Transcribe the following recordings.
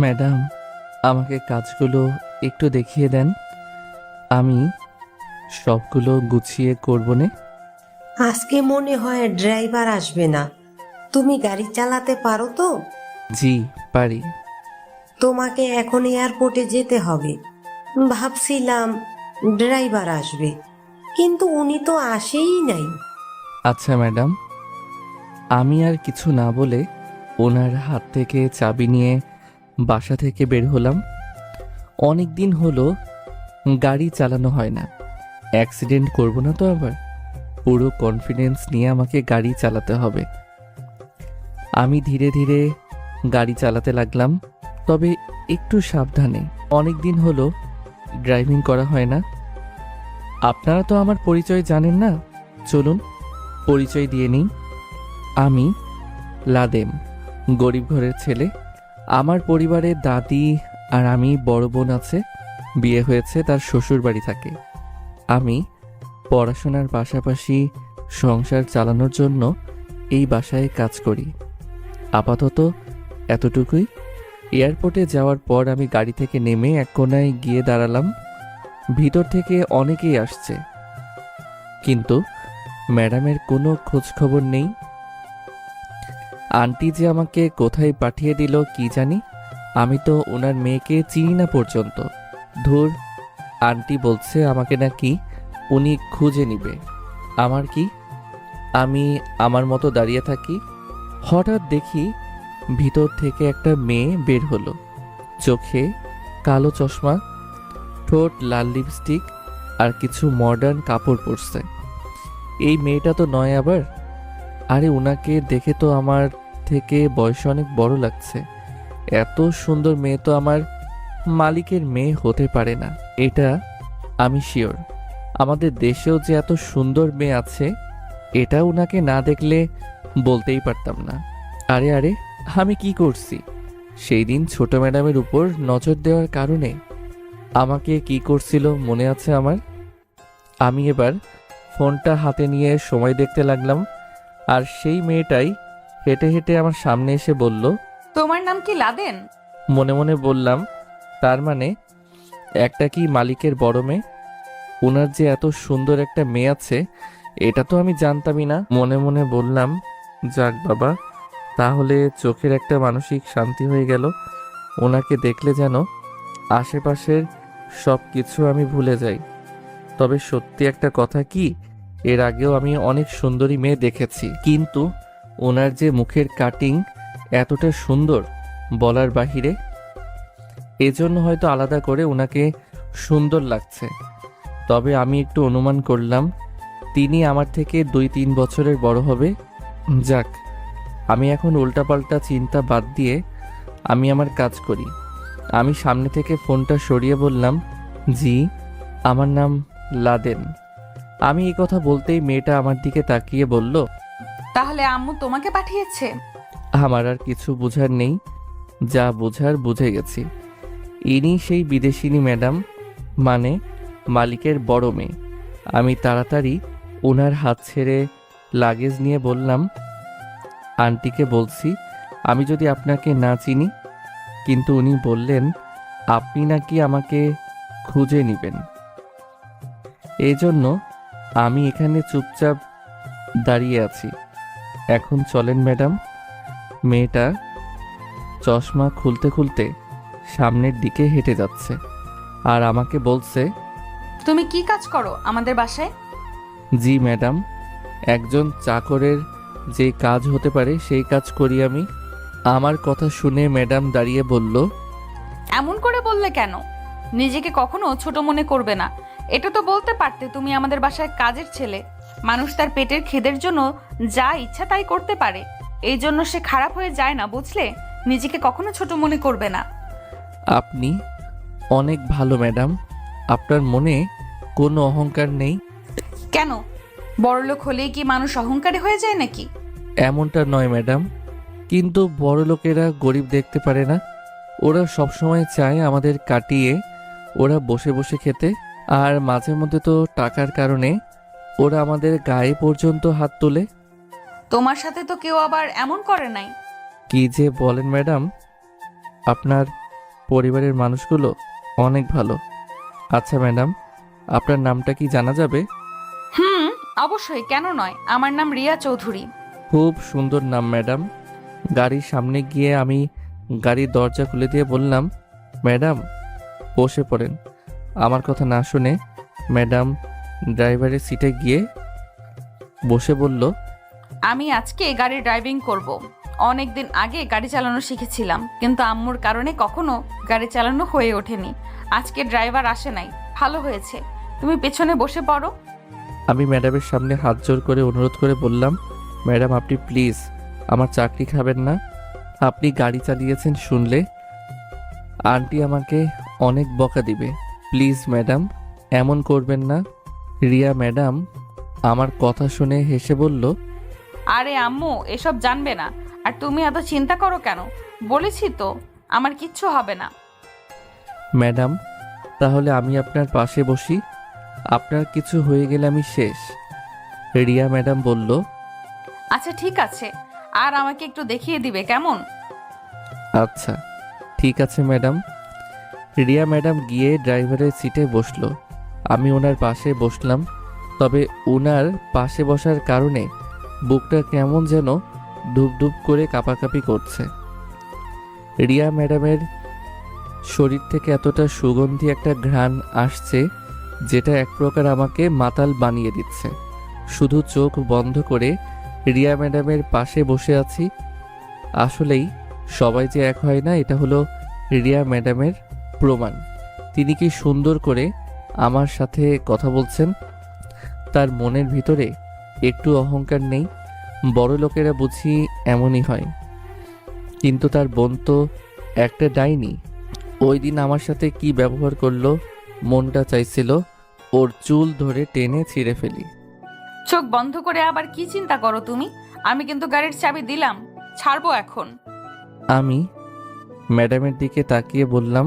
Madam, আমাকে কাজগুলো একটু দেখিয়ে দেন। আমি সবগুলো গুছিয়ে করব নে। আজকে মনে হয় ড্রাইভার আসবে না। তুমি গাড়ি চালাতে পারো তো? জি, পারি। তোমাকে এখন এয়ারপোর্টে যেতে হবে। ভাবছিলাম ড্রাইভার আসবে, কিন্তু উনি তো আসেই নাই। আচ্ছা ম্যাডাম। আমি আর কিছু না বলে ওনার হাত থেকে চাবি নিয়ে বাসা থেকে বের হলাম। অনেক দিন হলো গাড়ি চালানো হয় না। অ্যাক্সিডেন্ট করব না তো আবার। পুরো কনফিডেন্স নিয়ে আমাকে গাড়ি চালাতে হবে। আমি ধীরে ধীরে গাড়ি চালাতে লাগলাম, তবে একটু সাবধানে। অনেক দিন হলো ড্রাইভিং করা হয় না। আপনারা তো আমার পরিচয় জানেন না, চলুন পরিচয় দিয়ে নিই। আমি লাদেম, গরিব ঘরের ছেলে। আমার পরিবারে দাদি আর আমি, বড় বোন আছে, বিয়ে হয়েছে, তার শ্বশুর বাড়ি থাকে। আমি পড়াশোনার পাশাপাশি সংসার চালানোর জন্য এই বাসায় কাজ করি। আপাতত এতটুকুই। এয়ারপোর্টে যাওয়ার পর আমি গাড়ি থেকে নেমে এক কোণায় গিয়ে দাঁড়ালাম। ভিতর থেকে অনেকেই আসছে, কিন্তু ম্যাডামের কোনো খোঁজ খবর নেই। আন্টি যে আমাকে কোথায় পাঠিয়ে দিল কি জানি। আমি তো ওনার মেয়েকে চিনি না পর্যন্ত। ধুর, আন্টি বলছে আমাকে নাকি উনি খুঁজে নিবে। আমার কি? আমি আমার মতো দাঁড়িয়ে থাকি। হঠাৎ দেখি ভিতর থেকে একটা মেয়ে বের হলো। চোখে কালো চশমা, ঠোঁট লাল লিপস্টিক আর কিছু মডার্ন কাপড় পরছে। এই মেয়েটা তো নয় আবার। আরে ওনাকে দেখে তো আমার থেকে বয়সে অনেক বড় লাগছে। এত সুন্দর মেয়ে তো আমার মালিকের মেয়ে হতে পারে না, এটা আমি শিওর। আমাদের দেশেও যে এত সুন্দর মেয়ে আছে, এটা ওনাকে না দেখলে বলতেই পারতাম না। আরে আরে, আমি কি করছি? সেই দিন ছোট ম্যাডামের উপর নজর দেওয়ার কারণে আমাকে কি করছিল মনে আছে আমার। আমি এবার ফোনটা হাতে নিয়ে সময় দেখতে লাগলাম, আর সেই মেয়েটাই হেঁটে হেঁটে আমার সামনে এসে বলল। তোমার নাম কি লাদেন? মনে মনে বললাম, তার মানে একটা কি মালিকের বড় মেয়ে? ওনার যে এত সুন্দর একটা মেয়ে আছে, এটা তো আমি জানতামই না। মনে মনে বললাম, যাক বাবা, তাহলে চোখের একটা মানসিক শান্তি হয়ে গেল। ওনাকে দেখলে যেন আশেপাশের সব কিছু আমি ভুলে যাই। তবে সত্যি একটা কথা কি, এর আগেও আমি অনেক সুন্দরী মেয়ে দেখেছি, কিন্তু ওনার যে মুখের কাটিং এতটা সুন্দর বলার বাহিরে। এজন্য হয়তো আলাদা করে ওনাকে সুন্দর লাগছে। তবে আমি একটু অনুমান করলাম তিনি আমার থেকে 2-3 বছরের বড় হবে। যাক, আমি এখন উল্টাপাল্টা চিন্তা বাদ দিয়ে আমি আমার কাজ করি। আমি সামনে থেকে ফোনটা সরিয়ে বললাম, জি, আমার নাম লাদেন। আমি এই কথা বলতেই মেয়েটা আমার দিকে তাকিয়ে বলল, তাহলে আম্মু তোমাকে পাঠিয়েছে? আমার আর কিছু বোঝার নেই, যা বোঝার বুঝে গেছি। ইনি সেই বিদেশিনী ম্যাডাম, মানে মালিকের বড় মেয়ে। আমি তাড়াতাড়ি ওনার হাত ছেড়ে লাগেজ নিয়ে বললাম, আন্টিকে বলছি আমি যদি আপনাকে না চিনি। কিন্তু উনি বললেন আপনি নাকি আমাকে খুঁজে নেবেন। এই জন্য আমি এখানে চুপচাপ দাঁড়িয়ে আছি। এখন চলেন ম্যাডাম। মেয়েটা চশমা খুলতে খুলতে সামনের দিকে হেঁটে যাচ্ছে আর আমাকে বলছে, তুমি কি কাজ করো আমাদের বাসায়? জি ম্যাডাম, একজন চাকরের যে কাজ হতে পারে সেই কাজ করি আমি। আমার কথা শুনে ম্যাডাম দাঁড়িয়ে বলল, এমন করে বললে কেন? নিজেকে কখনো ছোট মনে করবে না। এটা তো বলতে পারতে তুমি আমাদের বাসায় কাজের ছেলে। মানুষ তার পেটের খিদের জন্য যা ইচ্ছা তাই করতে পারে, এই জন্য সে খারাপ হয়ে যায় না, বুঝলে? নিজেকে কখনো ছোট মনে করবে না। আপনি অনেক ভালো ম্যাডাম, আপনার মনে কোনো অহংকার নেই। কেন? বড়লোক হলেই কি মানুষ অহংকারী হয়ে যায় নাকি? এমনটা নয় ম্যাডাম, কিন্তু বড় লোকেরা গরিব দেখতে পারে না। ওরা সবসময় চায় আমাদের কাটিয়ে ওরা বসে বসে খেতে। আর মাঝে মধ্যে তো টাকার কারণে ওরা আমাদের গায়ে পর্যন্ত হাত তোলে। তোমার সাথে তো কেউ আবার এমন করে নাই। কি যে বলেন ম্যাডাম, আপনার পরিবারের মানুষগুলো অনেক ভালো। আচ্ছা ম্যাডাম, আপনার নামটা কি জানা যাবে? হুম, অবশ্যই, কেন নয়। আমার নাম রিয়া চৌধুরী। খুব সুন্দর নাম ম্যাডাম। গাড়ির সামনে গিয়ে আমি গাড়ির দরজা খুলে দিয়ে বললাম, ম্যাডাম বসে পড়েন। আমার কথা না শুনে ম্যাডাম ড্রাইভারের সিটে গিয়ে বসে বলল, আমি আজকে গাড়ি ড্রাইভিং করব। অনেক দিন আগে গাড়ি চালানো শিখেছিলাম, কিন্তু আম্মুর কারণে কখনো গাড়ি চালানো হয়ে ওঠেনি। আজকে ড্রাইভার আসে নাই, ভালো হয়েছে। তুমি পেছনে বসে পড়ো। আমি ম্যাডামের সামনে হাত জোর করে অনুরোধ করে বললাম, ম্যাডাম আপনি প্লিজ আমার চাকরি খাবেন না। আপনি গাড়ি চালিয়েছেন শুনলে আন্টি আমাকে অনেক বকা দিবে। প্লিজ ম্যাডাম এমন করবেন না। রিয়া ম্যাডাম আমার কথা শুনে হেসে বলল, আরে আম্মু এসব জানবে না, আর তুমি এত চিন্তা করো কেন? বলেছি তো আমার কিচ্ছু হবে না। ম্যাডাম তাহলে আমি আপনার পাশে বসি, আপনার কিছু হয়ে গেলে আমি শেষ। রিয়া ম্যাডাম বলল, আচ্ছা ঠিক আছে, আর আমাকে একটু দেখিয়ে দিবে কেমন? আচ্ছা ঠিক আছে ম্যাডাম। রিয়া ম্যাডাম গিয়ে ড্রাইভারের সিটে বসলো। আমি ওনার পাশে বসলাম। তবে ওনার পাশে বসার কারণে বুকটা কেমন যেন ধুপধুপ করে কাঁপাকাঁপি করছে। রিয়া ম্যাডামের শরীর থেকে এতটা সুগন্ধি একটা ঘ্রাণ আসছে, যেটা এক প্রকার আমাকে মাতাল বানিয়ে দিচ্ছে। শুধু চোখ বন্ধ করে রিয়া ম্যাডামের পাশে বসে আছি। আসলেই সবাই যে এক হয় না, এটা হলো রিয়া ম্যাডামের প্রমাণ। তিনি কি সুন্দর করে আমার সাথে কথা বলছেন। তার মনের ভিতরে একটু অহংকার নেই। বড় লোকেরা বুঝি এমনই হয়, কিন্তু তার বোন তো একটা ডাইনি। ওই দিন আমার সাথে কি ব্যবহার করলো, মনটা চাইছিল ওর চুল ধরে টেনে ছিঁড়ে ফেলি। চোখ বন্ধ করে আবার কি চিন্তা করো তুমি? আমি কিন্তু গাড়ির চাবি দিলাম, ছাড়বো এখন। আমি ম্যাডামের দিকে তাকিয়ে বললাম,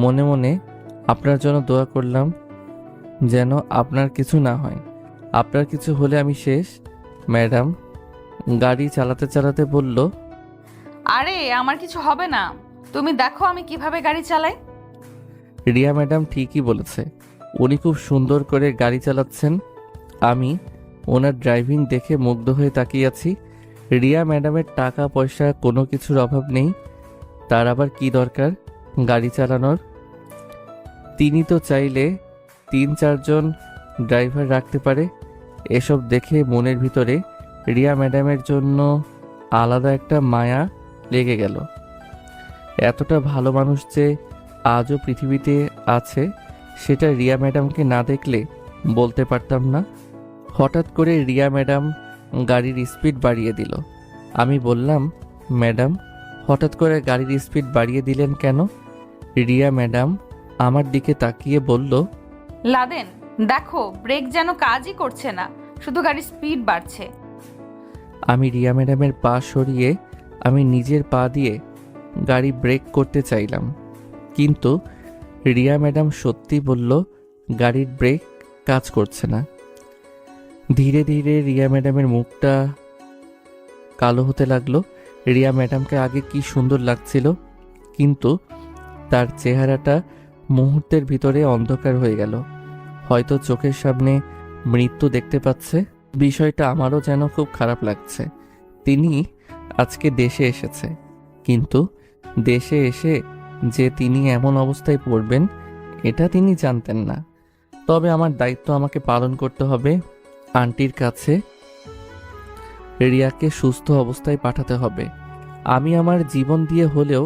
মনে মনে আপনার জন্য দোয়া করলাম যেন আপনার কিছু না হয়। আপনার কিছু হলে আমি শেষ। ম্যাডাম গাড়ি চালাতে চালাতে বলল, আরে আমার কিছু হবে না, তুমি দেখো আমি কিভাবে গাড়ি চালাই। রিয়া ম্যাডাম ঠিকই বলেছে, উনি খুব সুন্দর করে গাড়ি চালাচ্ছেন। আমি ওনার ড্রাইভিং দেখে মুগ্ধ হয়ে তাকিয়ে আছি। রিয়া ম্যাডামের টাকা পয়সা কোনো কিছুর অভাব নেই, তার আবার কি দরকার গাড়ি চালানোর? তিনি তো চাইলে 3-4 জন ড্রাইভার রাখতে পারে। এসব দেখে মনের ভিতরে রিয়া ম্যাডামের জন্য আলাদা একটা মায়া লেগে গেল। এতটা ভালো মানুষ যে আজও পৃথিবীতে আছে, সেটা রিয়া ম্যাডামকে না দেখলে বলতে পারতাম না। হঠাৎ করে রিয়া ম্যাডাম গাড়ির স্পিড বাড়িয়ে দিল। আমি বললাম, ম্যাডাম হঠাৎ করে গাড়ির স্পিড বাড়িয়ে দিলেন কেন? রিয়া ম্যাডাম আমার দিকে তাকিয়ে বলল, লাদেন দেখো ব্রেক যেন কাজই করছে না, শুধু গাড়ির স্পিড বাড়ছে। আমি রিয়া ম্যাডামের পা সরিয়ে আমি নিজের পা দিয়ে গাড়ি ব্রেক করতে চাইলাম, কিন্তু রিয়া ম্যাডাম সত্যি বলল গাড়ির ব্রেক কাজ করছে না। ধীরে ধীরে রিয়া ম্যাডামের মুখটা কালো হতে লাগলো। রিয়া ম্যাডামকে আগে কি সুন্দর লাগছিল, কিন্তু তার চেহারাটা মুহূর্তের ভিতরে অন্ধকার হয়ে গেল। হয়তো চোখের সামনে মৃত্যু দেখতে পাচ্ছে। বিষয়টা আমারও যেন খুব খারাপ লাগছে। তিনি আজকে দেশে এসেছে, কিন্তু দেশে এসে যে তিনি এমন অবস্থায় পড়বেন এটা তিনি জানতেন না। তবে আমার দায়িত্ব আমাকে পালন করতে হবে। আন্টির কাছে রিয়াকে সুস্থ অবস্থায় পাঠাতে হবে। আমি আমার জীবন দিয়ে হলেও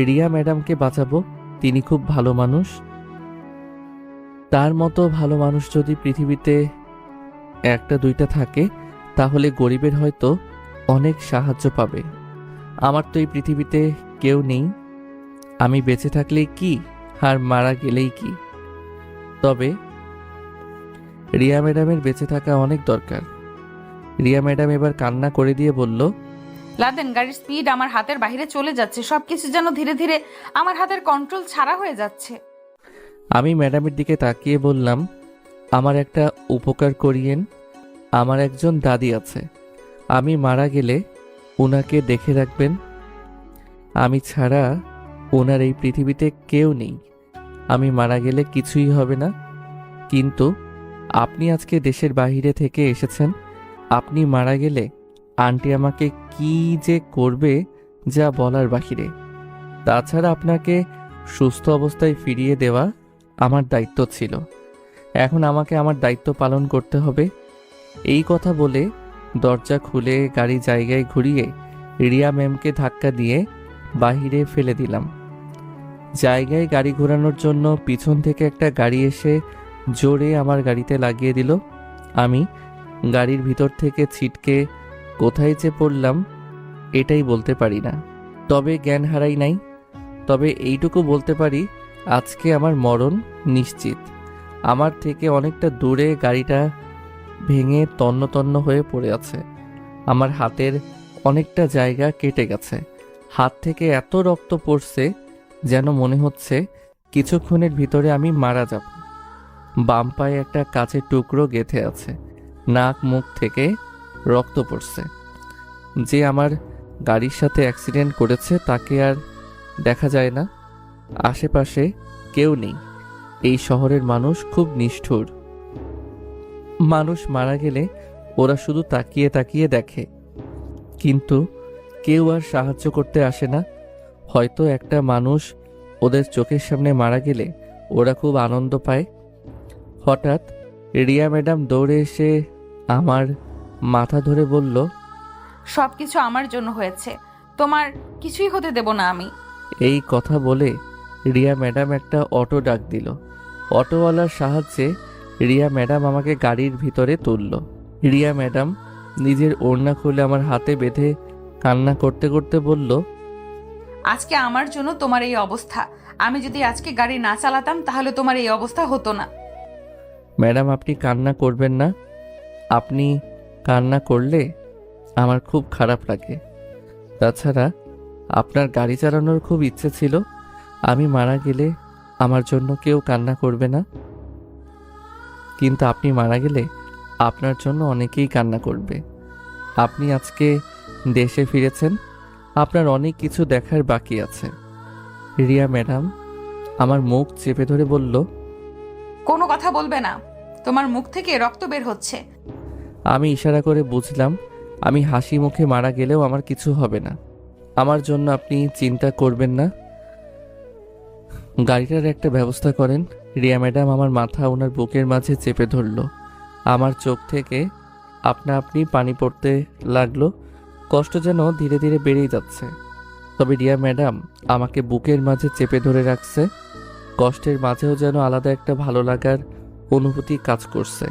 রিয়া ম্যাডামকে বাঁচাবো। তিনি খুব ভালো মানুষ। তার মতো ভালো মানুষ যদি পৃথিবীতে 1-2টা থাকে, তাহলে গরিবের হয়তো অনেক সাহায্য পাবে। আমার তো এই পৃথিবীতে কেউ নেই। আমি বেঁচে থাকলেই কি আর মারা গেলেই কি। তবে রিয়া ম্যাডামের বেঁচে থাকা অনেক দরকার। রিয়া ম্যাডাম এবার কান্না করে দিয়ে বলল, লাদেন গাড়ির স্পিড আমার হাতের বাইরে চলে যাচ্ছে, সবকিছু যেন ধীরে ধীরে আমার হাতের কন্ট্রোল ছাড়া হয়ে যাচ্ছে। আমি ম্যাডামের দিকে তাকিয়ে বললাম, আমার একটা উপকার করিয়েন। আমার একজন দাদি আছে, আমি মারা গেলে ওনাকে দেখে রাখবেন। আমি ছাড়া ওনার এই পৃথিবীতে কেউ নেই। আমি মারা গেলে কিছুই হবে না। কিন্তু আপনি আজকে দেশের বাইরে থেকে এসেছেন, আপনি মারা গেলে আন্টি আমাকে কি যে করবে যা বলার বাহিরে। তাছাড়া আপনাকে সুস্থ অবস্থায় ফিরিয়ে দেওয়া আমার দায়িত্ব ছিল। এখন আমাকে আমার দায়িত্ব পালন করতে হবে। এই কথা বলে দরজা খুলে গাড়ি জায়গায় ঘুরিয়ে রিয়া ম্যামকে ধাক্কা দিয়ে বাহিরে ফেলে দিলাম। জায়গায় গাড়ি ঘোরানোর জন্য পিছন থেকে একটা গাড়ি এসে জোরে আমার গাড়িতে লাগিয়ে দিল। আমি গাড়ির ভিতর থেকে ছিটকে কোথায় যে পড়লাম এটাই বলতে পারি না। তবে জ্ঞান হারাই নাই। তবে এইটুকু বলতে পারি, আজকে আমার মরণ নিশ্চিত। আমার থেকে অনেকটা দূরে গাড়িটা ভেঙে তন্ন তন্ন হয়ে পড়ে আছে। আমার হাতের অনেকটা জায়গা কেটে গেছে। হাত থেকে এত রক্ত পড়ছে যেন মনে হচ্ছে কিছুক্ষণের ভিতরে আমি মারা যাব। বাম পায়ে একটা কাচের টুকরো গেঁথে আছে। নাক মুখ থেকে রক্ত পড়ছে। যে আমার গাড়ির সাথে অ্যাক্সিডেন্ট করেছে তাকে আর দেখা যায় না। আশেপাশে কেউ নেই। এই শহরের মানুষ খুব নিষ্ঠুর। মানুষ মারা গেলে ওরা শুধু তাকিয়ে তাকিয়ে দেখে, কিন্তু কেউ আর সাহায্য করতে আসে না। হয়তো একটা মানুষ ওদের চোখের সামনে মারা গেলে ওরা খুব আনন্দ পায়। হঠাৎ রিয়া ম্যাডাম দৌড়ে এসে আমার মাথা ধরে বলল, সব কিছু আমার জন্য হয়েছে, তোমার কিছুই হতে দেব না আমি। এই কথা বলে রিয়া ম্যাডাম একটা অটো ডাক দিল। অটোওয়ালার সাহায্যে রিয়া ম্যাডাম আমাকে গাড়ির ভিতরে তুলল। রিয়া ম্যাডাম নিজের ওড়না খুলে আমার হাতে বেঁধে কান্না করতে করতে বলল, আজকে আমার জন্য তোমার এই অবস্থা। আমি যদি আজকে গাড়ি না চালাতাম তাহলে তোমার এই অবস্থা হতো না। ম্যাডাম আপনি কান্না করবেন না। আপনি কান্না করলে আমার খুব খারাপ লাগে। তাছাড়া আপনার গাড়ি চালানোর খুব ইচ্ছে ছিল। আমি মারা গেলে আমার জন্য কেউ কান্না করবে না, কিন্তু আপনি মারা গেলে আপনার জন্য অনেকেই কান্না করবে। আপনি আজকে দেশে ফিরেছেন, আপনার অনেক কিছু দেখার বাকি আছে। রিয়া ম্যাডাম আমার মুখ চেপে ধরে বলল, কোনো কথা বলবে না, তোমার মুখ থেকে রক্ত বের হচ্ছে। আমি ইশারা করে বুঝলাম আমি হাসি মুখে মারা গেলেও আমার কিছু হবে না। আমার জন্য আপনি চিন্তা করবেন না। গাড়িটার একটা ব্যবস্থা করেন। রিয়া ম্যাডাম আমার মাথা ওনার বুকের মাঝে চেপে ধরল। আমার চোখ থেকে আপনা আপনি পানি পড়তে লাগলো। কষ্ট যেন ধীরে ধীরে বেড়েই যাচ্ছে। তবে রিয়া ম্যাডাম আমাকে বুকের মাঝে চেপে ধরে রাখছে। কষ্টের মাঝেও যেন আলাদা একটা ভালো লাগার অনুভূতি কাজ করছে।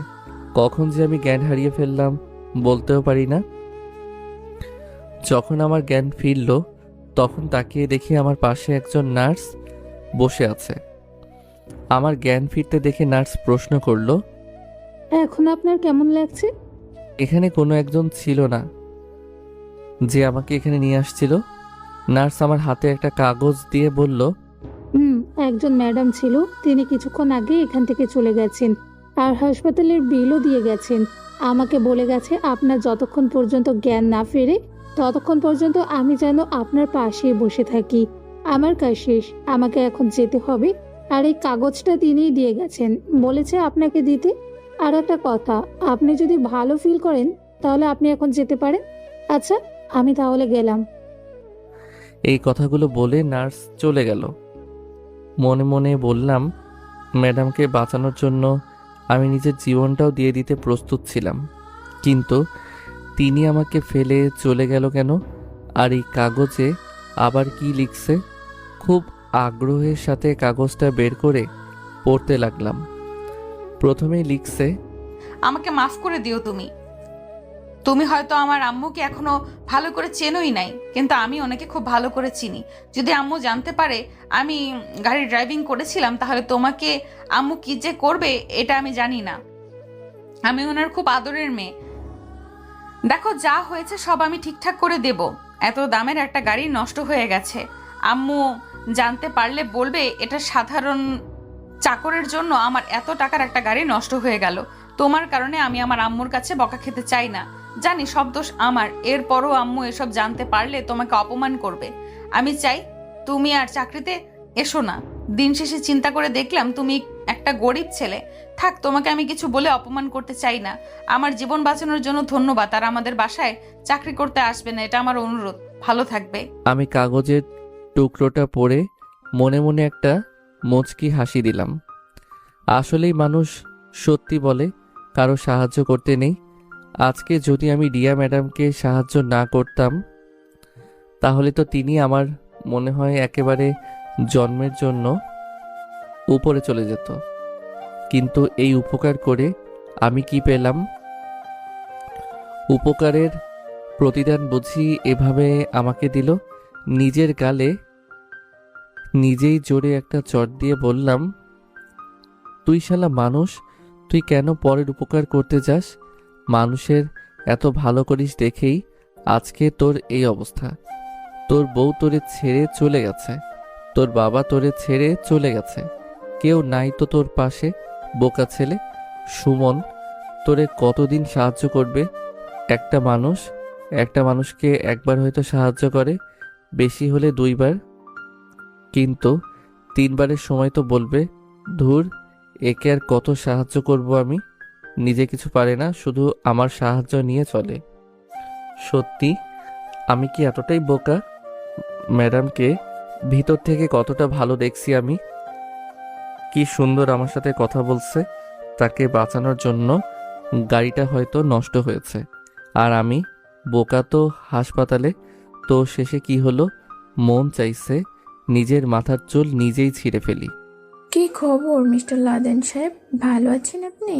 কখন যে আমি জ্ঞান হারিয়ে ফেললাম বলতেও পারি না। যখন আমার জ্ঞান ফিরল তখন তাকিয়ে দেখি আমার পাশে একজন নার্স বসে আছে। আমার জ্ঞান ফিরতে দেখে নার্স প্রশ্ন করলো, এখন আপনার কেমন লাগছে? এখানে কোনো একজন ছিল না যে আমাকে এখানে নিয়ে আসছিল? নার্স আমার হাতে একটা কাগজ দিয়ে বলল, একজন ম্যাডাম ছিল, তিনি কিছুক্ষণ আগে এখান থেকে চলে গেছেন আর হাসপাতালের বিলও দিয়ে গেছেন। আমাকে বলে গেছে আপনার যতক্ষণ পর্যন্ত জ্ঞান না ফেরে ততক্ষণ পর্যন্ত আমি যেন আপনার পাশেই বসে থাকি। আমার কাজ শেষ, আমাকে এখন যেতে হবে। আর এই কাগজটা তিনিই দিয়ে গেছেন, বলেছে আপনাকে দিতে। আর একটা কথা, আপনি যদি ভালো ফিল করেন তাহলে আপনি এখন যেতে পারেন। আচ্ছা, আমি তাহলে গেলাম। এই কথাগুলো বলে নার্স চলে গেল। মনে মনে বললাম, ম্যাডামকে বাঁচানোর জন্য আমি নিজের জীবনটাও দিয়ে দিতে প্রস্তুত ছিলাম, কিন্তু তিনি আমাকে ফেলে চলে গেল কেন? আর এই কাগজে আবার কি লিখছে? খুব আগ্রহের সাথে কাগজটা বের করে পড়তে লাগলাম। প্রথমেই লিখছে, আমাকে মাফ করে দিও তুমি। তুমি হয়তো আমার আম্মুকে এখনো ভালো করে চেনোই নাই, কিন্তু আমি ওনাকে খুব ভালো করে চিনি। যদি আম্মু জানতে পারে আমি গাড়ি ড্রাইভিং করেছিলাম তাহলে তোমাকে আম্মু কি যে করবে এটা আমি জানি না। আমি ওনার খুব আদরের মেয়ে। দেখো, যা হয়েছে সব আমি ঠিকঠাক করে দেব। এত দামের একটা গাড়ি নষ্ট হয়ে গেছে, আম্মু জানতে পারলে বলবে এটা সাধারণ চাকরের জন্য আমার এত টাকার একটা গাড়ি নষ্ট হয়ে গেল। তোমার কারণে আমি আমার আম্মুর কাছে বকা খেতে চাই না। জানি সব দোষ আমার, এরপরও আম্মু এসব জানতে পারলে তোমাকে অপমান করবে। আমি চাই তুমি আর চাকরিতে এসো না। দিন শেষে চিন্তা করে দেখলাম তুমি একটা গরিব ছেলে। থাক, তোমাকে আমি কিছু বলে অপমান করতে চাই না। আমার জীবন বাঁচানোর জন্য ধন্যবাদ, আর আমাদের বাসায় চাকরি করতে আসবে না, এটা আমার অনুরোধ। ভালো থাকবে। আমি কাগজের টুকরোটা পড়ে মনে মনে একটা মুচকি হাসি দিলাম। আসলেই মানুষ সত্যি বলে, কারো সাহায্য করতে নেই। আজকে যদি আমি রিয়া ম্যাডামকে সাহায্য না করতাম তাহলে তো তিনি আমার মনে হয় একেবারে জন্মের জন্য উপরে চলে যেত। কিন্তু এই উপকার করে আমি কি পেলাম? উপকারের প্রতিদান বুঝি এভাবে আমাকে দিল। নিজের গালে নিজেই জোরে একটা চট দিয়ে বললাম, তুই শালা মানুষ, তুই কেন পরের উপকার করতে যাস? মানুষের এত ভালো করিস দেখেই আজকে তোর এই অবস্থা। তোর বউ তোরে ছেড়ে চলে গেছে, তোর বাবা তোরে ছেড়ে চলে গেছে, কেউ নাই তো তোর পাশে। বোকা ছেলে সুমন, তোরে কতদিন সাহায্য করবে? একটা মানুষকে একবার হয়তো সাহায্য করে, বেশি হলে 2 বার, কিন্তু 3 বারের সময় তো বলবে, ধুর, একে আর কত সাহায্য করব আমি? নিজে কিছু পারে না, শুধু আমার সাহায্য নিয়ে চলে। সত্যি আমি কি এতটাই বোকা? ম্যাডামকে ভিতর থেকে কতটা ভালো দেখছি আমি। কি সুন্দর আমার সাথে কথা বলছে। তাকে বাঁচানোর জন্য গাড়িটা হয়তো নষ্ট হয়েছে, আর আমি বোকা তো হাসপাতালে। তো শেষে কি হলো? মন চাইছে নিজের মাথার চুল নিজেই ছিঁড়ে ফেলি। কি খবর মিস্টার লাদেন সাহেব, ভালো আছেন আপনি?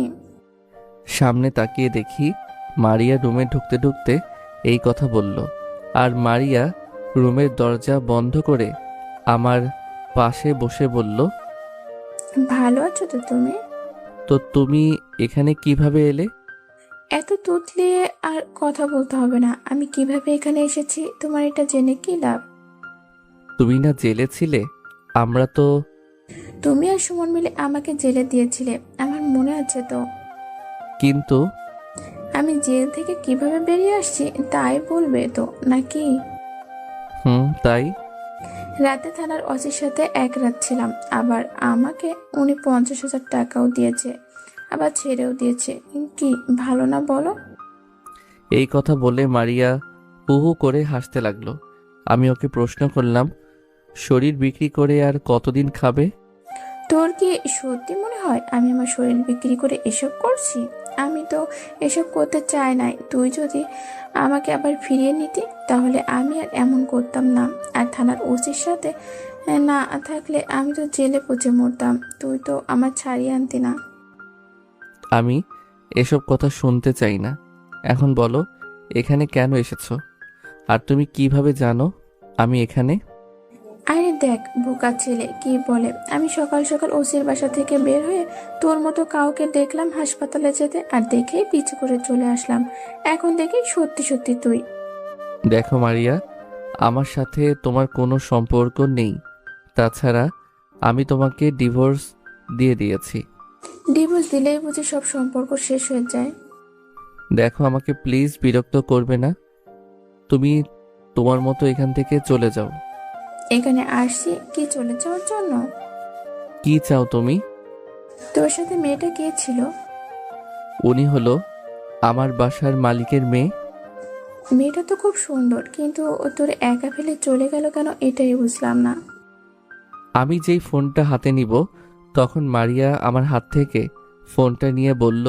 সামনে তাকিয়ে দেখি মারিয়া রুমে ঢুকতে ঢুকতে এই কথা বলল, আর মারিয়া রুমের দরজা বন্ধ করে আমার পাশে বসে বলল, ভালো আছো তো তুমি? তো তুমি এখানে কিভাবে এলে? এত তুতলিয়ে আর কথা বলতে হবে না। আমি কিভাবে এখানে এসেছি তোমার এটা জেনে কি লাভ? তুমি না জেলে ছিলে? আমরা তো। তুমি আর সুমন মিলে আমাকে জেলে দিয়েছিলে, আমার মনে আছে তো। কিন্তু আমি জেল থেকে কিভাবে বেরিয়ে আসছি তাই বলবে তো নাকি? তাই। রাতে থানার ওসির সাথে এক রাত ছিলাম, আবার আমাকে উনি 50,000 টাকাও দিয়েছে, আবার ছেড়েও দিয়েছে। কি ভালো না বলো? এই কথা বলে মারিয়া হু হু করে হাসতে লাগলো। আমি ওকে প্রশ্ন করলাম, শরীর বিক্রি করে আর কতদিন খাবে? তোর কি সত্যি মনে হয় আমি আমার শরীর বিক্রি করে এসব করছি? আমি তো এসব করতে চাই নাই। তুই যদি আমাকে আবার ফিরিয়ে নিতি তাহলে আমি আর এমন করতাম না। আর থানার ওসির সাথে না থাকলে আমি তো জেলে পচে মরতাম। তুই তো আমার ছাড়িয়ে আনতি না। আমি এসব কথা শুনতে চাই না। এখন বলো, এখানে কেন এসেছো? আর তুমি কিভাবে জানো আমি এখানে? আরে দেখ বোকা ছেলে কি বলে, আমি সকাল সকাল ওসির বাসা থেকে বের হয়ে তোর মতো কাউকে দেখলাম হাসপাতালে যেতে, আর দেখেই পিছু করে চলে আসলাম। এখন দেখি সত্যি সত্যি তুই। দেখো মারিয়া, আমার সাথে তোমার কোনো সম্পর্ক নেই। তাছাড়া আমি তোমাকে ডিভোর্স দিয়ে দিয়েছি। ডিভোর্স দিলেই বুঝি সব সম্পর্ক শেষ হয়ে যায়? দেখো, আমাকে প্লিজ বিরক্ত করবে না। তুমি তোমার মতো এখান থেকে চলে যাও। এখানে আসছি কি চলে যাওয়ার জন্য? কি চাও তুমি? তোর সাথে মেয়েটা কে ছিল? উনি হলো আমার বাসার মালিকের মেয়ে। মেয়েটা তো খুব সুন্দর, কিন্তু ও তোর একা ফেলে চলে গেল কেন এটাই বুঝলাম না। আমি যেই ফোনটা হাতে নিব তখন মারিয়া আমার হাত থেকে ফোনটা নিয়ে বলল,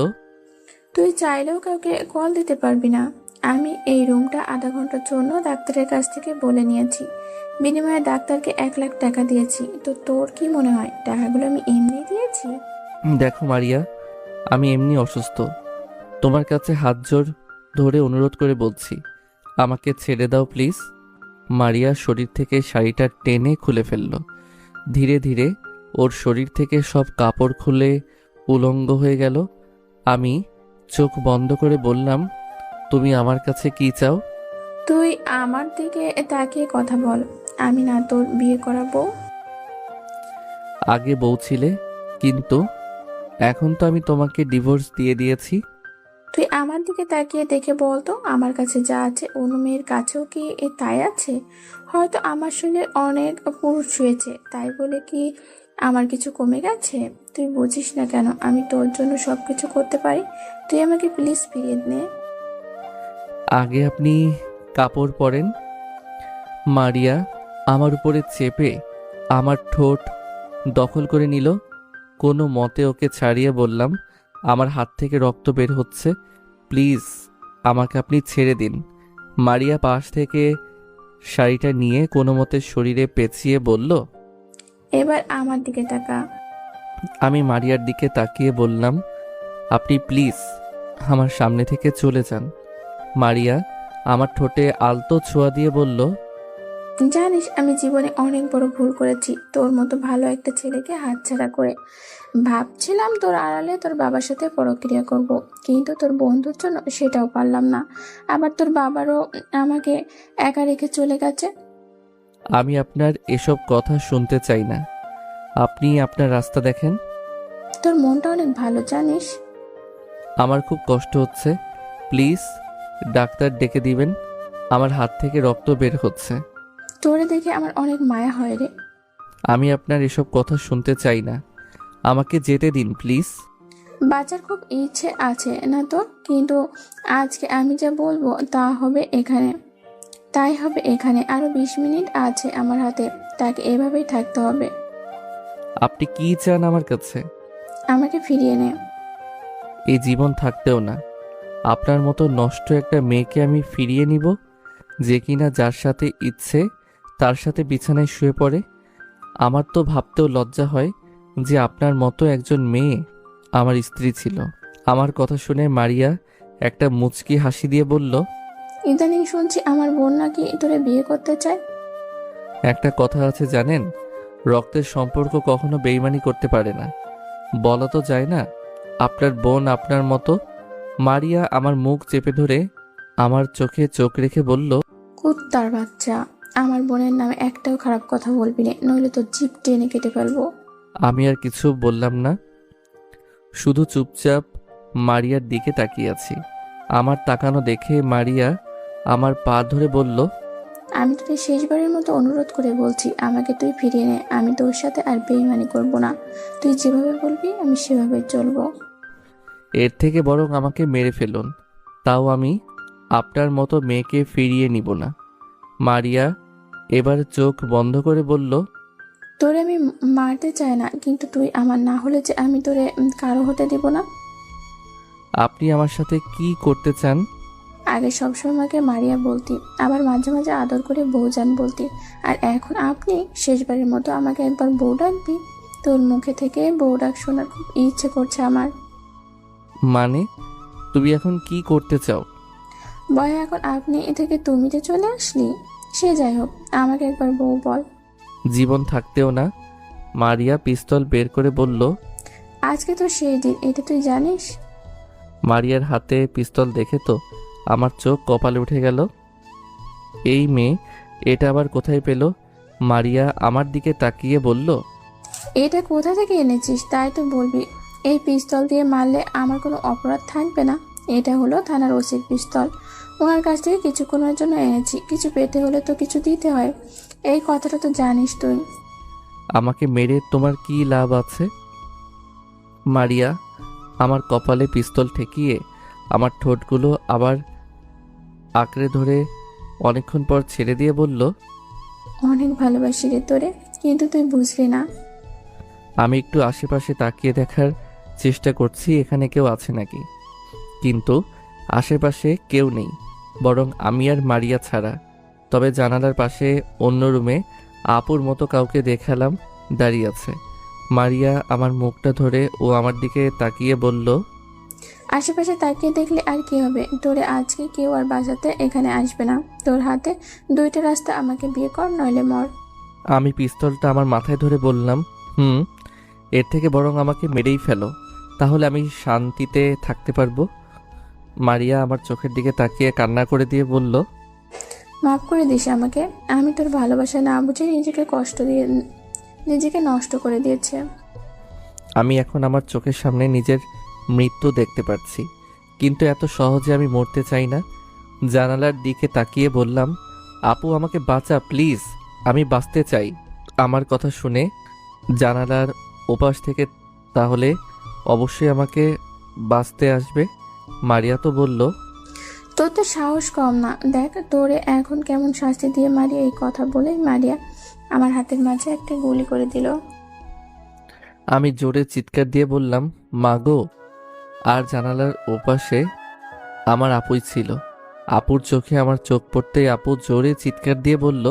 তুই চাইলেও কাউকে কল দিতে পারবি না। আমি এই রুমটা আধা ঘন্টার জন্য ডাক্তারের কাছ থেকে বলে নিয়েছি, বিনিময়ে ডাক্তারকে 1 লাখ টাকা দিয়েছি। তো তোর কি মনে হয় টাকাগুলো আমি এমনি দিয়েছি? দেখো মারিয়া, আমি এমনি অসুস্থ। তোমার কাছে হাত জোর ধরে অনুরোধ করে বলছি, আমাকে ছেড়ে দাও প্লিজ। মারিয়া শরীর থেকে শাড়িটা টেনে খুলে ফেলল। ধীরে ধীরে ওর শরীর থেকে সব কাপড় খুলে উলঙ্গ হয়ে গেল। আমি চোখ বন্ধ করে বললাম, তুমি আমার কাছে কি চাও? তুই আমার দিকে তাকিয়ে কথা বল। আমি না তোর বিয়ে করা বউ। আগে বউ ছিলে, কিন্তু এখন তো আমি তোমাকে ডিভোর্স দিয়ে দিয়েছি। তুই আমার দিকে তাকিয়ে দেখে বলতো, আমার কাছে যা আছে অন্য মেয়ের কাছেও কি তাই আছে? হয়তো আমার সঙ্গে অনেক পুরুষ শুয়েছে, তাই বলে কি আমার কিছু কমে গেছে? তুই বুঝিস না কেন আমি তোর জন্য সবকিছু করতে পারি? তুই আমাকে প্লিজ ফিরিয়ে নে। আগে আপনি কাপড় পরেন। মারিয়া আমার উপরে চেপে আমার ঠোঁট দখল করে নিল। কোনো মতে ওকে ছাড়িয়ে বললাম, আমার হাত থেকে রক্ত বের হচ্ছে, প্লিজ আমাকে আপনি ছেড়ে দিন। মারিয়া পাশ থেকে শাড়িটা নিয়ে কোনো মতে শরীরে পেঁচিয়ে বলল। এবার আমার দিকে তাকা। আমি মারিয়ার দিকে তাকিয়ে বললাম, আপনি প্লিজ আমার সামনে থেকে চলে যান। মারিয়া আমার ঠোঁটে আলতো ছোঁয়া দিয়ে বলল, জানিস আমি জীবনে অনেক বড় ভুল করেছি তোর মতো ভালো একটা ছেলেকে হাতছাড়া করে। ভাবছিলাম তোর আড়ালে তোর বাবার সাথে পরক্রিয়া করব, কিন্তু তোর বন্ধুর জন্য সেটাও পারলাম না। আবার তোর বাবারও আমাকে একা রেখে চলে গেছে। আমি আপনার এসব কথা শুনতে চাই না, আপনি আপনার রাস্তা দেখেন। তোর মনটা অনেক ভালো জানিস। আমার খুব কষ্ট হচ্ছে, প্লিজ ডাক্তার ডেকে দিবেন, আমার হাত থেকে রক্ত বের হচ্ছে। তোরে দেখে আমার অনেক মায়া হয় রে। আমি আপনার এসব কথা শুনতে চাই না, আমাকে যেতে দিন প্লিজ। বাঁচার খুব ইচ্ছে আছে না তোর, কিন্তু আজকে আমি যা বলবো তাই হবে এখানে। আরো 20 মিনিট আছে আমার হাতে, তাকে এভাবেই থাকতে হবে। আপনি কি চান আমার কাছে? আমাকে ফিরিয়ে নে। এই জীবন থাকতেও না আপনার মতো নষ্ট একটা মেয়েকে আমি ফিরিয়ে নিব, যে কিনা যার সাথে ইচ্ছে তার সাথে বিছানায় শুয়ে পড়ে। আমার তো ভাবতেও লজ্জা হয় যে আপনার মতো একজন মেয়ে আমার স্ত্রী ছিল। আমার কথা শুনে মারিয়া একটা মুচকি হাসি দিয়ে বলল, ইদানিং শুনছি আমার বোন নাকি তোরে বিয়ে করতে চায়। একটা কথা আছে জানেন, রক্তের সম্পর্ক কখনো বেইমানি করতে পারে না। বলা তো যায় না আপনার বোন আপনার মতো। মারিয়া আমার মুখ চেপে ধরে আমার চোখে চোখ রেখে বলল, কুত্তার বাচ্চা, আমার বোনের নামে একটাও খারাপ কথা বলবি না, নইলে তোর জিভ টেনে কেটে ফেলবো। আমি আর কিছু বললাম না, শুধু চুপচাপ মারিয়ার দিকে তাকিয়ে আছি। আমার তাকানো দেখে মারিয়া আমার পা ধরে বলল, আমি তোকে শেষবারের মতো অনুরোধ করে বলছি, আমাকে তুই ফিরিয়ে নে। আমি তোর সাথে আর বেইমানি করব না। তুই যেভাবে বলবি আমি সেভাবে চলবো। এর থেকে বরং আমাকে মেরে ফেলুন, তাও আমি আপনার মতো মেয়েকে ফিরিয়ে নিব না। মারিয়া এবার চোখ বন্ধ করে বলল, তোরে আমি মারতে চাই না, কিন্তু তুই আমার না হলে যে আমি তোরে কারো হতে দেব না। আপনি আমার সাথে কি করতে চান? আগে সবসময় আমাকে মারিয়া বলতি, আবার মাঝে মাঝে আদর করে বউজান বলতি, আর এখন আপনি শেষবারের মতো আমাকে একবার বউ ডাকবি। তোর মুখে থেকে বউ ডাক শোনার খুব ইচ্ছে করছে আমার। মানে তুমি এখন কি করতে চাও? বয় এখন আপনি এ থেকে তুমিতে চলে আসলি। সে যাই হোক, আমাকে একবার বউ বল। জীবন থাকতেও না। মারিয়া পিস্তল বের করে বলল। আজকে তো সেই দিন, এটা তুই জানিস। মারিয়ার হাতে পিস্তল দেখে তো আমার চোখ কপালে উঠে গেল। এই মেয়ে এটা আবার কোথায় পেল? মারিয়া আমার দিকে তাকিয়ে বলল, এটা কোথা থেকে এনেছিস তাই তো বলবি। এই পিস্তল দিয়ে মারলে আমার কোনো অপরাধ থাকবে না। এটা হলো থানার ওসির পিস্তল, ওনার কাছ থেকে কিছুক্ষণের জন্য এনেছি। কিছু পেতে হলে তো কিছু দিতে হয়, এই কথাটা তো জানিস তুই। আমাকে মেরে তোমার কি লাভ আছে? মারিয়া আমার কপালে পিস্তল ঠেকিয়ে আমার ঠোঁটগুলো আবার আঁকড়ে ধরে অনেকক্ষণ পর ছেড়ে দিয়ে বলল, অনেক ভালোবাসি রে তোরে, কিন্তু তুই বুঝলি না। আমি একটু আশেপাশে তাকিয়ে দেখার চেষ্টা করছি এখানে কেউ আছে নাকি, কিন্তু আশেপাশে কেউ নেই, বরং আমি আর মারিয়া ছাড়া। তবে জানালার পাশে অন্য রুমে আপুর মতো কাউকে দেখালাম দাঁড়িয়ে আছে। মারিয়া আমার মুখটা ধরে ও আমার দিকে তাকিয়ে বলল, আশেপাশে তাকিয়ে দেখলে আর কি হবে, তোরে আজকে কেউ আর বাঁচাতে এখানে আসবে না। তোর হাতে দুইটা রাস্তা, আমাকে বিয়ে কর নইলে মর। আমি পিস্তলটা আমার মাথায় ধরে বললাম, এর থেকে বরং আমাকে মেরেই ফেলো, তাহলে আমি শান্তিতে থাকতে পারবো। মারিয়া আমার চোখের দিকে তাকিয়ে কান্না করে দিয়ে বলল, মাফ করে দিস আমাকে, আমি তোর ভালোবাসা না বুঝে নিজেকে নষ্ট করে দিয়েছে। আমি এখন আমার চোখের সামনে নিজের মৃত্যু দেখতে পাচ্ছি, কিন্তু এত সহজে আমি মরতে চাই না। জানালার দিকে তাকিয়ে বললাম, আপু আমাকে বাঁচা প্লিজ, আমি বাঁচতে চাই। আমার কথা শুনে জানালার ওপাশ থেকে তাহলে অবশ্যই আমাকে বাঁচতে আসবে। মারিয়া তো বলল, তোর তো সাহস কম না, দেখ তোরে এখন কেমন শাস্তি দিয়ে মারি। এই কথা বলেই মারিয়া আমার হাতের মাঝে একটা গুলি করে দিল। আমি জোরে চিৎকার দিয়ে বললাম, মা গো। আর জানালার ওপাশে আমার আপুই ছিল। আপুর চোখে আমার চোখ পড়তেই আপু জোরে চিৎকার দিয়ে বলল,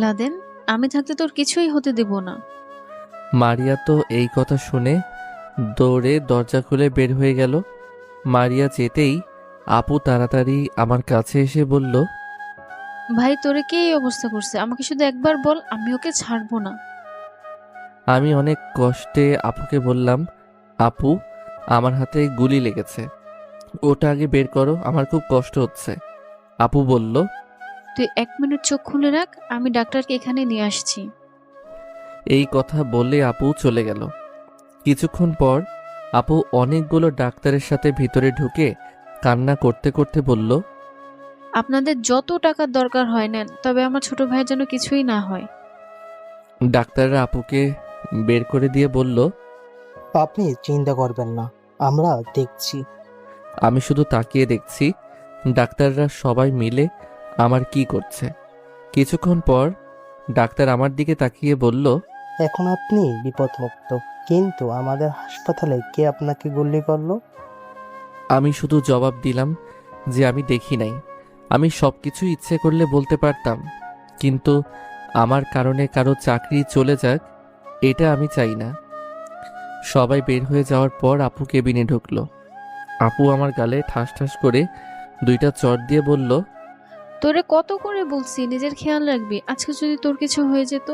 লাদেন, আমি থাকতে তোর কিছুই হতে দেব না। মারিয়া তো এই কথা শুনে দৌড়ে দরজা খুলে বের হয়ে গেল। মারিয়া যেতেই আপু তাড়াতাড়ি আমার কাছে এসে বলল, ভাই তোরে কে এই অবস্থা করছে? আমাকে শুধু একবার বল, আমি ওকে ছাড়বো না। আমি অনেক কষ্টে আপুকে বললাম, আপু আমার হাতে গুলি লেগেছে, ওটা আগে বের করো, আমার খুব কষ্ট হচ্ছে। আপু বলল, তুই 1 মিনিট চোখ খুলে রাখ, আমি ডাক্তারকে এখানে নিয়ে আসছি। এই কথা বলে আপু চলে গেল। কিছুক্ষণ পর আপু অনেকগুলো ডাক্তারের সাথে ভিতরে ঢুকে কান্না করতে করতে বলল, আপনাদের যত টাকার দরকার হয় নেন, তবে আমার ছোট ভাইয়ের যেন কিছুই না হয়। ডাক্তাররা আপুকে বের করে দিয়ে বলল, আপনি চিন্তা করবেন না, আমরা দেখছি। আমি শুধু তাকিয়ে দেখছি ডাক্তাররা সবাই মিলে আমার কি করছে। কিছুক্ষণ পর ডাক্তার আমার দিকে তাকিয়ে বলল, এখন আপনি বিপদমুক্ত, কিন্তু আমাদের হাসপাতালে কে আপনাকে গুলি করলো? আমি শুধু জবাব দিলাম যে আমি দেখি নাই। আমি সবকিছু ইচ্ছে করলে বলতে পারতাম, কিন্তু আমার কারণে কারো চাকরি চলে যাক এটা আমি চাই না। সবাই বের হয়ে যাওয়ার পর আপু কেবিনে ঢুকলো। আপু আমার গালে ঠাস ঠাস করে 2টা চড় দিয়ে বলল, তোরে কত করে বলছি নিজের খেয়াল রাখবি, আজকে যদি তোর কিছু হয়ে যেত।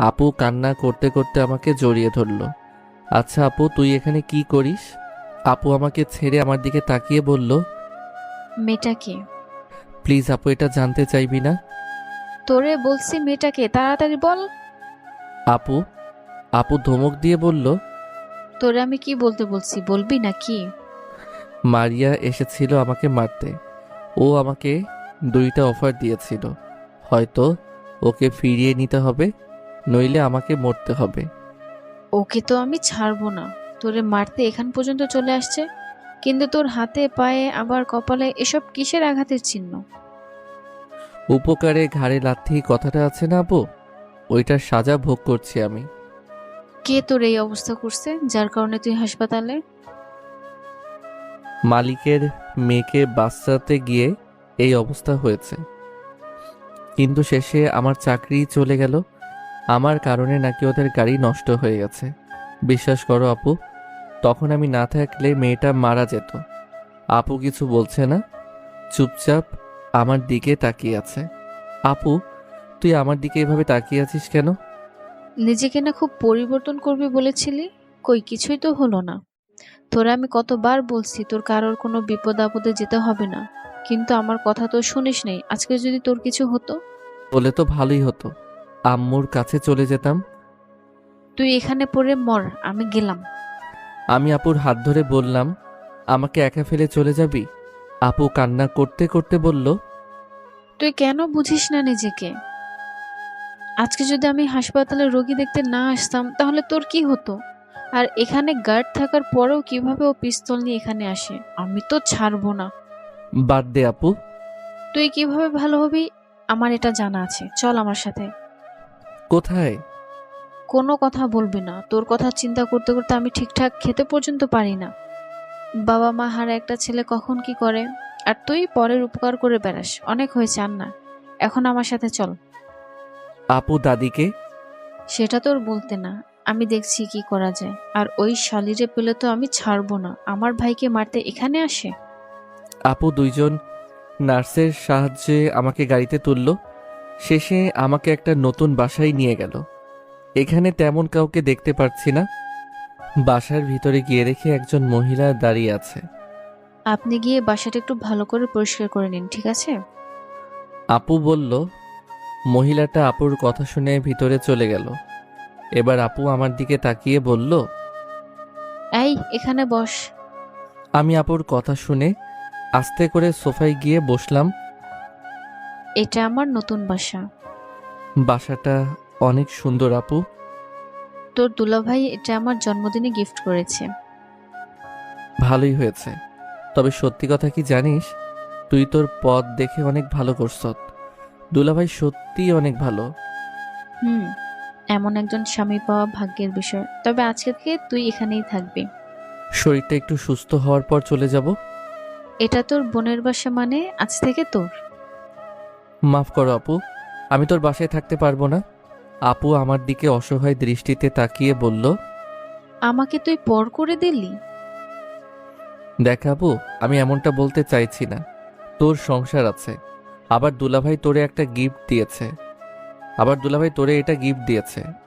আপু কান্না করতে করতে আমাকে জড়িয়ে ধরলো। আচ্ছা আপু, তুই এখানে কি করিস? আপু আমাকে ছেড়ে আমার দিকে তাকিয়ে বলল, মেয়েটাকে। প্লিজ আপু, এটা জানতে চাইবি না? তোরে বলছি মেয়েটাকে, তাড়াতাড়ি বল। আপু আপু ধমক দিয়ে বলল, তোরে আমি কি বলতে বলছি, বলবি না কি? মারিয়া এসেছিল আমাকে মারতে। ও আমাকে 2টা অফার দিয়েছিল, হয়তো ওকে ফিরিয়ে নিতে হবে, নইলে আমাকে মরতে হবে। ওকে তো আমি ছাড়বো না। তোরে মারতে এখান পর্যন্ত চলে আসছে, কিন্তু তোর হাতে পায়ে আবার কপালে এসব কিসের আঘাতের চিহ্ন? উপকারে ঘাড়ে লাথি কথাটা আছে না আপু, ওইটার সাজা ভোগ করছি আমি। কে তোর এই অবস্থা করছে, যার কারণে তুই হাসপাতালে? মালিকের মেয়েকে বাঁচাতে গিয়ে এই অবস্থা হয়েছে, কিন্তু শেষে আমার চাকরি চলে গেল। আমার কারণে নাকি ওদের গাড়ি নষ্ট হয়ে গেছে। বিশ্বাস করো আপু, তখন আমি না থাকলে মেয়েটা মারা যেত। আপু কিছু বলছে না, চুপচাপ আমার দিকে তাকিয়ে আছে। আপু, তুই আমার দিকে এভাবে তাকিয়ে আছিস কেন? নিজেকে না খুব পরিবর্তন করবি বলেছিলি, কই কিছুই তো হলো না। তোরা আমি কতবার বলছি তোর কারোর কোনো বিপদ আপদে যেতে হবে না, কিন্তু আমার কথা তো শুনিস নাই। আজকে যদি তোর কিছু হতো? বলে তো ভালোই হতো, আম্মুর কাছে চলে যেতাম। তুই এখানে পড়ে মর, আমি গেলাম। আমি আপুর হাত ধরে বললাম, আমাকে একা ফেলে চলে যাবি? আপু কান্না করতে করতে বলল, তুই কেন বুঝিস না নিজেকে? আজকে যদি আমি হাসপাতালে রোগী দেখতে না আসতাম তাহলে তোর কি হতো? আর এখানে গার্ড থাকার পরেও কিভাবে ও পিস্তল নিয়ে এখানে আসে? আমি তো ছাড়বো না। বাদ দে আপু। তুই কিভাবে ভালো হবি আমার এটা জানা আছে, চল আমার সাথে। কোথায়? কোনো কথা বলবি না, তোর কথা চিন্তা করতে করতে আমি ঠিকঠাক খেতে পর্যন্ত পারি না। বাবা মা হারা একটা ছেলে কখন কি করে, আর তুই পরের উপকার করে বেড়াস। অনেক হয়েছে, আর না, এখন আমার সাথে চল। আপু দাদিকে? সেটা তোর বলতে না, আমি দেখছি কি করা যায়। আর ওই শালিরে পেলে তো আমি ছাড়বো না, আমার ভাইকে মারতে এখানে আসে। আপু 2জন নার্সের সাহায্যে আমাকে গাড়িতে তুলল। শেষে আমাকে একটা নতুন বাসায় নিয়ে গেল। এখানে তেমন কাউকে দেখতে পাচ্ছি না। বাসার ভিতরে গিয়ে দেখি একজন মহিলা দাঁড়িয়ে আছে। আপনি গিয়ে বাসাটা একটু ভালো করে পরিষ্কার করে নিন, ঠিক আছে? আপু বলল। মহিলাটা আপুর কথা শুনে ভিতরে চলে গেল। এবার আপু আমার দিকে তাকিয়ে বলল, এই এখানে বস। আমি আপুর কথা শুনে আস্তে করে সোফায় গিয়ে বসলাম। এটা আমার নতুন বাসা। বাসাটা অনেক সুন্দর আপু। তোর দুলাভাই এটা আমার জন্মদিনে গিফট করেছে। ভালোই হয়েছে, তবে সত্যি কথা কি জানিস, তুই তোর পথ দেখে অনেক ভালো করছত। দুলাভাই সত্যিই অনেক ভালো। এমন একজন স্বামী পাওয়া ভাগ্যের বিষয়। তবে আজকে থেকে তুই এখানেই থাকবি। শরীরটা একটু সুস্থ হওয়ার পর চলে যাব। এটা তোর বোনের বাসা, মানে আজ থেকে তোর। মাফ করো আপু, আমি তোর বাসায় থাকতে পারবো না। আপু আমার দিকে অসহায় দৃষ্টিতে তাকিয়ে বলল, আমাকে তুই পর করে দিলি। দেখ আপু, আমি এমনটা বলতে চাইছি না। তোর সংসার আছে, আবার দুলাভাই তোরে এটা গিফট দিয়েছে।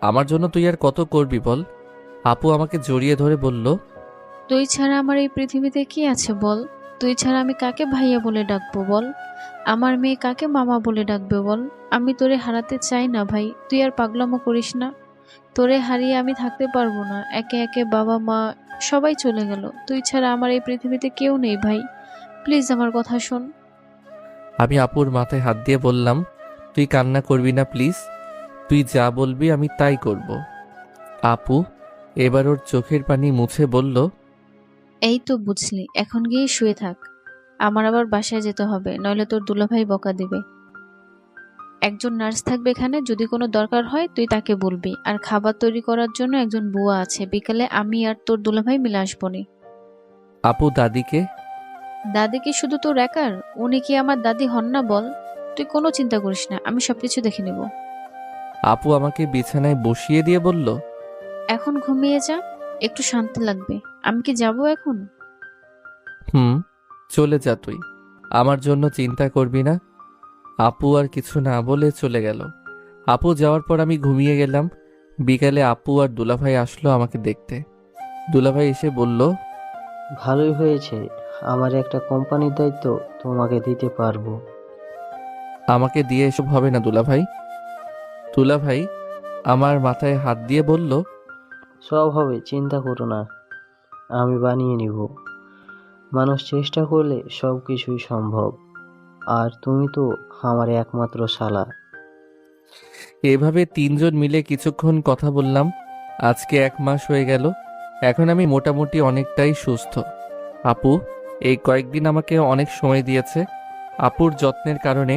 আমার জন্য তুই আর কত করবি বল। আপু আমাকে জড়িয়ে ধরে বলল, তুই ছাড়া আমার এই পৃথিবীতে কি আছে বল। তুই ছাড়া আমি কাকে ভাইয়া বলে ডাকবো বল। আমার মেয়ে কাকে মামা বলে ডাকবে বল। আমি তোরে হারাতে চাই না ভাই, তুই আর পাগলামো করিস না। তোরে হারিয়ে আমি থাকতে পারবো না। একে একে বাবা মা সবাই চলে গেল, তুই ছাড়া আমার এই পৃথিবীতে কেউ নেই ভাই। প্লিজ আমার কথা শোন। আমি আপুর মাথায় হাত দিয়ে বললাম, তুই কান্না করবি না প্লিজ। তুই যা বলবি আমি তাই করব। আপু এবার ওর চোখের পানি মুছে বলল, এই তো বুঝলি, এখন গিয়ে শুয়ে থাক। আমার আবার বাসায় যেতে হবে, নইলে তোর দুলাভাই বকা দিবে। একজন নার্স থাকবে এখানে, যদি কোনো দরকার হয় তুই তাকে বলবি। আর খাবার তৈরি করার জন্য একজন বুয়া আছে, বিকালে আমি আর তোর দুলাভাই মিলে আসবনি। আপু দাদিকে? দাদি কি শুধু তোর একার? উনি কি আমার দাদি হন না বল। তুই কোনো চিন্তা করিস না, আমি সবকিছু দেখে নেব। আপু আমাকে বিছানায় বসিয়ে দিয়ে বলল, এখন ঘুমিয়ে যা, একটু শান্তি লাগবে। আমি কি যাব এখন? চলে যা তুই, আমার জন্য চিন্তা করবি না। আপু আর কিছু না বলে চলে গেল। আপু যাওয়ার পর আমি ঘুমিয়ে গেলাম। বিকালে আপু আর দুলাভাই আসলো আমাকে দেখতে। দুলাভাই এসে বলল, ভালোই হয়েছে, আমার একটা কোম্পানির দায়িত্ব তোমাকে দিতে পারবো। আমাকে দিয়ে এসব হবে না দুলাভাই। দুলাভাই আমার মাথায় হাত দিয়ে বলল, সব হবে, চিন্তা করো না, আমি বানিয়ে নিব। মানুষ চেষ্টা করলে সব কিছুই সম্ভব। আর তুমি তো আমার একমাত্র শালা। এভাবে তিনজন মিলে কিছুক্ষণ কথা বললাম। আজকে 1 মাস হয়ে গেল। এখন আমি মোটামুটি অনেকটাই সুস্থ। আপু এই কয়েকদিন আমাকে অনেক সময় দিয়েছে। আপুর যত্নের কারণে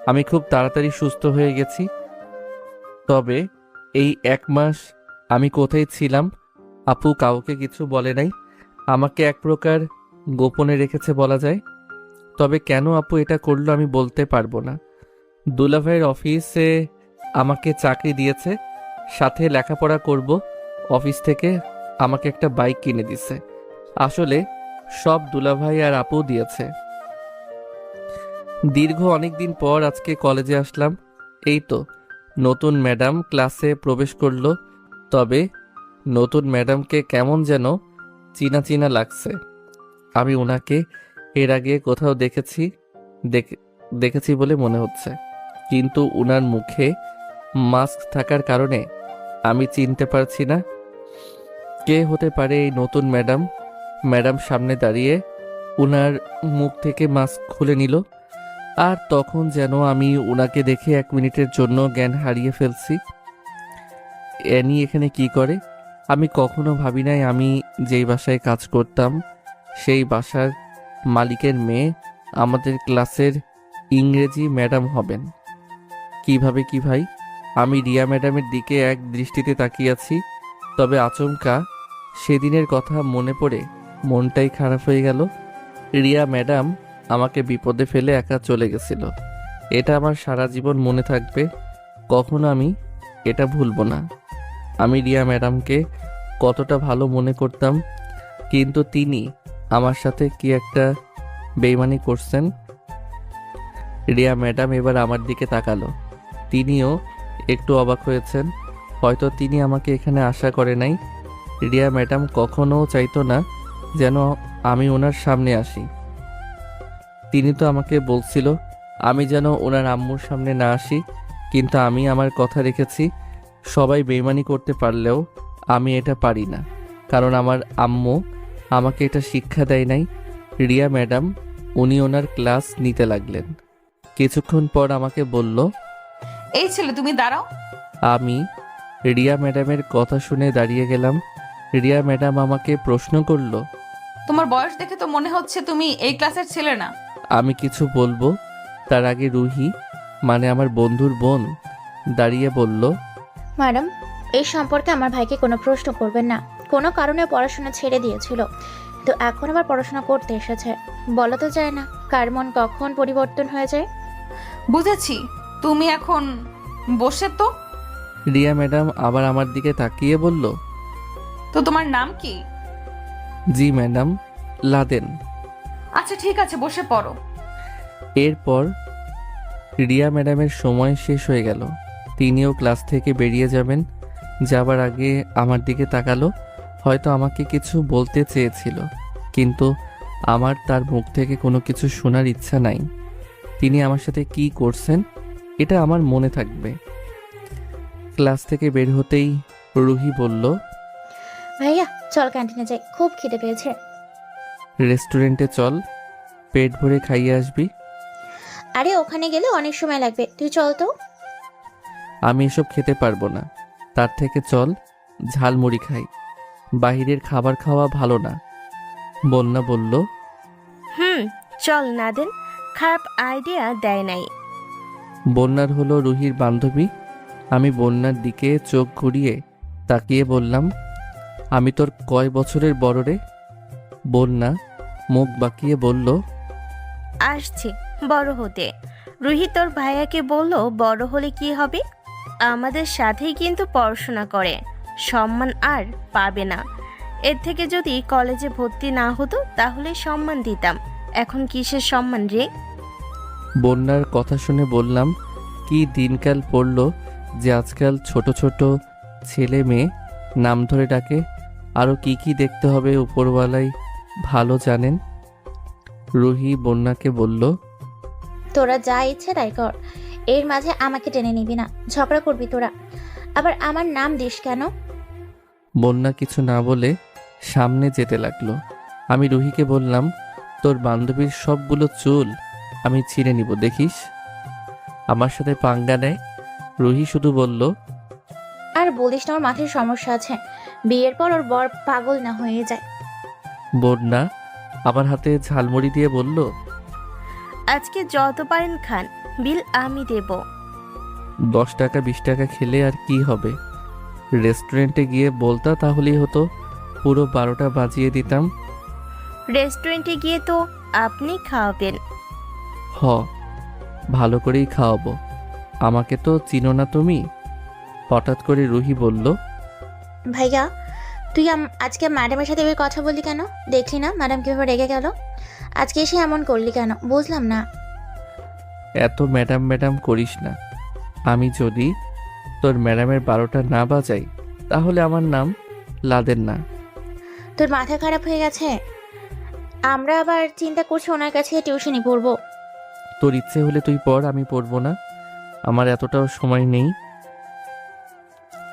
আমি খুব তাড়াতাড়ি সুস্থ হয়ে গেছি। তবে এই 1 মাস আমি কোথায় ছিলাম আপু কাউকে কিছু বলে নাই। আমাকে এক প্রকার গোপনে রেখেছে বলা যায়। তবে কেন আপু এটা করলো আমি বলতে পারবো না। দুলাভাইয়ের অফিসে আমাকে চাকরি দিয়েছে, সাথে লেখাপড়া করব। অফিস থেকে আমাকে একটা বাইক কিনে দিছে। আসলে সব দুলাভাই আর আপু দিয়েছে। দীর্ঘ অনেক দিন পর আজকে কলেজে আসলাম। এই তো নতুন ম্যাডাম ক্লাসে প্রবেশ করলো। তবে নতুন ম্যাডামকে কেমন যেন চিনা চিনা লাগছে। আমি ওনাকে এর আগে কোথাও দেখেছি বলে মনে হচ্ছে, কিন্তু ওনার মুখে মাস্ক থাকার কারণে আমি চিনতে পারছি না কে হতে পারে এই নতুন ম্যাডাম। ম্যাডাম সামনে দাঁড়িয়ে ওনার মুখ থেকে মাস্ক খুলে নিল। আর তখন যেন আমি ওনাকে দেখে 1 মিনিটের জন্য জ্ঞান হারিয়ে ফেলছি। অ্যানি এখানে কি করে? আমি কখনো ভাবি নাই আমি যেই বাসায় কাজ করতাম সেই বাসার মালিকের মেয়ে আমাদের ক্লাসের ইংরেজি ম্যাডাম হবেন। কিভাবে কি ভাই? আমি রিয়া ম্যাডামের দিকে এক দৃষ্টিতে তাকিয়ে আছি। তবে আচমকা সেদিনের কথা মনে পড়ে মনটাই খারাপ হয়ে গেল। রিয়া ম্যাডাম আমাকে বিপদে ফেলে একা চলে গেছিল। এটা আমার সারা জীবন মনে থাকবে, কখনো আমি এটা ভুলবো না। আমি রিয়া ম্যাডামকে কতটা ভালো মনে করতাম, কিন্তু তিনি আমার সাথে কি একটা বেইমানি করছেন। রিয়া ম্যাডাম এবার আমার দিকে তাকালো। তিনিও একটু অবাক হয়েছেন। হয়তো তিনি আমাকে এখানে আশা করে নাই। রিয়া ম্যাডাম কখনো চাইতো না যেন আমি ওনার সামনে আসি। তিনি তো আমাকে বলছিল আমি যেন ওনার আম্মুর সামনে না আসি, কিন্তু আমি আমার কথা রেখেছি। সবাই বেইমানি করতে পারলেও আমি এটা পারি না, কারণ আমার আম্মু আমাকে এটা শিক্ষা দেয় নাই রিয়া ম্যাডাম। উনি ওনার ক্লাস নিতে লাগলেন। কিছুক্ষণ পর আমাকে বলল, এই ছেলে তুমি দাঁড়াও। আমি রিয়া ম্যাডামের কথা শুনে দাঁড়িয়ে গেলাম। রিয়া ম্যাডাম আমাকে প্রশ্ন করল। তোমার বয়স দেখে তো মনে হচ্ছে তুমি এই ক্লাসের ছেলে না। আমি কিছু বলবো তার আগে রুহি, মানে আমার বন্ধুর বোন, দাঁড়িয়ে বলল, ম্যাডাম, এই সম্পর্কে আমার ভাইকে কোনো প্রশ্ন করবেন না। কোনো কারণে পড়াশোনা ছেড়ে দিয়েছিল, তো এখন আবার পড়াশোনা করতে এসেছে। বলা তো যায় না কার মন কখন পরিবর্তন হয়ে যায়। বুঝেছি, তুমি এখন বসে তো। রিয়া ম্যাডাম আবার আমার দিকে তাকিয়ে বলল, তো তোমার নাম কি? জি ম্যাডাম, লাদেন। আচ্ছা ঠিক আছে, বসে পড়ো। এরপর রিয়া ম্যাডামের সময় শেষ হয়ে গেল। তিনিও ক্লাস থেকে বেরিয়ে যাবেন। যাবার আগে আমার দিকে তাকালো। হয়তো আমাকে কিছু বলতে চেয়েছিল, কিন্তু আমার তার মুখ থেকে কোনো কিছু শোনার ইচ্ছা নাই। তিনি আমার সাথে কি করছেন এটা আমার মনে থাকবে। ক্লাস থেকে বের হতেই রুহি বলল, ভাইয়া চল ক্যান্টিনে যাই, খুব খিদে পেয়েছে। রেস্টুরেন্টে চল, পেট ভরে খাইয়ে আসবি। আরে ওখানে গেলে অনেক সময় লাগবে, তুই চল তো। আমি এসব খেতে পারবো না, তার থেকে চল ঝালমুড়ি খাই। বাহিরের খাবার খাওয়া ভালো না। বন্যা বলল, চল নাদেন, খারাপ আইডিয়া দেয় নাই। বন্যার হলো রুহির বান্ধবী। আমি বন্যার দিকে চোখ ঘুরিয়ে তাকিয়ে বললাম, আমি তোর কয় বছরের বড় রে? বন্যা মুখ বাঁকিয়ে বলল, আসছে বড় হতে। রুহি তোর ভাইয়াকে বলল বড় হলে কি হবে? আমাদের সাথেই কিন্তু পড়াশোনা করে, সম্মান আর পাবে না। এর থেকে যদি কলেজে ভর্তি না হতো তাহলে সম্মান দিতাম, এখন কিসের সম্মান রে? বন্যার কথা শুনে বললাম, কি দিনকাল পড়লো যে আজকাল ছোট ছোট ছেলে মেয়ে নাম ধরে ডাকে। আরও কি কি দেখতে হবে উপরওয়ালাই ভালো জানেন। রুহি বন্যাকে বলল, তোরা যা ইচ্ছে তাই কর, এর মাঝে আমাকে টেনে নিবি না, ঝগড়া করবি তোরা। আবার আমার নাম দিস কেন? বন্যা কিছু না বলে সামনে যেতে লাগলো। আমি রুহিকে বললাম, তোর বান্ধবীর সবগুলো চুল আমি ছিঁড়ে নিব, দেখিস। আমার সাথে পাঙ্গা নেয়। রুহি শুধু বলল, আর বলিস না, ওর মাথায় সমস্যা আছে, বিয়ের পর ওর বর পাগল না হয়ে যায়। বন্যা আমার হাতে ঝালমুড়ি দিয়ে বলল, আজকে যত পারেন খান, বিল আমি দেব। 10 টাকা 20 টাকা খেলে আর কি হবে? রেস্টুরেন্টে গিয়ে বলতা তাহলেই হতো, পুরো 12টা বাজিয়ে দিতাম। রেস্টুরেন্টে গিয়ে তো আপনি খাওয়াবেন। হ, ভালো করেই খাওয়াবো। আমাকে তো চিনো না তুমি। হঠাৎ করে রুহি বলল, ভাইয়া তুই আজকে ম্যাডামের সাথে ওই কথা বললি কেন? দেখলি না ম্যাডাম কিভাবে রেগে গেল? আজকে এসে এমন করলি কেন বুঝলাম না। এত ম্যাডাম ম্যাডাম করিস না। আমি যদি তোর ম্যাডামের 12টা না বাজাই তাহলে আমার নাম লাদেন না। তোর মাথা খারাপ হয়ে গেছে? আমরা আবার চিন্তা করছি ওনার কাছে টিউশনি পড়বো। তোর ইচ্ছে হলে তুই পড়, আমি পড়বো না। আমার এতটাও সময় নেই।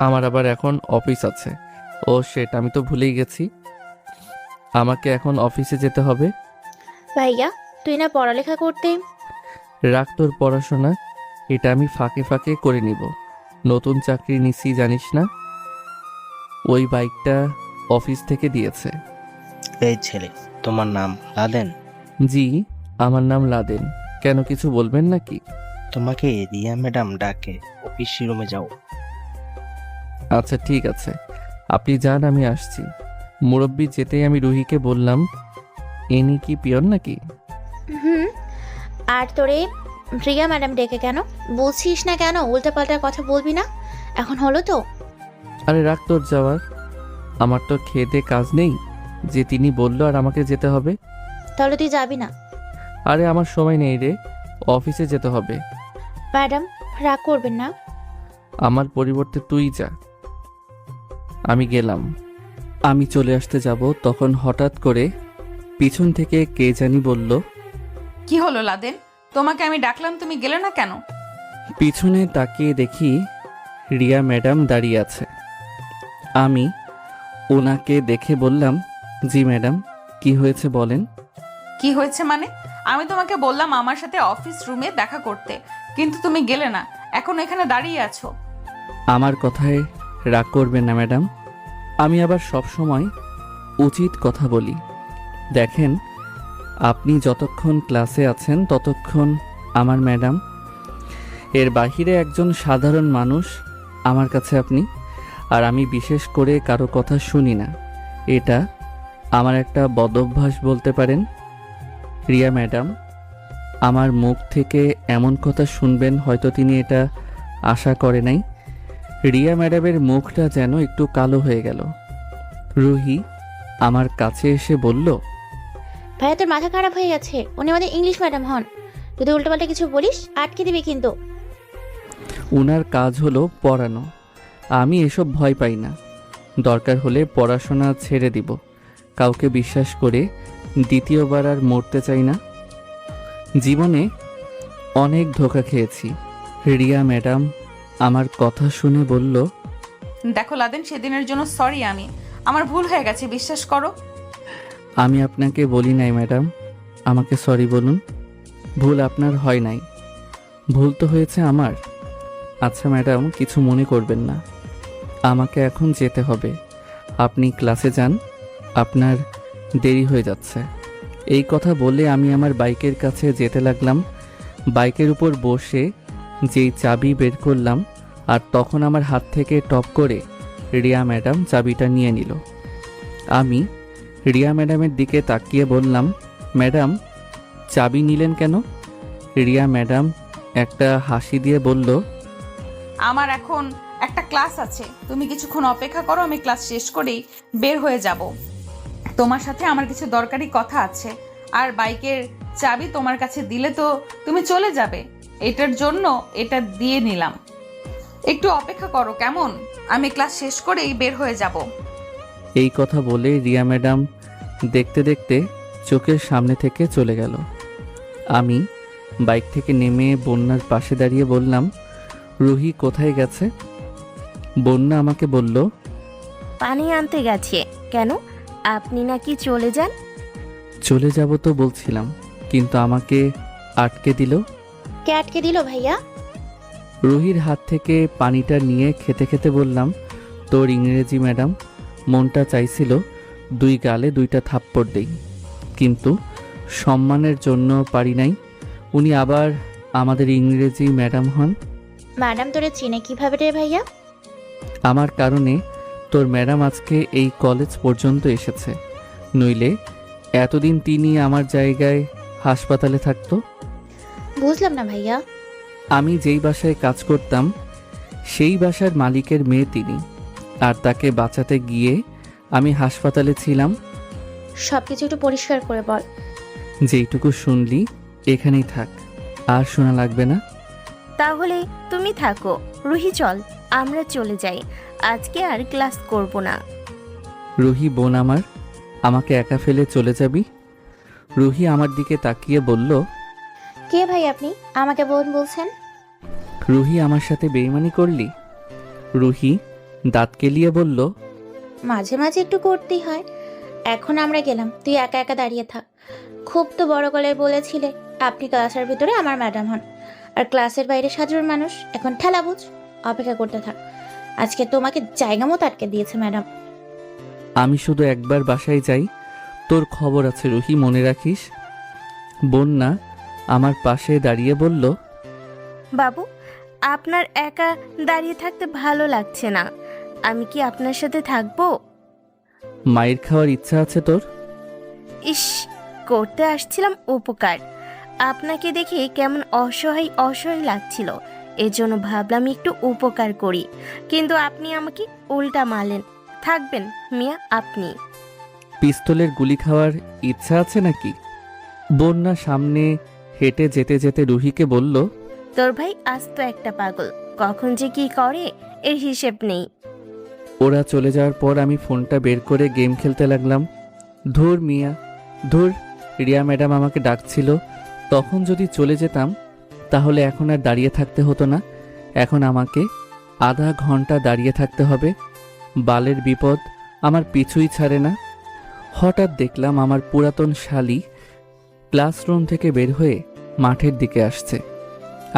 আমার আবার এখন অফিস আছে। ও সেট, আমি তো ভুলেই গেছি। আমাকে এখন অফিসে যেতে হবে। ভাইয়া তুই না পড়ালেখা করতে? রাখ তোর পড়াশোনা, এটা আমি ফাঁকে ফাঁকে করে নিব। নতুন চাকরি নিছি জানিস না? ওই বাইকটা অফিস থেকে দিয়েছে। এই ছেলে, তোমার নাম লাদেন? জি, আমার নাম লাদেন। কেন কিছু বলবেন নাকি? তোমাকে রিয়া ম্যাডাম ডাকে, অফিস রুমে যাও। আচ্ছা ঠিক আছে, আপনি যান, আমি আসছি। মুরব্বি যেতেই আমি রুহিকে বললাম, ইনি কি পিয়ন নাকি? আর তোরে প্রিয়া ম্যাডাম ডেকে কেন? বলছিস না কেন? উল্টাপাল্টা কথা বলবি না, এখন হলো তো। আরে রাখ তোর যাওয়ার, আমার তো খেতে কাজ নেই যে তিনি বললো আর আমাকে যেতে হবে। তাহলে তুই যাবি না? আরে আমার সময় নেই রে, অফিসে যেতে হবে। ম্যাডাম রাগ করবেন না। আমার পরিবর্তে তুই যা। আমি গেলাম। আমি চলে আসতে যাব, তখন হঠাৎ করে পিছন থেকে কে জানি বলল, কি হলো লাদেন? তোমাকে আমি ডাকলাম, তুমি গেলে না কেন? পিছনে তাকিয়ে দেখি রিয়া ম্যাডাম দাঁড়িয়ে আছে। আমি ওনাকে দেখে বললাম, জি ম্যাডাম, কি হয়েছে বলেন। কি হয়েছে মানে? আমি তোমাকে বললাম আমার সাথে অফিস রুমে দেখা করতে, কিন্তু তুমি গেলে না, এখন এখানে দাঁড়িয়ে আছো। আমার কথায় রাগ করবেন না ম্যাডাম, আমি আবার সব সময় উচিত কথা বলি। দেখেন, আপনি যতক্ষণ ক্লাসে আছেন ততক্ষণ আমার ম্যাডাম, এর বাহিরে একজন সাধারণ মানুষ আমার কাছে আপনি। আর আমি বিশেষ করে কারো কথা শুনি না, এটা আমার একটা বদঅভ্যাস বলতে পারেন। রিয়া ম্যাডাম আমার মুখ থেকে এমন কথা শুনবেন হয়তো তিনি এটা আশা করে নাই। রিয়া ম্যাডামের মুখটা যেন একটু কালো হয়ে গেল। রুহি আমার কাছে এসে বলল, ভাইয়া তোর মাথা খারাপ হয়ে গেছে, উনি আমাদের ইংলিশ ম্যাডাম হন। যদি উল্টোপাল্টা কিছু বলিস আটকে দিবি কিন্তু। উনার কাজ হলো পড়ানো, আমি এসব ভয় পাই না। দরকার হলে পড়াশোনা ছেড়ে দিব, কাউকে বিশ্বাস করে দ্বিতীয়বার আর মরতে চাই না। জীবনে অনেক ধোঁকা খেয়েছি। রিয়া ম্যাডাম আমার কথা শুনে বলল, দেখো লাদেন, সেদিনের জন্য সরি, আমার ভুল হয়ে গেছে, বিশ্বাস করো। আমি আপনাকে বলি নাই ম্যাডাম, আমাকে সরি বলুন। ভুল আপনার হয় নাই, ভুল তো হয়েছে আমার। আচ্ছা ম্যাডাম, কিছু মনে করবেন না, আমাকে এখন যেতে হবে। আপনি ক্লাসে যান, আপনার দেরি হয়ে যাচ্ছে। এই কথা বলে আমি আমার বাইকের কাছে যেতে লাগলাম। বাইকের উপর বসে যেই চাবি বের করলাম, আর তখন আমার হাত থেকে টপ করে রিয়া ম্যাডাম চাবিটা নিয়ে নিল। আমি রিয়া ম্যাডামের দিকে তাকিয়ে বললাম, ম্যাডাম চাবি নিলেন কেন? রিয়া ম্যাডাম একটা হাসি দিয়ে বলল, আমার এখন একটা ক্লাস আছে, তুমি কিছুক্ষণ অপেক্ষা করো, আমি ক্লাস শেষ করেই বের হয়ে যাব। তোমার সাথে আমার কিছু দরকারি কথা আছে, আর বাইকের চাবি তোমার কাছে দিলে তো তুমি চলে যাবে, এটার জন্য এটা দিয়ে নিলাম। একটু অপেক্ষা করো কেমন, আমি ক্লাস শেষ করেই বের হয়ে যাব। এই কথা বলে রিয়া ম্যাডাম দেখতে দেখতে চোখের সামনে থেকে চলে গেল। আমি বাইক থেকে নেমে বন্যার পাশে দাঁড়িয়ে বললাম, রুহি কোথায় গেছে? বন্যা আমাকে বলল, পানি আনতে গেছে। কেন, আপনি নাকি চলে যান? চলে যাব তো বলছিলাম, কিন্তু আমাকে আটকে দিল। কে আটকে দিল ভাইয়া? রুহির হাত থেকে পানিটা নিয়ে খেতে খেতে বললাম, তোর ইংরেজি ম্যাডাম, মনটা চাইছিল দুই গালে দুইটা থাপ্পড় দেই, কিন্তু সম্মানের জন্য পারি নাই। উনি আবার আমাদের ইংরেজি ম্যাডাম হন। ম্যাডাম তোরে চিনে কিভাবে রে ভাইয়া? আমার কারণে তোর ম্যাডাম আজকে এই কলেজ পর্যন্ত এসেছে, নইলে এতদিন তিনি আমার জায়গায় হাসপাতালে থাকতো। বুঝলাম না ভাইয়া। আমি যেই বাসায় কাজ করতাম সেই বাসার মালিকের মেয়ে তিনি, আর তাকে বাঁচাতে গিয়ে আমি হাসপাতালে ছিলাম। সবকিছু একটু পরিষ্কার করে বল। যেইটুকু শুনলি এখানেই থাক, আর শোনা লাগবে না। তাহলে তুমি থাকো, রুহি চল আমরা চলে যাই, আজকে আর ক্লাস করব না। রুহি বোন আমার, আমাকে একা ফেলে চলে যাবি? রুহি আমার দিকে তাকিয়ে বলল, কে ভাই আপনি, আমাকে বোন বলছেন? রুহি আমার সাথে বেইমানি করলি? রুহি দাঁত কেলিয়ে বলল, মাঝে মাঝে একটু করতেই হয়। এখন আমরা গেলাম, তুই একা একা দাঁড়িয়ে থাক। খুব তো বড় গলায় বলেছিলে আপনি ক্লাসের ভিতরে আমার ম্যাডাম হন, আর ক্লাসের বাইরে সাধারণ মানুষ। এখন ঠেলা বুঝ, অপেক্ষা করতে থাক। আজকে তোমাকে জায়গা মতো আটকে দিয়েছে ম্যাডাম। আমি শুধু একবার বাসায় যাই, তোর খবর আছে রুহি, মনে রাখিস। বন্যা আমার পাশে দাঁড়িয়ে বলল, বাবু, আপনার একা দাঁড়িয়ে থাকতে ভালো লাগছে না, আমি কি আপনার সাথে থাকবো? মায়ের খাওয়ার ইচ্ছা আছে তোর? ইস, করতে আসছিলাম উপকার, আপনাকে দেখে কেমন অসহায় অসহায় লাগছিল, এজন্য ভাবলাম একটু উপকার করি, কিন্তু আপনি আমাকে উল্টা মারলেন। থাকবেন মিয়া আপনি? পিস্তলের গুলি খাওয়ার ইচ্ছা আছে নাকি? বন্যা সামনে হেঁটে যেতে যেতে রুহিকে বলল, তোর ভাই আস্ত একটা পাগল, কখন যে কি করে এর হিসেব নেই। ওরা চলে যাওয়ার পর আমি ফোনটা বের করে গেম খেলতে লাগলাম। ধুর মিয়া, ধুর। রিয়া ম্যাডাম আমাকে ডাকছিল, তখন যদি চলে যেতাম তাহলে এখন আর দাঁড়িয়ে থাকতে হতো না। এখন আমাকে আধা ঘন্টা দাঁড়িয়ে থাকতে হবে। বালের বিপদ আমার পিছুই ছাড়ে না। হঠাৎ দেখলাম আমার পুরাতন শালী ক্লাসরুম থেকে বের হয়ে মাঠের দিকে আসছে।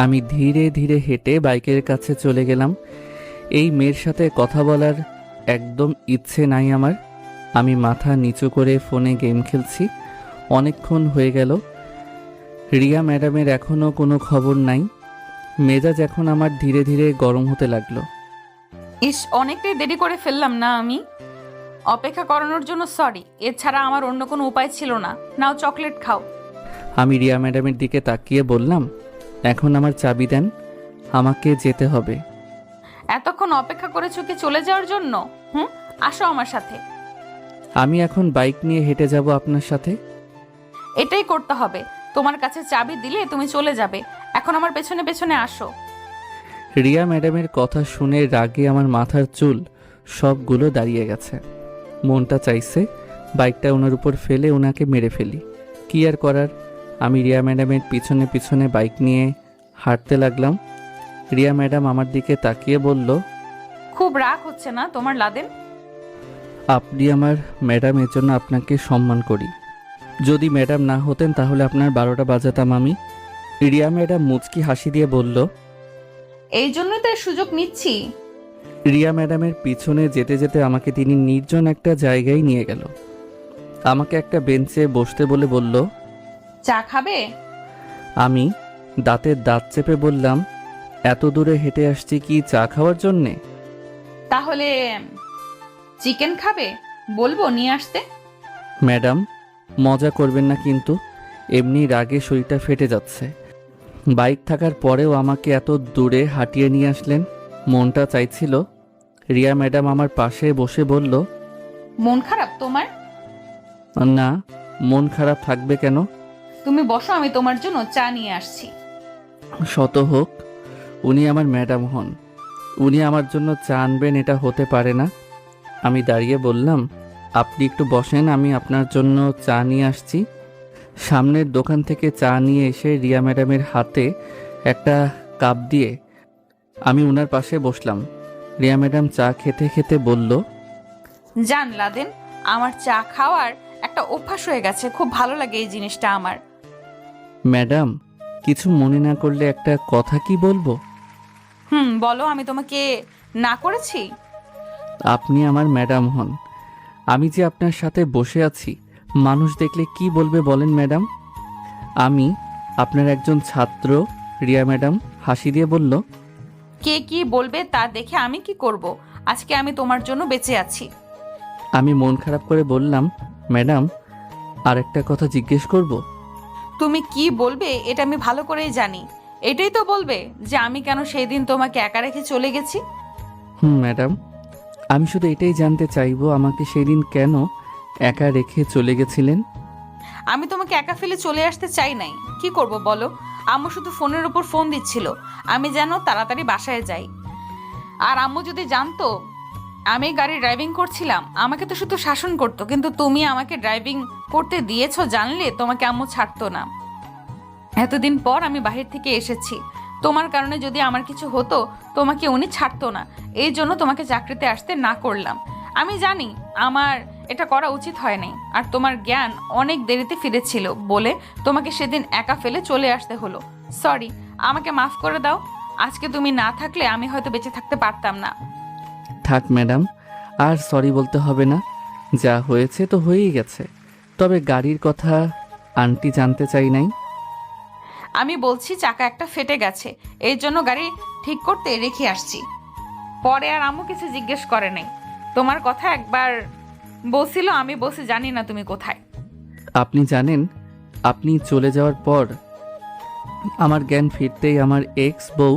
আমি ধীরে ধীরে হেঁটে বাইকের কাছে চলে গেলাম। এই মেয়ের সাথে কথা বলার একদম ইচ্ছে নাই আমার। আমি মাথা নিচু করে ফোনে গেম খেলছি। অনেকক্ষণ হয়ে গেল। রিয়া ম্যাডামের এখনও কোনো খবর নাই। মেজাজ এখন আমার ধীরে ধীরে গরম হতে লাগলো। ইস, অনেকটাই দেরি করে ফেললাম না আমি? অপেক্ষা করানোর জন্য সরি, এছাড়া আমার অন্য কোনো উপায় ছিল না। নাও চকলেট খাও। আমি রিয়া ম্যাডামের দিকে তাকিয়ে বললাম, এখন আমার চাবি দেন, আমাকে যেতে হবে। এতক্ষণ অপেক্ষা করেছো কি চলে যাওয়ার জন্য? আসো আমার সাথে। আমি এখন বাইক নিয়ে হেঁটে যাব আপনার সাথে? এটাই করতে হবে। তোমার কাছে চাবি দিলে তুমি চলে যাবে। এখন আমার পেছনে পেছনে আসো। রিয়া ম্যাডামের কথা শুনে রাগে আমার মাথার চুল সবগুলো দাঁড়িয়ে গেছে। মনটা চাইছে বাইকটা ওনার উপর ফেলে ওনাকে মেরে ফেলি। কি আর করার, আমি রিয়া ম্যাডামের পিছনে পিছনে বাইক নিয়ে হাঁটতে লাগলাম। রিয়া ম্যাডাম আমার দিকে তাকিয়ে বলল, খুব রাগ হচ্ছে না তোমার লাদেন? আপনি আমার ম্যাডাম, এর জন্য আপনাকে সম্মান করি। যদি ম্যাডাম না হতেন তাহলে আপনার 12টা বাজাতাম আমি। রিয়া ম্যাডাম মুচকি হাসি দিয়ে বলল, এই জন্যই তো এর সুযোগ নিচ্ছি। রিয়া ম্যাডামের পিছনে যেতে যেতে আমাকে তিনি নির্জন একটা জায়গায় নিয়ে গেল। আমাকে একটা বেঞ্চে বসতে বলে বলল, চা খাবে? আমি দাঁতের দাঁত চেপে বললাম, এত দূরে হেঁটে আসছি কি চা খাওয়ার জন্যে? তাহলে চিকেন খাবে? বলবো নিয়ে আসতে? ম্যাডাম, মজা করবেন না কিন্তু, এমনি রাগে শরীরটা ফেটে যাচ্ছে। বাইক থাকার পরেও আমাকে এত দূরে হাঁটিয়ে নিয়ে আসলেন। মনটা চাইছিল রিয়া ম্যাডাম আমার পাশে বসে বলল, মন খারাপ তোমার? না, মন খারাপ থাকবে কেন? তুমি বসো, আমি তোমার জন্য চা নিয়ে আসছি। শত হোক উনি আমার ম্যাডাম হন, উনি আমার জন্য চা আনবেন এটা হতে পারে না। আমি দাঁড়িয়ে বললাম, আপনি একটু বসেন, আমি আপনার জন্য চা নিয়ে আসছি। সামনের দোকান থেকে চা নিয়ে এসে রিয়া ম্যাডামের হাতে একটা কাপ দিয়ে আমি ওনার পাশে বসলাম। রিয়া ম্যাডাম চা খেতে খেতে বলল, জান লাদেন, আমার চা খাওয়ার একটা অভ্যাস হয়ে গেছে। খুব ভালো লাগে এই জিনিসটা আমার। ম্যাডাম, কিছু মনে না করলে একটা কথা কি বলবো? বলো। আমি তোমাকে না করেছি? আপনি আমার ম্যাডাম হন, আমি যে আপনার সাথে বসে আছি, মানুষ দেখলে কি বলবে বলেন ম্যাডাম? আমি আপনার একজন ছাত্র। রিয়া ম্যাডাম হাসি দিয়ে বলল, কে কি বলবে তা দেখে আমি কি করব? আজকে আমি তোমার জন্য বেঁচে আছি। আমি মন খারাপ করে বললাম, ম্যাডাম আর একটা কথা জিজ্ঞেস করব? তুমি কি বলবে এটা আমি ভালো করেই জানি। এটাই তো বলবে যে আমি কেন সেই দিন তোমাকে একা রেখে চলে গেছি? ম্যাডাম, আমি শুধু এটাই জানতে চাইবো, আমাকে সেদিন কেন একা রেখে চলে গেছিলেন? আমি তোমাকে একা ফেলে চলে আসতে চাই নাই। কি করব বলো? আম্মু শুধু ফোনের উপর ফোন দিচ্ছিল আমি যেন তাড়াতাড়ি বাসায় যাই। আর আম্মু যদি জানতো আমি গাড়ি ড্রাইভিং করছিলাম, আমাকে তো শুধু শাসন করতো। কিন্তু তুমি আমাকে ড্রাইভিং করতে দিয়েছো জানলে তোমাকে আম্মু ছাড়তো না। এতদিন পর আমি বাহির থেকে এসেছি, তোমার কারণে যদি আমার কিছু হতো তোমাকে উনি ছাড়তো না। এই জন্য তোমাকে চাকরিতে আসতে না করলাম। আমি জানি আমার এটা করা উচিত হয় নাই। আর তোমার জ্ঞান অনেক দেরিতে ফিরেছিল বলে তোমাকে সেদিন একা ফেলে চলে আসতে হলো। সরি, আমাকে মাফ করে দাও। আজকে তুমি না থাকলে আমি হয়তো বেঁচে থাকতে পারতাম না। থাক ম্যাডাম, আর সরি বলতে হবে না, যা হয়েছে তো হয়েই গেছে। তবে গাড়ির কথা আন্টি জানতে চাই নাই? আমি বলছি চাকা একটা ফেটে গেছে, এই জন্য গাড়ি ঠিক করতে রেখে আসছি। পরে আর আম্মু কিছু জিজ্ঞেস করে নাই। তোমার কথা একবার বলছিল, আমি বলছি জানি না তুমি কোথায়। আপনি জানেন, আপনি চলে যাওয়ার পর আমার জ্ঞান ফিরতেই আমার এক্স বউ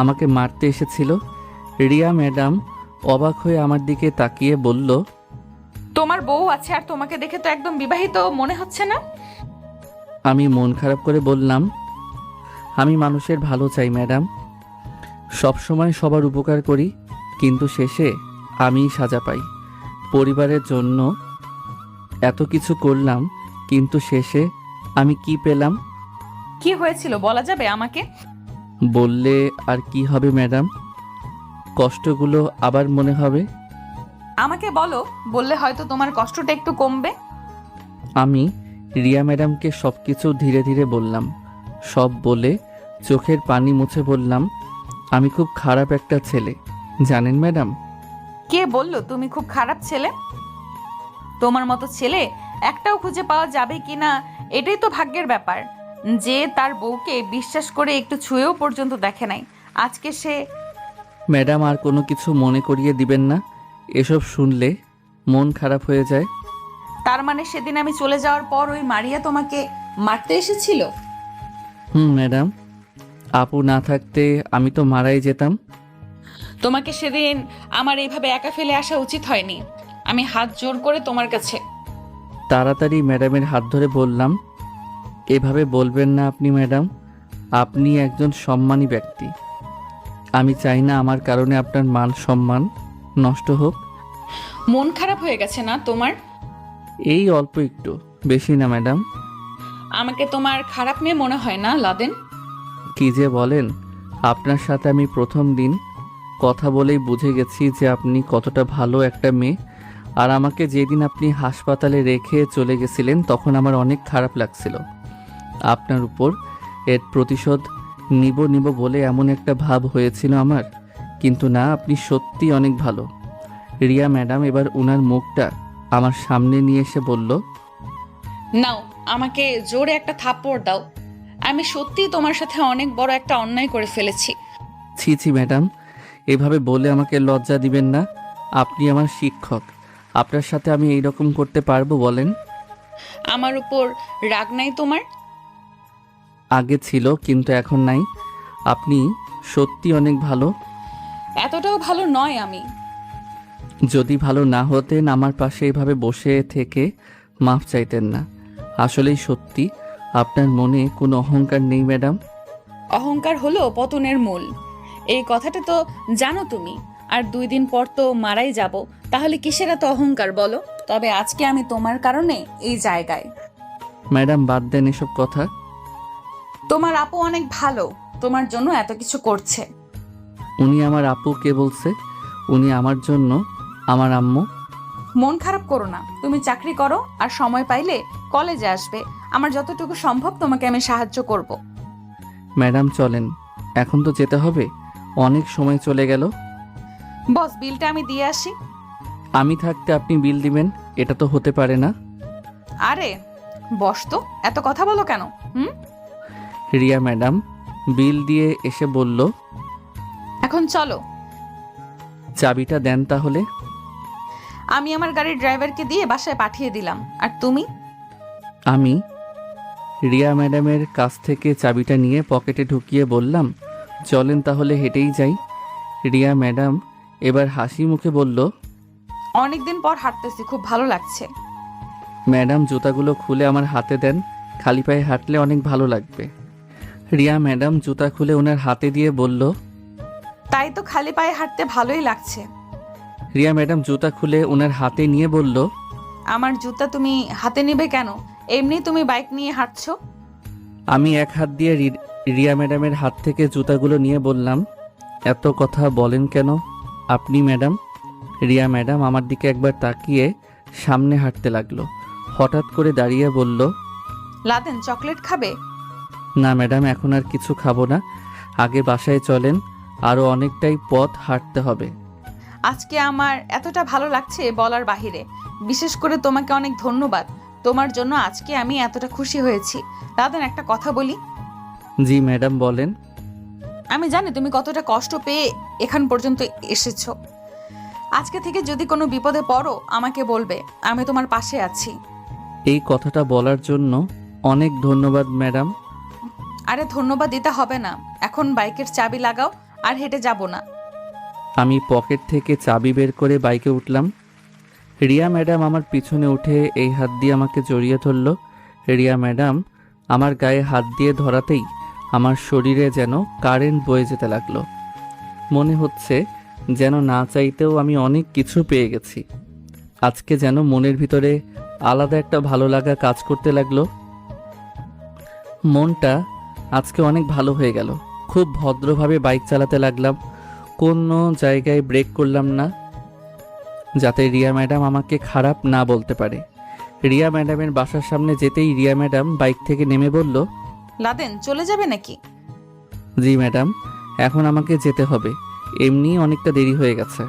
আমাকে মারতে এসেছিল। রিয়া ম্যাডাম অবাক হয়ে আমার দিকে তাকিয়ে বলল, তোমার বউ আছে আর তোমাকে দেখে তো একদম বিবাহিত মনে হচ্ছে না। আমি মন খারাপ করে বললাম, আমি মানুষের ভালো চাই ম্যাডাম, সবসময় সবার উপকার করি, কিন্তু শেষে আমিই সাজা পাই। পরিবারের জন্য এত কিছু করলাম, কিন্তু শেষে আমি কি পেলাম? কি হয়েছিল বলা যাবে আমাকে? বললে আর কি হবে ম্যাডাম, কষ্টগুলো আবার মনে হবে। আমাকে বলো, বললে হয়তো তোমার কষ্টটা একটু কমবে। আমি রিয়া ম্যাডামকে সব কিছু ধীরে ধীরে বললাম। সব বলে চোখের পানি মুছে বললাম, আমি খুব খারাপ একটা ছেলে, জানেন ম্যাডাম। কে বললো তুমি খুব খারাপ ছেলে? তোমার মতো ছেলে একটাও খুঁজে পাওয়া যাবে কিনা এটাই তো ভাগ্যের ব্যাপার। যে তার বউকে বিশ্বাস করে একটু ছুঁয়েও পর্যন্ত দেখে নাই, আজকে সে। ম্যাডাম, আর কোনো কিছু মনে করিয়ে দিবেন না, এসব শুনলে মন খারাপ হয়ে যায়। তার মানে সেদিন আমি চলে যাওয়ার পর ওই মারিয়া তোমাকে মারতে এসেছিল? ম্যাডাম, আপু না থাকতে আমি তো মারাই যেতাম। তোমাকে সেদিন আমার এইভাবে একা ফেলে আসা উচিত হয়নি। আমি হাত জোর করে তোমার কাছে। তাড়াতাড়ি ম্যাডামের হাত ধরে বললাম, এভাবে বলবেন না আপনি ম্যাডাম, আপনি একজন সম্মানী ব্যক্তি। আমি চাই না আমার কারণে আপনার মান সম্মান নষ্ট হোক। মন খারাপ হয়ে গেছে না তোমার? এই অল্প একটু, বেশি না ম্যাডাম। আমাকে তোমার খারাপ মেয়ে মনে হয় না লাদেন? কি যে বলেন, আপনার সাথে আমি প্রথম দিন কথা বলেই বুঝে গেছি যে আপনি কতটা ভালো একটা মেয়ে। আর আমাকে যেদিন আপনি হাসপাতালে রেখে চলে গেছিলেন তখন আমার অনেক খারাপ লাগছিল। আপনার উপর এর প্রতিশোধ নিব বলে এমন একটা ভাব হয়েছিল আমার, কিন্তু না, আপনি সত্যি অনেক ভালো। রিয়া ম্যাডাম এবার ওনার মুখটা আমার সামনে নিয়ে এসে বলল, নাও আমাকে জোরে একটা থাপ্পড় দাও। আমি সত্যি তোমার সাথে অনেক বড় একটা অন্যায় করে ফেলেছি। ছি ছি ম্যাডাম, এভাবে বলে আমাকে লজ্জা দিবেন না। আপনি আমার শিক্ষক, আপনার সাথে আমি এইরকম করতে পারবো বলেন? আমার উপর রাগ নাই তোমার? আগে ছিল, কিন্তু এখন নাই। আপনি সত্যি অনেক ভালো। এতটাও ভালো নয় আমি। যদি ভালো না হতেন আমার পাশে এভাবে বসে থেকে মাফ চাইতেন না। আসলেই সত্যি আপনার মনে কোনো অহংকার নেই ম্যাডাম। অহংকার হলো পতনের মূল, এই কথাটা তো জানো তুমি। আর 2 দিন পর তো মারাই যাব, তাহলে কিসের এত অহংকার বলো? তবে আজকে আমি তোমার কারণে এই জায়গায়। ম্যাডাম, বাদ দেন এসব কথা। তোমার আপু অনেক ভালো, তোমার জন্য এত কিছু করছে। উনি আমার আপু কে বলছে? উনি আমার জন্য আমার আম্মু। মন খারাপ করো না, তুমি চাকরি করো আর সময় পাইলে কলেজে আসবে। আমার যতটুকু সম্ভব তোমাকে আমি সাহায্য করব। ম্যাডাম চলেন, এখন তো যেতে হবে, অনেক সময় চলে গেল। বস, বিলটা আমি দিয়ে আসি। আমি থাকতে আপনি বিল দিবেন, এটা তো হতে পারে না। আরে বস তো, এত কথা বলো কেন? রিয়া ম্যাডাম বিল দিয়ে এসে বলল, এখন চলো। চাবিটা দেন তাহলে। আমি আমার গাড়ির ড্রাইভারকে দিয়ে বাসায় পাঠিয়ে দিলাম। আর তুমি? আমি রিয়া ম্যাডামের কাছ থেকে চাবিটা নিয়ে পকেটে ঢুকিয়ে বললাম, চলেন তাহলে হেঁটেই যাই। রিয়া ম্যাডাম এবার হাসি মুখে বলল, অনেকদিন পর হাঁটতেছি, খুব ভালো লাগছে। ম্যাডাম জুতাগুলো খুলে আমার হাতে দেন, খালি পায়ে হাঁটলে অনেক ভালো লাগবে। রিয়া ম্যাডাম জুতা খুলে ওনার হাতে দিয়ে বলল, তাই তো, খালি পায়ে হাঁটতে ভালোই লাগছে। রিয়া ম্যাডাম জুতা খুলে ওনার হাতে নিয়ে বলল, আমার জুতা তুমি হাতে নিবে কেন? এমনি তুমি বাইক নিয়ে হাঁটছো। আমি এক হাত দিয়ে রিয়া ম্যাডামের হাত থেকে জুতাগুলো নিয়ে বললাম, এত কথা বলেন কেন আপনি ম্যাডাম? রিয়া ম্যাডাম আমার দিকে একবার তাকিয়ে সামনে হাঁটতে লাগলো। হঠাৎ করে দাঁড়িয়ে বলল, লাদেন চকলেট খাবে? না ম্যাডাম, এখন আর কিছু খাবো না, আগে বাসায় চলেন, আরও অনেকটাই পথ হাঁটতে হবে। আজকে আমার এতটা ভালো লাগছে বলার বাহিরে। বিশেষ করে তোমাকে অনেক ধন্যবাদ। তোমার জন্য আজকে আমি এতটা খুশি হয়েছি। লাদেন, একটা কথা বলি। জি ম্যাডাম বলেন। আমি জানি তুমি কতটা কষ্ট পেয়ে এখান পর্যন্ত এসেছো। আজকে থেকে যদি কোনো বিপদে পড়ো আমাকে বলবে, আমি তোমার পাশে আছি। এই কথাটা বলার জন্য অনেক ধন্যবাদ ম্যাডাম। আরে ধন্যবাদ দিতে হবে না, এখন বাইকের চাবি লাগাও আর হেঁটে যাব না। আমি পকেট থেকে চাবি বের করে বাইকে উঠলাম। রিয়া ম্যাডাম আমার পিছনে উঠে এই হাত দিয়ে আমাকে জড়িয়ে ধরল। রিয়া ম্যাডাম আমার গায়ে হাত দিয়ে ধরাতেই আমার শরীরে যেন কারেন্ট বয়ে যেতে লাগলো। মনে হচ্ছে যেন না চাইতেও আমি অনেক কিছু পেয়ে গেছি। আজকে যেন মনের ভিতরে আলাদা একটা ভালো লাগা কাজ করতে লাগলো। মনটা আজকে অনেক ভালো হয়ে গেল। খুব ভদ্রভাবে বাইক চালাতে লাগলাম, কোনো জায়গায় ব্রেক করলাম না, যাতে রিয়া ম্যাডাম আমাকে খারাপ না বলতে পারে। রিয়া ম্যাডামের বাসার সামনে যেতেই রিয়া ম্যাডাম বাইক থেকে নেমে বলল, লাদেন চলে যাবে নাকি? জি ম্যাডাম, এখন আমাকে যেতে হবে, এমনি অনেকটা দেরি হয়ে গেছে।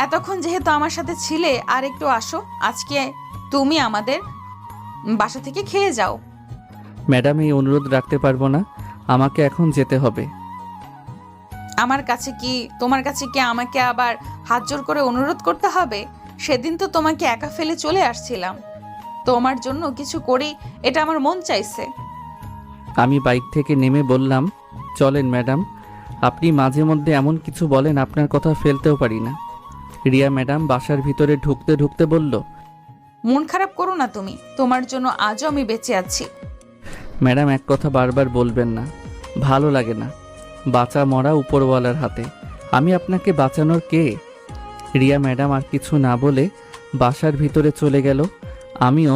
এতক্ষণ যেহেতু আমার সাথে ছিলে, আর একটু আসো, আজকে তুমি আমাদের বাসা থেকে খেয়ে যাও। ম্যাডাম, এই অনুরোধ রাখতে পারবো না, আমাকে এখন যেতে হবে। আমার কাছে কি, তোমার কাছে কি আমাকে আবার হাত জোর করে অনুরোধ করতে হবে? সেদিন তো তোমাকে একা ফেলে চলে আসছিলাম, তোমার জন্য কিছু করি, এটা আমার মন চাইছে। আমি বাইক থেকে নেমে বললাম, চলেন ম্যাডাম, আপনি মাঝে মধ্যে এমন কিছু বলেন আপনার কথা ফেলতেও পারি না। রিয়া ম্যাডাম বাসার ভিতরে ঢুকতে ঢুকতে বলল, মন খারাপ করো না তুমি, তোমার জন্য আজও আমি বেঁচে আছি। ম্যাডাম এক কথা বারবার বলবেন না, ভালো লাগে না। বাঁচা মরা উপরওয়ালার হাতে, আমি আপনাকে বাঁচানোর কে? রিয়া ম্যাডাম আর কিছু না বলে বাসার ভিতরে চলে গেল। আমিও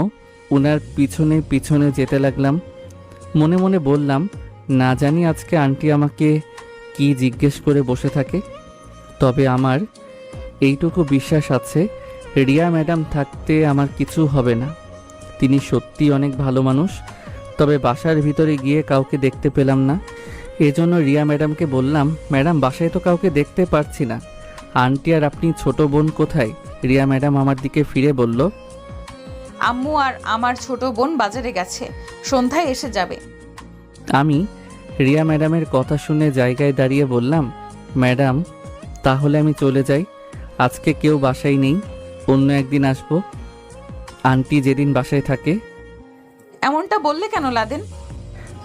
ওনার পিছনে পিছনে যেতে লাগলাম। মনে মনে বললাম, না জানি আজকে আন্টি আমাকে কি জিজ্ঞেস করে বসে থাকে। তবে আমার এইটুকু বিশ্বাস আছে, রিয়া ম্যাডাম থাকতে আমার কিছু হবে না। তিনি সত্যি অনেক ভালো মানুষ। তবে বাসার ভিতরে গিয়ে কাউকে দেখতে পেলাম না। এজন্য রিয়া ম্যাডামকে বললাম, ম্যাডাম বাসায় তো কাউকে দেখতে পারছি না, আন্টি আর আপনি ছোট বোন কোথায়? রিয়া ম্যাডাম আমার দিকে ফিরে বলল, আম্মু আর আমার ছোট বোন বাজারে গেছে, সন্ধ্যায় এসে যাবে। আমি রিয়া ম্যাডামের কথা শুনে জায়গায় দাঁড়িয়ে বললাম, ম্যাডাম তাহলে আমি চলে যাই, আজকে কেউ বাসায় নেই, অন্য একদিন আসবো, আন্টি যেদিন বাসায় থাকে। এমনটা বললে কেন লাদেন?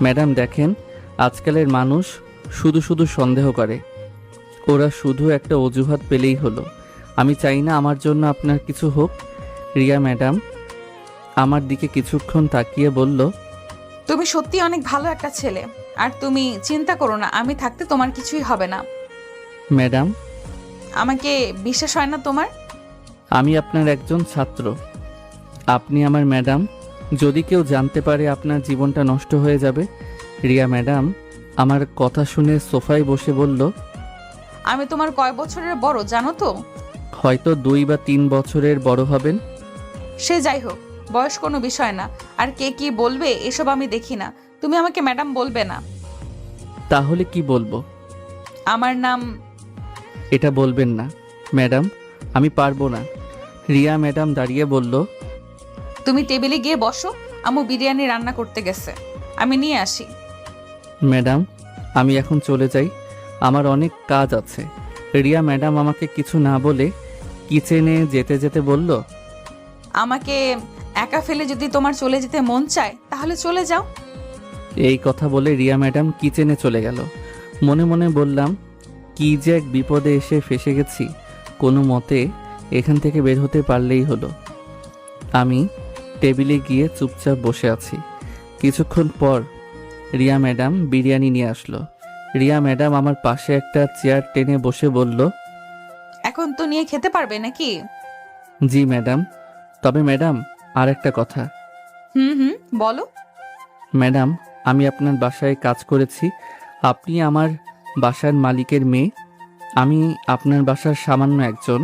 ম্যাডাম দেখেন, আজকালের মানুষ শুধু শুধু সন্দেহ করে, ওরা শুধু একটা অজুহাত পেলেই হলো। আমি চাই না আমার জন্য আপনার কিছু হোক। রিয়া ম্যাডাম আমার দিকে কিছুক্ষণ তাকিয়ে বলল, তুমি সত্যি অনেক ভালো একটা ছেলে, আর তুমি চিন্তা করো না, আমি থাকতে তোমার কিছুই হবে না। ম্যাডাম আমাকে বিশ্বাস হয় না তোমার? আমি আপনার একজন ছাত্র, আপনি আমার ম্যাডাম, যদি কেউ জানতে পারে আপনার জীবনটা নষ্ট হয়ে যাবে। রিয়া ম্যাডাম আমার কথা শুনে সোফায় বসে বলল, আমি তোমার কয় বছরের বড় জানো তো? হয়তো 2 বা 3 বছরের বড় হবেন। সে যাই হোক, বয়স কোনো বিষয় না, আর কে কি বলবে এসব আমি দেখি না। তুমি আমাকে ম্যাডাম বলবে না। তাহলে কি বলবো? আমার নাম। এটা বলবেন না ম্যাডাম, আমি পারবো না। রিয়া ম্যাডাম দাঁড়িয়ে বলল, তুমি টেবিলে গিয়ে বসো, আম্মু বিরিয়ানি রান্না করতে গেছে, আমি নিয়ে আসি। ম্যাডাম আমি এখন চলে যাই, আমার অনেক কাজ আছে। রিয়া ম্যাডাম আমাকে কিছু না বলে কিচেনে যেতে যেতে বলল, আমাকে একা ফেলে যদি তোমার চলে যেতে মন চায় তাহলে চলে যাও। এই কথা বলে রিয়া ম্যাডাম কিচেনে চলে গেল। মনে মনে বললাম, কি যে এক বিপদে এসে ফেসে গেছি, কোনো মতে এখান থেকে বের হতে পারলেই হলো। আমি টেবিলে গিয়ে চুপচাপ বসে আছি। কিছুক্ষণ পর রিয়া ম্যাডাম বিরিয়ানি নিয়ে আসলো। রিয়া ম্যাডাম আমার পাশে একটা চেয়ার টেনে বসে বলল, এখন তো নিয়ে খেতে পারবে নাকি? জি ম্যাডাম। তবে ম্যাডাম আর একটা কথা। হুম, বলো। ম্যাডাম আমি আপনার বাসায় কাজ করেছি, আপনি আমার বাসার মালিকের মেয়ে, আমি আপনার বাসার সামান্য একজন।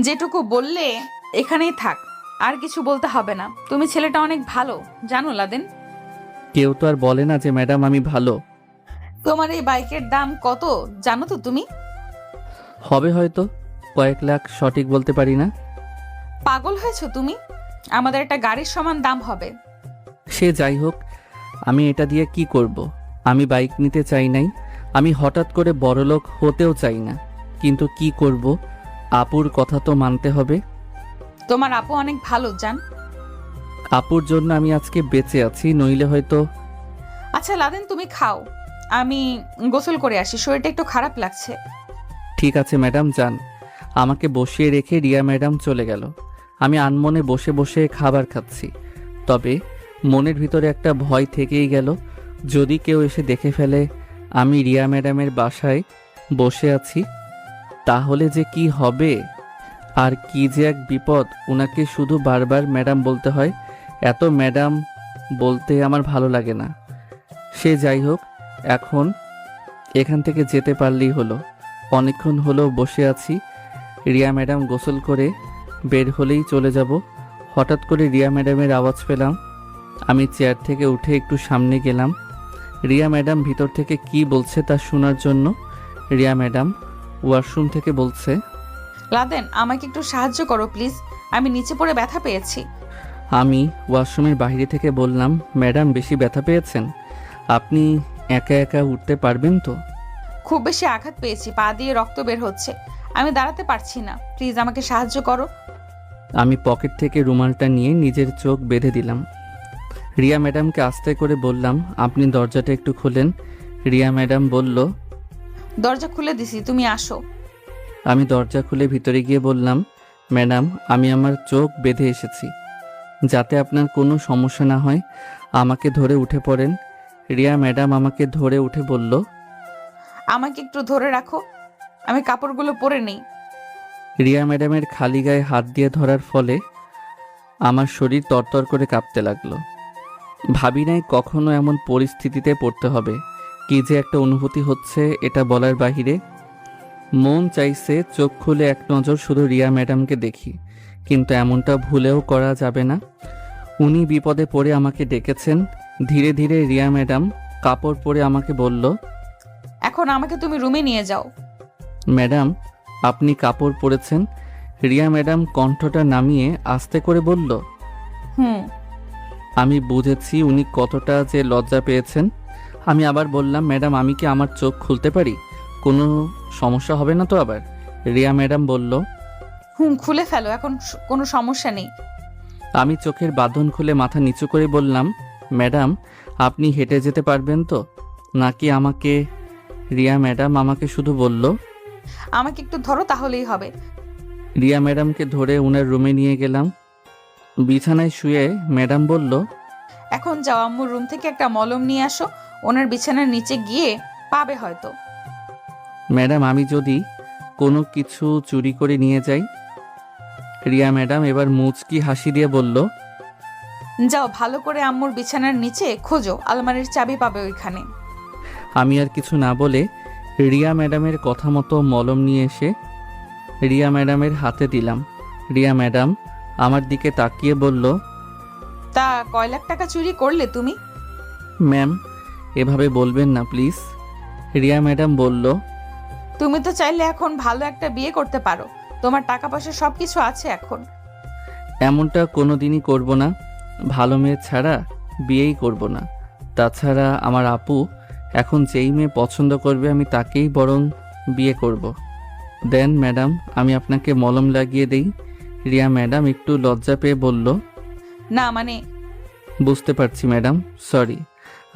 যেটুকু বললে এখানেই থাক, আর কিছু বলতে হবে না। তুমি ছেলেটা অনেক ভালো জানো লাদেন। কেউ তো আর বলে না যে ম্যাডাম আমি ভালো। তোমার এই বাইকের দাম কত জানো তো তুমি? হবে হয়তো কয়েক লাখ, সঠিক বলতে পারি না। পাগল হয়েছো তুমি? আমাদের একটা গাড়ির সমান দাম হবে। সে যাই হোক, আমি এটা দিয়ে কি করব? আমি বাইক নিতে চাই নাই, আমি হঠাৎ করে বড়লোক হতেও চাই না, কিন্তু কি করব, আপুর কথা তো মানতে হবে। তোমার আপু অনেক ভালো জান। আপুর জন্য আমি আজকে বেঁচে আছি, নইলে হয়তো। আচ্ছা লাদেন তুমি খাও, আমি গোসল করে আসি, শরীরটা একটু খারাপ লাগছে। ঠিক আছে ম্যাডাম যান। আমাকে বসিয়ে রেখে রিয়া ম্যাডাম চলে গেল। আমি আনমনে বসে বসে খাবার খাচ্ছি, তবে মনের ভিতরে একটা ভয় থেকেই গেল, যদি কেউ এসে দেখে ফেলে আমি রিয়া ম্যাডামের বাসায় বসে আছি, তাহলে যে কি হবে, আর কি যে এক বিপদ। ওনাকে শুধু বারবার ম্যাডাম বলতে হয়, এত ম্যাডাম বলতে আমার ভালো লাগে না। সে যাই হোক, এখন এখান থেকে যেতে পারলেই হলো। অনেকক্ষণ হলো বসে আছি, রিয়া ম্যাডাম গোসল করে বের হলেই চলে যাব। হঠাৎ করে রিয়া ম্যাডামের আওয়াজ পেলাম। আমি চেয়ার থেকে উঠে একটু সামনে গেলাম রিয়া ম্যাডাম ভিতর থেকে কি বলছে তা শোনার জন্য। রিয়া ম্যাডাম ওয়াশরুম থেকে বলছে, লাদেন, আমাকে একটু সাহায্য করো প্লিজ, আমি নিচে পড়ে ব্যথা পেয়েছি। আমি ওয়াশরুমের বাইরে থেকে বললাম, ম্যাডাম বেশি ব্যথা পেয়েছেন? আপনি একা একা উঠতে পারবেন তো? খুব বেশি আঘাত পেয়েছি, পা দিয়ে রক্ত বের হচ্ছে, আমি দাঁড়াতে পারছি না, প্লিজ আমাকে সাহায্য করো। আমি পকেট থেকে রুমালটা নিয়ে নিজের চোখ বেঁধে দিলাম। রিয়া ম্যাডামকে আস্তে করে বললাম, আপনি দরজাটা একটু খোলেন। রিয়া ম্যাডাম বলল, দরজা খুলে দিছি, তুমি আসো। আমি দরজা খুলে ভিতরে গিয়ে বললাম, ম্যাডাম আমি আমার চোখ বেঁধে এসেছি, যাতে আপনার কোনো সমস্যা না হয় আমাকে ধরে উঠে পড়েন। রিয়া ম্যাডাম আমাকে ধরে উঠে বলল, আমাকে একটু ধরে রাখো, আমি কাপড়গুলো পরে নেই। রিয়া ম্যাডামের খালি গায়ে হাত দিয়ে ধরার ফলে আমার শরীর তরতর করে কাঁপতে লাগলো। ভাবি নাই কখনো এমন পরিস্থিতিতে পড়তে হবে। কি যে একটা অনুভূতি হচ্ছে এটা বলার বাহিরে। মন চাইছে চোখ খুলে এক নজর শুধু রিয়া ম্যাডামকে দেখি, কিন্তু এমনটা ভুলেও করা যাবে না। উনি বিপদে পড়ে আমাকে ডেকেছেন। ধীরে ধীরে রিয়া ম্যাডাম কাপড় পরে আমাকে বলল, এখন আমাকে তুমি রুমে নিয়ে যাও। ম্যাডাম আপনি কাপড় পরেছেন? রিয়া ম্যাডাম কণ্ঠটা নামিয়ে আস্তে করে বলল। আমি বুঝেছি উনি কতটা যে লজ্জা পেয়েছেন। আমি আবার বললাম, ম্যাডাম আমি কি আমার চোখ খুলতে পারি? কোনো সমস্যা হবে না তো আবার? রিয়া ম্যাডাম বলল, খুলে ফেলো, এখন কোনো সমস্যা নেই। আমি চোখের বাঁধন খুলে মাথা নিচু করে বললাম, ম্যাডাম আপনি হেঁটে যেতে পারবেন তো নাকি আমাকে? রিয়া ম্যাডাম আমাকে শুধু বলল, আমাকে একটু ধরো তাহলেই হবে। রিয়া ম্যাডামকে ধরে ওনার রুমে নিয়ে গেলাম। বিছানায় শুয়ে ম্যাডাম বলল, এখন যাও, আম্মুর রুম থেকে একটা মলম নিয়ে আসো, ওনার বিছানার নিচে গিয়ে পাবে হয়তো। ম্যাডাম আমি যদি কোনো কিছু চুরি করে নিয়ে যাই? রিয়া ম্যাডাম এবার মুচকি হাসি দিয়ে বলল, যাও, ভালো করে আম্মুর বিছানার নিচে খোঁজো, আলমারির চাবি পাবে ওইখানে। আমি আর কিছু না বলে রিয়া ম্যাডামের কথা মতো মলম নিয়ে এসে রিয়া ম্যাডামের হাতে দিলাম। রিয়া ম্যাডাম আমার দিকে তাকিয়ে বলল, তা কয় লাখ টাকা চুরি করলে তুমি? ম্যাম এভাবে বলবেন না প্লিজ। রিয়া ম্যাডাম বলল, তুমি তো চাইলে এখন ভালো একটা বিয়ে করতে পারো, তোমার টাকা পয়সা সবকিছু আছে এখন। এমনটা কোনোদিনই করব না। ভালো মেয়ে ছাড়া বিয়েই করব না। তাছাড়া আমার আপু এখন যেই মেয়ে পছন্দ করবে আমি তাকেই বরং বিয়ে করব। দেন ম্যাডাম আমি আপনাকে মলম লাগিয়ে দেই। রিয়া ম্যাডাম একটু লজ্জা পেয়ে বলল, না মানে। বুঝতে পারছি ম্যাডাম, সরি।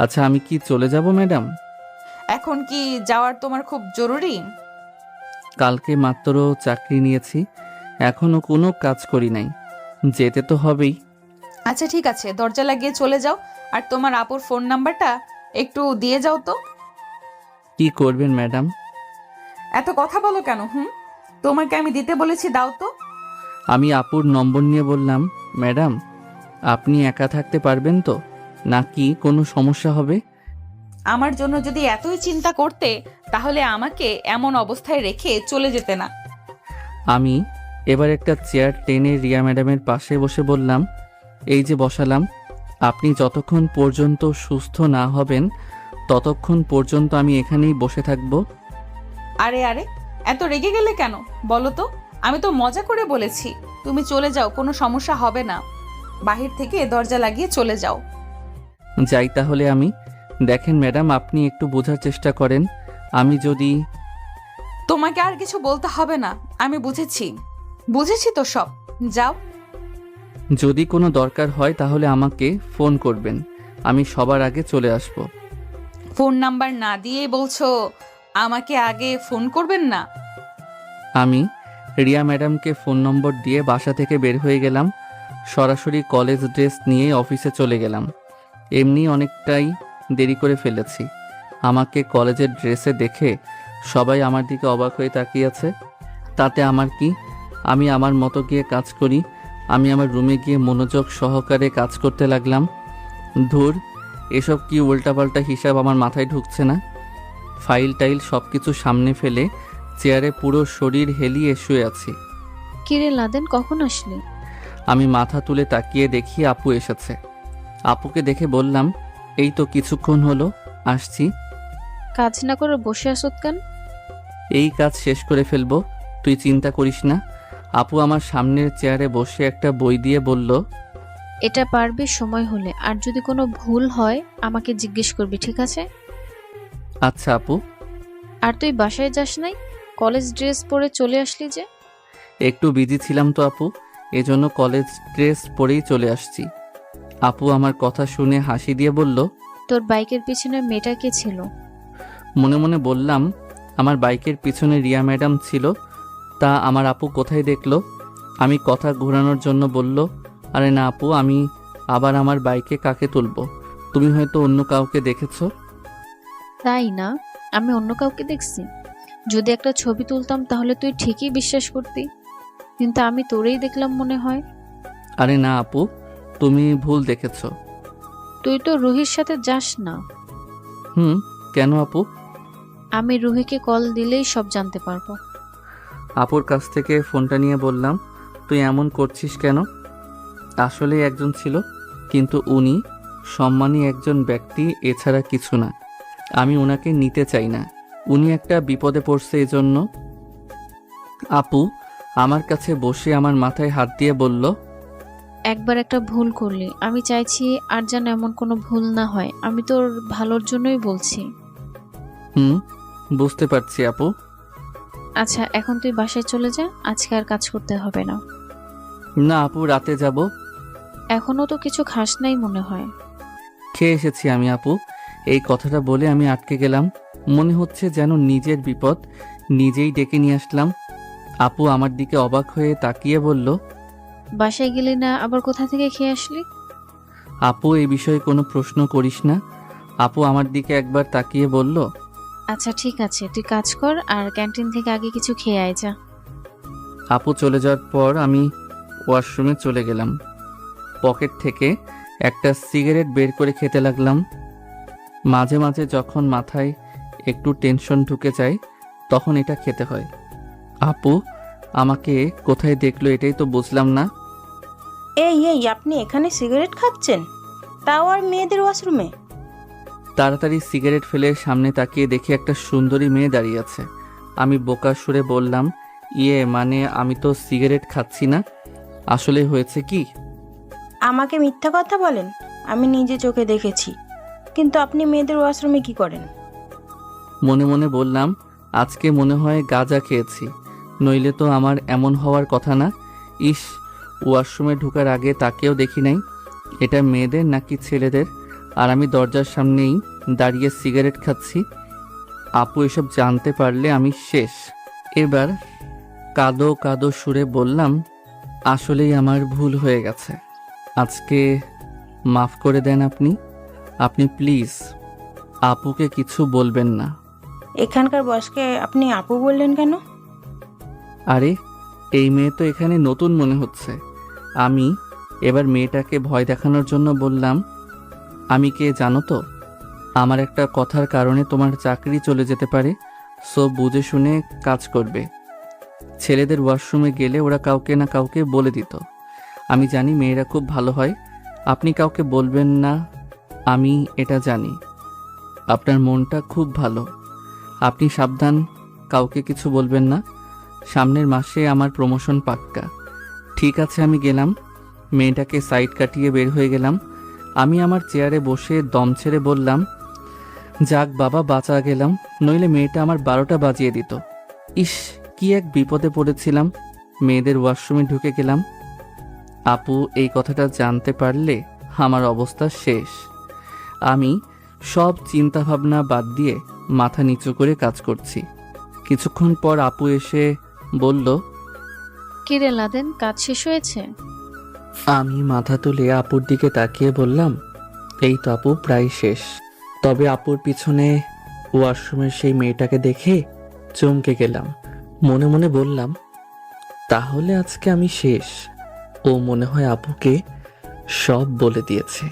আচ্ছা আমি কি চলে যাব ম্যাডাম? এখন কি যাওয়ার তোমার খুব জরুরি? কালকে মাত্র চাকরি নিয়েছি, এখনো কোনো কাজ করি নাই, যেতে তো হবেই। আচ্ছা ঠিক আছে, দরজা লাগিয়ে চলে যাও, আর তোমার আপুর ফোন নাম্বারটা একটু দিয়ে যাও তো। কি করবেন ম্যাডাম? এত কথা বলো কেন? তোমাকে আমি দিতে বলেছি, দাও তো। আমি আপুর নম্বর নিয়ে বললাম, ম্যাডাম আপনি একা থাকতে পারবেন তো নাকি কোনো সমস্যা হবে? আমার জন্য যদি এতই চিন্তা করতে তাহলে আমাকে এমন অবস্থায় রেখে চলে যেতে না। আমি এবার একটা চেয়ার টেনে রিয়া ম্যাডামের পাশে বসে বললাম, এই যে বসালাম, আপনি যতক্ষণ পর্যন্ত সুস্থ না হবেন ততক্ষণ পর্যন্ত আমি এখানেই বসে থাকব। আরে আরে, এত রেগে গেলে কেন বলো তো? আমি তো মজা করে বলেছি, তুমি চলে যাও, কোনো সমস্যা হবে না। বাহির থেকে দরজা লাগিয়ে চলে যাও। যাই তাহলে আমি। দেখেন ম্যাডাম আপনি একটু বোঝার চেষ্টা করেন। আমি যদি... তোমাকে আর কিছু বলতে হবে না, আমি বুঝেছি তো সব। যাও। যদি কোনো দরকার হয় তাহলে আমাকে ফোন করবেন, আমি সবার আগে চলে আসব। ফোন নাম্বার না দিয়ে বলছো আমাকে আগে ফোন করবেন না? আমি রিয়া ম্যাডামকে ফোন নম্বর দিয়ে বাসা থেকে বের হয়ে গেলাম। সরাসরি কলেজ ড্রেস নিয়ে অফিসে চলে গেলাম। এমনি অনেকটাই দেরি করে ফেলেছি। আমাকে কলেজের ড্রেসে দেখে সবাই আমার দিকে অবাক হয়ে তাকিয়ে আছে। তাতে আমার কি? আমি আমার মতো গিয়ে কাজ করি। আমি আমার রুমে গিয়ে মনোযোগ সহকারে কাজ করতে লাগলাম। ধুর, এসব কি উল্টাপাল্টা হিসাব আমার মাথায় ঢুকছে না। ফাইল টাইল সব কিছু সামনে ফেলে চেয়ারে পুরো শরীর হেলিয়ে শুয়ে আছি। কিরে লাদেন, কখন আসলি? আমি মাথা তুলে তাকিয়ে দেখি আপু এসেছে। আপুকে দেখে বললাম, এই তো কিছুক্ষণ হলো আসছি। কাজ না করে বসে আসত কেন? এই কাজ শেষ করে ফেলবো, তুই চিন্তা করিস না। আপু আমার সামনের চেয়ারে বসে একটা বই দিয়ে বলল, এটা পারবি সময় হলে, আর যদি কোনো ভুল হয় আমাকে জিজ্ঞেস করবি, ঠিক আছে? আচ্ছা আপু। আর তুই বাসায় যাস নাই? কলেজ ড্রেস পরে চলে আসলি যে? একটু বিজি ছিলাম তো আপু, এজন্য কলেজ ড্রেস পরেই চলে আসছি। আপু আমার কথা শুনে হাসি দিয়ে বলল, তোর বাইকের পিছনে মেয়েটা কে ছিল? মনে মনে বললাম, আমার বাইকের পিছনে রিয়া ম্যাডাম ছিল। তা আমার আপু কোথায় দেখলো? আমি কথা ঘোরানোর জন্য বলল, আরে না আপু, আমি আবার আমার বাইকে কাকে তুলবো? তুমি হয়তো অন্য কাউকে দেখেছো। তাই না? আমি অন্য কাউকে দেখছি? যদি একটা ছবি তুলতাম তাহলে তুই ঠিকই বিশ্বাস করতি, কিন্তু আমি তোরেই দেখলাম মনে হয়। আরে না আপু, তুমি ভুল দেখেছো। তুই তো রুহির সাথে যাস না। কেন আপু? আমি রুহিকে কল দিলেই সব জানতে পারবো। আপুর কাছ থেকে ফোনটা নিয়ে বললাম, তুই এমন করছিস কেন? আসলে একজন ছিল, কিন্তু উনি সম্মানী একজন ব্যক্তি, এছাড়া কিছু না। আমি ওনাকে নিতে চাই না, উনি একটা বিপদে পড়ছে এজন্য। আপু আমার কাছে বসে আমার মাথায় হাত দিয়ে বলল, একবার একটা ভুল করলি, আমি চাইছি আর যেন এমন কোনো ভুল না হয়। আমি তোর ভালোর জন্যই বলছি। বুঝতে পারছি আপু। আচ্ছা এখন তুই বাসায় চলে যা, আজকে আর কাজ করতে হবে না। না আপু, রাতে যাব। এখনো তো কিছু খাস নাই মনে হয়। খেয়ে এসেছি আমি আপু। এই কথাটা বলে আমি আটকে গেলাম, মনে হচ্ছে যেন নিজের বিপদ নিজেই ডেকে নিয়ে আসলাম। আপু আমার দিকে অবাক হয়ে তাকিয়ে বলল, বাসায় গেলি না, আবার কোথা থেকে খেয়ে আসলি? আপু এই বিষয়ে কোনো প্রশ্ন করিস না। আপু আমার দিকে একবার তাকিয়ে বলল, আচ্ছা ঠিক আছে, তুই কাজ কর আর ক্যান্টিন থেকে আগে কিছু খেয়ে আয় যা। আপু চলে যাওয়ার পর আমি ওয়াশরুমে চলে গেলাম। পকেট থেকে একটা সিগারেট বের করে খেতে লাগলাম। মাঝে মাঝে যখন মাথায় একটু টেনশন ঢুকে যায় তখন এটা খেতে হয়। আপু আমাকে কোথায় দেখলো এটাই তো বুঝলাম না। এই আপনি এখানে সিগারেট খাচ্ছেন, তাও আর মেয়েদের ওয়াশরুমে? তাড়াতাড়ি সিগারেট ফেলে সামনে তাকিয়ে দেখি একটা সুন্দরী মেয়ে দাঁড়িয়ে আছে। আমি বোকা সুরে বললাম, মানে আমি তো সিগারেট খাচ্ছি না। আসলে হয়েছে কি? আমাকে মিথ্যা কথা বলেন? আমি নিজে চোখে দেখেছি। কিন্তু আপনি মেয়েদের ওয়াশরুমে কি করেন? মনে মনে বললাম, আজকে মনে হয় গাঁজা খেয়েছি, নইলে তো আমার এমন হওয়ার কথা না। ইস, ওয়াশরুমে ঢোকার আগে তাকেও দেখি নাই। এটা মেয়েদের নাকি ছেলেদের? আর আমি দরজার সামনেই দাঁড়িয়ে সিগারেট খাচ্ছি। আপু এসব জানতে পারলে আমি শেষ। এবার কাঁদো কাঁদো সুরে বললাম, আসলেই আমার ভুল হয়ে গেছে, আজকে মাফ করে দেন আপনি প্লিজ। আপুকে কিছু বলবেন না। এখানকার বসকে আপনি আপু বললেন কেন? আরে এই মেয়ে তো এখানে নতুন মনে হচ্ছে। আমি এবার মেয়েটাকে ভয় দেখানোর জন্য বললাম, আমি কে জানো তো? আমার একটা কথার কারণে তোমার চাকরি চলে যেতে পারে, সো বুঝে শুনে কাজ করবে। ছেলেদের ওয়াশরুমে গেলে ওরা কাউকে না কাউকে বলে দিত। আমি জানি মেয়েরা খুব ভালো হয়, আপনি কাউকে বলবেন না, আমি এটা জানি। আপনার মনটা খুব ভালো, আপনি সাবধান, কাউকে কিছু বলবেন না। সামনের মাসে আমার প্রমোশন পাক্কা। ঠিক আছে আমি গেলাম। মেয়েটাকে সাইড কাটিয়ে বের হয়ে গেলাম। আমি আমার চেয়ারে বসে দম ছেড়ে বললাম, যাক বাবা, বাঁচা গেলাম, নইলে মেয়েটা আমার 12টা বাজিয়ে দিত। ইস, কি এক বিপদে পড়েছিলাম। মেয়েদের ওয়াশরুমে ঢুকে গেলাম। আপু এই কথাটা জানতে পারলে আমার অবস্থা শেষ। আমি সব চিন্তা ভাবনা বাদ দিয়ে মাথা নিচু করে কাজ করছি। কিছুক্ষণ পর আপু এসে বলল, কিরে লাদেন, কাজ শেষ হয়েছে? আমি মাথা তুলে আপুর দিকে তাকিয়ে বললাম, এই তো আপু, প্রায় শেষ। তবে আপুর পিছনে ওয়াশরুমের সেই মেয়েটাকে দেখে চমকে গেলাম। মনে মনে বললাম, তাহলে আজকে আমি শেষ। ও মনে হয় আপুকে সব বলে দিয়েছে।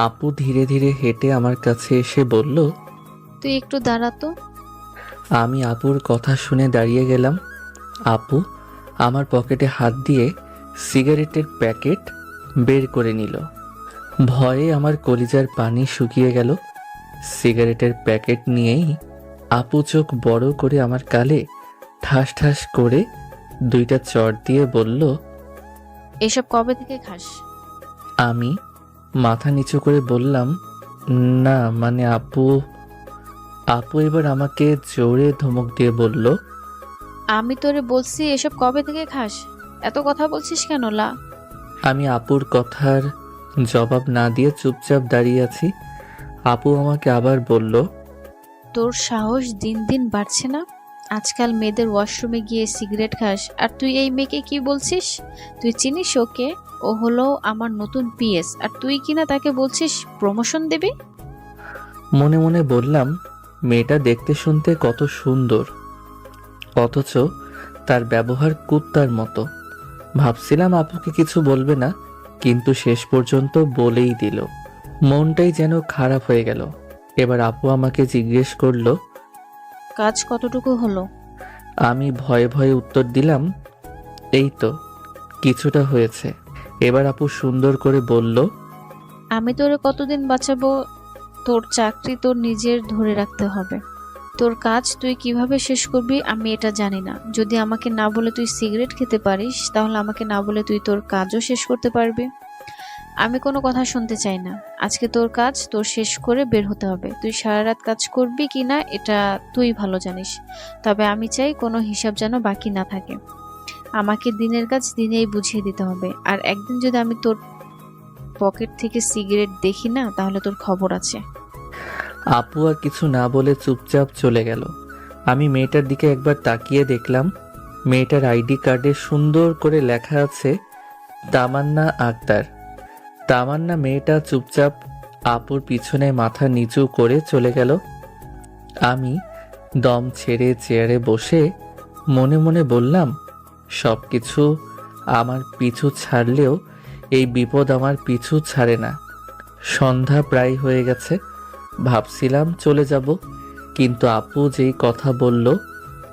আপু ধীরে ধীরে হেঁটে আমার কাছে এসে বলল, তুই একটু দাঁড়াতো। আমি আপুর কথা শুনে দাঁড়িয়ে গেলাম। আপু আমার পকেটে হাত দিয়ে সিগারেটের প্যাকেট বের করে নিল। ভয়ে আমার কলিজার পানি শুকিয়ে গেল। সিগারেটের প্যাকেট নিয়েই আপু চোখ বড় করে আমার গালে ঠাস ঠাস করে 2টা চড় দিয়ে বলল, এসব কবে থেকে খাস? আমি মাথা নিচু করে বললাম, না মানে আপু। আপু এবার আমাকে জোরে ধমক দিয়ে বলল, আমি তোরে বলছি এসব কবে থেকে খাস? এত কথা বলছিস কেন লা? আমি আপুর কথার জবাব না দিয়ে চুপচাপ দাঁড়িয়ে আছি। আপু আমাকে আবার বলল, তোর সাহস দিন দিন বাড়ছে না? আজকাল মেয়েদের ওয়াশরুমে গিয়ে সিগারেট খাস, আর তুই এই মেয়েকে কি বলছিস? তুই চিনিস ওকে? ও হলো আমার নতুন পিএস, আর তুই কিনা তাকে বলছিস প্রমোশন দেবে? মনে মনে বললাম, মেয়েটা দেখতে শুনতে কত সুন্দর, অথচ তার ব্যবহার কুত্তার মতো। ভাবছিলাম আপুকে কিছু বলবে না, কিন্তু শেষ পর্যন্ত বলেই দিল। মনটাই যেন খারাপ হয়ে গেল। এবার আপু আমাকে জিজ্ঞেস করলো, কাজ কতটুকু হলো? আমি ভয়ে ভয়ে উত্তর দিলাম, এই তো কিছুটা হয়েছে। এবার আপু সুন্দর করে বলল, আমি তোরে কতদিন বাঁচাবো? তোর চাকরি তোর নিজের ধরে রাখতে হবে। তোর কাজ তুই কিভাবে শেষ করবি আমি এটা জানি না। যদি আমাকে না বলে তুই সিগারেট খেতে পারিস, তাহলে আমাকে না বলে তুই তোর কাজও শেষ করতে পারবি। আমি কোনো কথা শুনতে চাই না। আজকে তোর কাজ তোর শেষ করে বের হতে হবে। তুই সারা রাত কাজ করবি কি না এটা তুই ভালো জানিস, তবে আমি চাই কোনো হিসাব যেন বাকি না থাকে। আমাকে দিনের কাজ দিনেই বুঝিয়ে দিতে হবে। আর একদিন যদি আমি তোর পকেট থেকে সিগারেট দেখি না, তাহলে তোর খবর আছে। আপু আর কিছু না বলে চুপচাপ চলে গেল। আমি মেয়েটার দিকে একবার তাকিয়ে দেখলাম, মেয়েটার আইডি কার্ডে সুন্দর করে লেখা আছে তামান্না আক্তার। তামান্না মেয়েটা চুপচাপ আপুর পিছনে মাথা নিচু করে চলে গেল। আমি দম ছেড়ে চেয়ারে বসে মনে মনে বললাম, সব কিছু আমার পিছু ছাড়লেও এই বিপদ আমার পিছু ছাড়ে না। সন্ধ্যা প্রায় হয়ে গেছে। ভাবছিলাম চলে যাব, কিন্তু আপু যেই কথা বলল,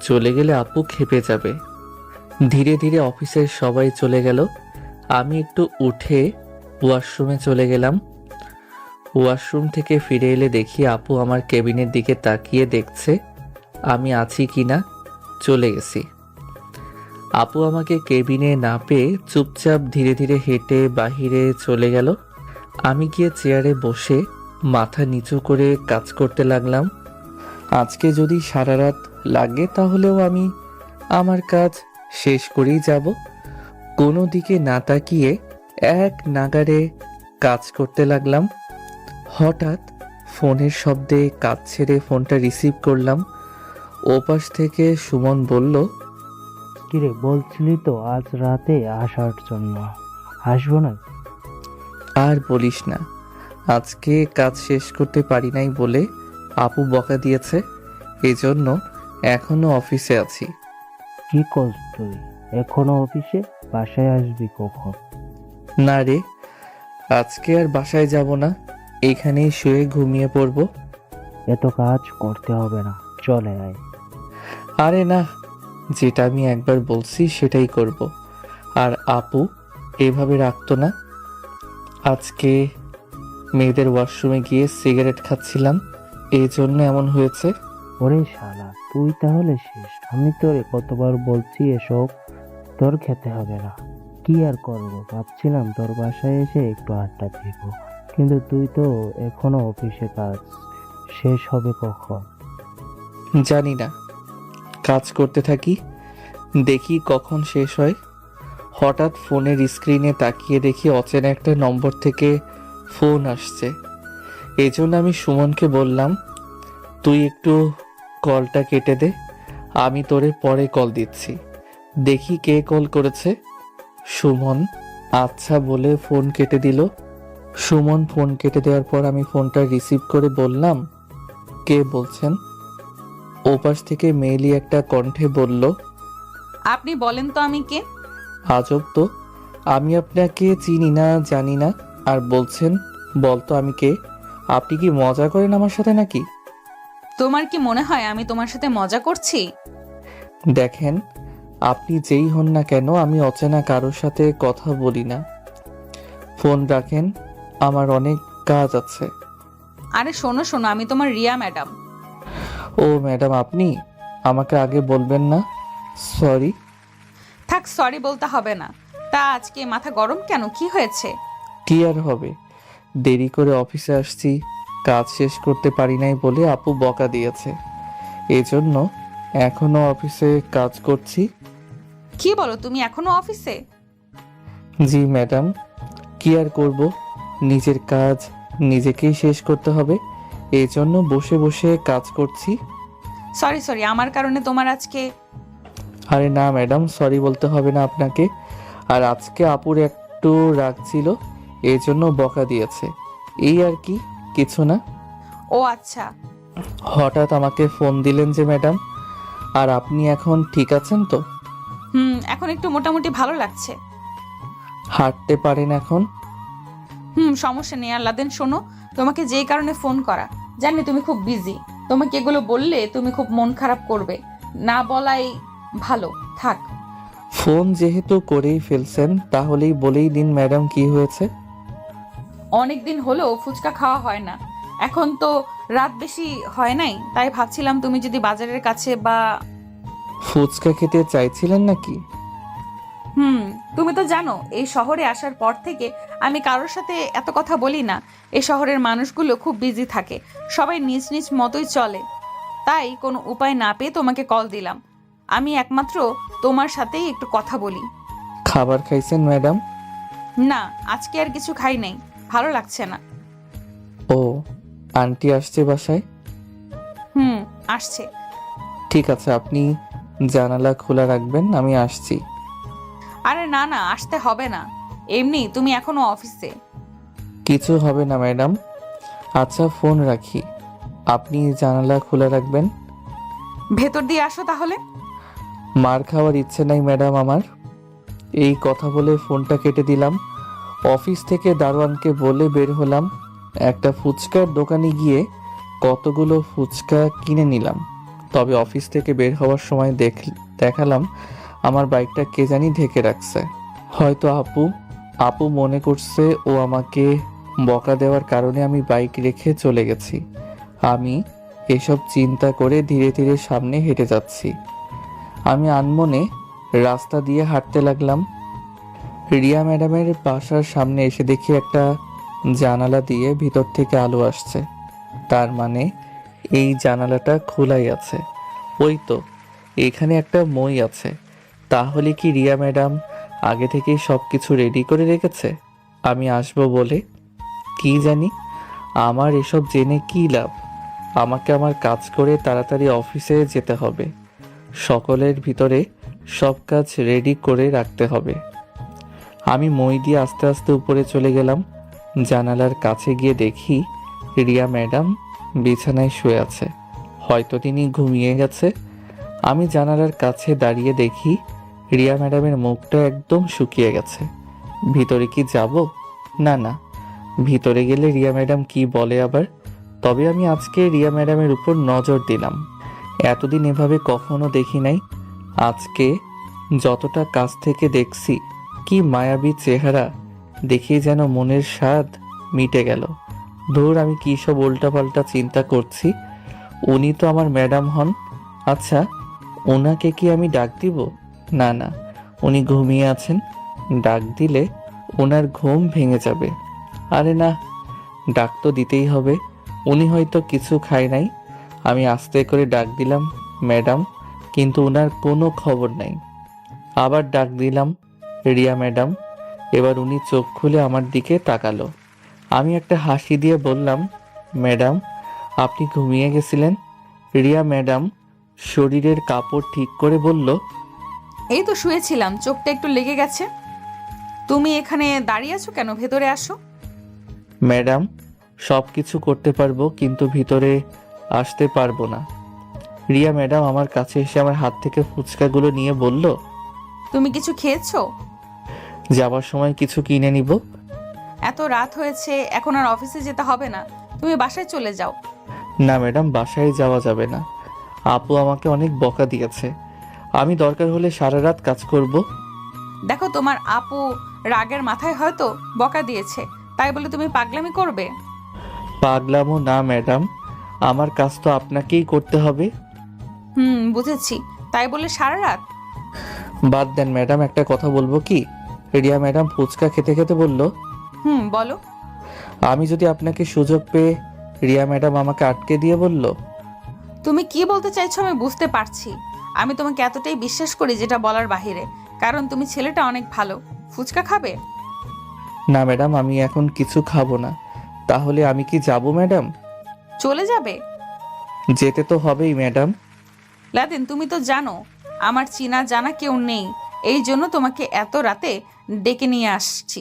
চলে গেলে আপু ক্ষেপে যাবে। ধীরে ধীরে অফিসের সবাই চলে গেল। আমি একটু উঠে ওয়াশরুমে চলে গেলাম। ওয়াশরুম থেকে ফিরে এলে দেখি আপু আমার কেবিনের দিকে তাকিয়ে দেখছে আমি আছি কিনা। চলে গেছি। আপু আমাকে কেবিনে না পেয়ে চুপচাপ ধীরে ধীরে হেঁটে বাহিরে চলে গেল। আমি গিয়ে চেয়ারে বসে মাথা নিচু করে কাজ করতে লাগলাম। আজকে যদি সারা রাত লাগে তাহলেও আমি আমার কাজ শেষ করেই যাব। কোনো দিকে না তাকিয়ে এক নাগাড়ে কাজ করতে লাগলাম। হঠাৎ ফোনের শব্দে কাজ ছেড়ে ফোনটা রিসিভ করলাম। ওপাশ থেকে সুমন বলল, কিরে বলছিলি তো আজ রাতে আসার জন্য, আসবো না? আর বলিস না, আজকে কাজ শেষ করতে পারি নাই বলে আপু বকা দিয়েছে, এজন্য এখনো অফিসে আছি। কি করছ তুই এখনো অফিসে? বাসায় আসবি কখন? না রে, আজকে আর বাসায় যাব না, এখানেই শুয়ে ঘুমিয়ে পড়ব। এত কাজ করতে হবে না, চলে আয়। আরে না, যেটা আমি একবার বলছি সেটাই করব। আর আপু এভাবে রাখতো না। আজকে মেয়েদের ওয়াশরুমে গিয়ে সিগারেট খাচ্ছিলাম, এই জন্য এমন হয়েছে। ওরে শালা, তুই তাহলে শেষ। আমি তোরে কতবার বলছি এসব তোর খেতে হবে না। কি আর করবো, ভাবছিলাম তোর বাসায় এসে একটু আড্ডা দিব, কিন্তু তুই তো এখনো অফিসে, কাজ শেষ হবে কখন? জানি না, কাজ করতে থাকি, দেখি কখন শেষ হয়। হঠাৎ ফোনের স্ক্রিনে তাকিয়ে দেখি অচেনা একটা নম্বর থেকে ফোন আসছে। এই জন্য আমি সুমনকে বললাম, তুই একটু কলটা কেটে দে, আমি তোরে পরে কল দিচ্ছি। দেখি কে কল করেছে। সুমন আচ্ছা বলে ফোন কেটে দিল। সুমন ফোন কেটে দেওয়ার পর আমি ফোনটা রিসিভ করে বললাম, কে বলছেন? ওপাশ থেকে মেয়েলি একটা কণ্ঠে বলল, আপনি বলেন তো আমি কে? আজব তো, আমি আপনাকে চিনি না জানি না, আর বলছেন বলতো আমি কে? আপনি কি মজা করেন আমার সাথে নাকি? তোমার কি মনে হয় আমি তোমার সাথে মজা করছি? দেখেন, আপনি যেই হন না কেন আমি অচেনা কারোর সাথে কথা বলি না। ফোন রাখেন, আমার অনেক কাজ আছে। আরে শোনো শোনো, আমি তোমার রিয়া ম্যাডাম। ও ম্যাডাম, আপনি আমাকে আগে বলবেন না? সরি। থাক, সরি বলতে হবে না। তা আজকে মাথা গরম কেন, কি হয়েছে? কি আর হবে, দেরি করে অফিসে আসছি, কাজ শেষ করতে পারি নাই বলে আপু বকা দিয়েছে, এজন্য এখনো অফিসে কাজ করছি। কি বলো, তুমি এখনো অফিসে? জি ম্যাডাম, কি আর করব, নিজের কাজ নিজেকেই শেষ করতে হবে, এই জন্য বসে বসে কাজ করছি। সরি সরি, আমার কারণে তোমার আজকে। আরে না ম্যাডাম, সরি বলতে হবে না আপনাকে। আর আজকে আপুর একটু রাগ ছিল, এই জন্য বকা দিয়েছে, এই আর কি, কিছু না। ও আচ্ছা। হঠাৎ আমাকে ফোন দিলেন যে ম্যাডাম, আর আপনি এখন ঠিক আছেন তো? এখন একটু মোটামুটি ভালো লাগছে। হাঁটতে পারেন এখন? সমস্যা নেই, আল্লাহ দেন। শোনো, তোমাকে যেই কারণে ফোন করা, জানি তুমি খুব বিজি, তোমাকে এগুলো বললে তুমি খুব মন খারাপ করবে, না বলাই ভালো, থাক। ফোন যেহেতু করেই ফেলছেন তাহলেই বলেই দিন ম্যাডাম, কি হয়েছে? অনেক দিন হলো ফুচকা খাওয়া হয় না, এখন তো রাত বেশি হয় নাই, তাই ভাবছিলাম তুমি যদি বাজারের কাছে বা। ফুচকা খেতে চাইছিলেন নাকি? তুমি তো জানো এই শহরে আসার পর থেকে আমি কারোর সাথে এত কথা বলি না। এই শহরের মানুষগুলো খুব বিজি থাকে, সবাই নিজ নিজ মতোই চলে, তাই কোনো উপায় না পেয়ে তোমাকে কল দিলাম। আমি একমাত্র তোমার সাথেই একটু কথা বলি। খাবার খাইছেন ম্যাডাম? না, আজকে আর কিছু খাই নাই, ভালো লাগছে না। ও, আন্টি আসছে বাসায়? আসছে। ঠিক আছে, আপনি জানালা খোলা রাখবেন, আমি আসছি। আরে না না, আসতে হবে না, এমনি তুমি এখনো অফিসে। কিছু হবে না ম্যাডাম। আচ্ছা ফোন রাখি, আপনি জানালা খোলা রাখবেন। ভেতর দিয়ে আসো তাহলে। মার খাওয়ার ইচ্ছে নাই ম্যাডাম আমার। এই কথা বলে ফোনটা কেটে দিলাম। অফিস থেকে দারোয়ানকে বলে বের হলাম, একটা ফুচকার দোকানে গিয়ে কতগুলো ফুচকা কিনে নিলাম। তবে অফিস থেকে বের হওয়ার সময় দেখালাম আমার বাইকটা কে জানি ঢেকে রাখছে। হয়তো আপু মনে করছে ও আমাকে বকা দেওয়ার কারণে আমি বাইক রেখে চলে গেছি। আমি এসব চিন্তা করে ধীরে ধীরে সামনে হেঁটে যাচ্ছি। আমি আনমনে রাস্তা দিয়ে হাঁটতে লাগলাম। রিয়া ম্যাডামের বাসার সামনে এসে দেখি একটা জানালা দিয়ে ভিতর থেকে আলো আসছে, তার মানে এই জানালাটা খোলাই আছে। ওই তো, এখানে একটা মই আছে। তাহলে কি রিয়া ম্যাডাম আগে থেকেই সব কিছু রেডি করে রেখেছে আমি আসবো বলে? কি জানি, আমার এসব জেনে কি লাভ? আমাকে আমার কাজ করে তাড়াতাড়ি অফিসে যেতে হবে, সকলের ভিতরে সব কাজ রেডি করে রাখতে হবে। আমি মই দিয়ে আস্তে আস্তে উপরে চলে গেলাম। জানালার কাছে গিয়ে দেখি রিয়া ম্যাডাম বিছানায় শুয়ে আছে, হয়তো তিনি ঘুমিয়ে গেছে। আমি জানালার কাছে দাঁড়িয়ে দেখি রিয়া ম্যাডামের মুখটা একদম শুকিয়ে গেছে। ভিতরে কি যাব? না না, ভিতরে গেলে রিয়া ম্যাডাম কি বলে আবার। তবে আমি আজকে রিয়া ম্যাডামের উপর নজর দিলাম, এতদিন এভাবে কখনো দেখি নাই। আজকে যতটা কাছ থেকে দেখছি, কি মায়াবী চেহারা, দেখে যেন মনের স্বাদ মিটে গেল। ধুর, আমি কি সব উল্টাপাল্টা চিন্তা করছি। উনি তো আমার ম্যাডাম হন। আচ্ছা, ওনাকে কি আমি ডাক দিব? না না, উনি ঘুমিয়ে আছেন, ডাক দিলে ওনার ঘুম ভেঙে যাবে। আরে না, ডাক তো দিতেই হবে, উনি হয়তো কিছু খায় নাই। আমি আস্তে করে ডাক দিলাম, ম্যাডাম, কিন্তু ওনার কোনো খবর নাই। আবার ডাক দিলাম, রিয়া ম্যাডাম। এবার উনি চোখ খুলে আমার দিকে তাকালো। আমি একটা হাসি দিয়ে বললাম, ম্যাডাম, আপনি ঘুমিয়ে গেছিলেন? রিয়া ম্যাডাম শরীরের কাপড় ঠিক করে বলল, এই তো শুয়েছিলাম, চোখটা একটু লেগে গেছে। তুমি এখানে দাঁড়িয়ে আছো কেন, ভেতরে আসো। ম্যাডাম, সব কিছু করতে পারবো কিন্তু ভিতরে আসতে পারবো না। রিয়া ম্যাডাম আমার কাছে এসে আমার হাত থেকে ফুচকাগুলো নিয়ে বলল, তুমি কিছু খেয়েছো? যাবার সময় কিছু কিনে নিব। এত রাত হয়েছে, এখন আর অফিসে যেতে হবে না, তুমি বাসায় চলে যাও। না ম্যাডাম, বাসায় যাওয়া যাবে না। আপু আমাকে অনেক বকা দিয়েছে, আমি দরকার হলে সারা রাত কাজ করব। দেখো তোমার আপু রাগের মাথায় হয়তো বকা দিয়েছে, তাই বলে তুমি পাগলামি করবে? পাগলামো না ম্যাডাম, আমার কাজ তো আপনাকেই করতে হবে। বুঝেছি, তাই বলে সারা রাত? বাদ দেন ম্যাডাম, একটা কথা বলবো কি? রিয়া ম্যাডাম ফুচকা খেতে খেতে বলল, বলো। আমি যদি আপনাকে সুযোগ পেয়ে রিয়া ম্যাডাম আমাকে আটকে দিয়ে বলল। তুমি কি বলতে চাইছো আমি বুঝতে পারছি। আমি তোমাকে এতটাই বিশ্বাস করি যেটা বলার বাহিরে, কারণ তুমি ছেলেটা অনেক ভালো। ফুচকা খাবে? না ম্যাডাম, আমি এখন কিছু খাবো না। তাহলে আমি কি যাব ম্যাডাম? চলে যাবে? যেতে তো হবেই ম্যাডাম। লাদেন, তুমি তো জানো আমার চিনা জানা কেউ নেই, এই জন্য তোমাকে এত রাতে ডেকে নিয়ে আসছি।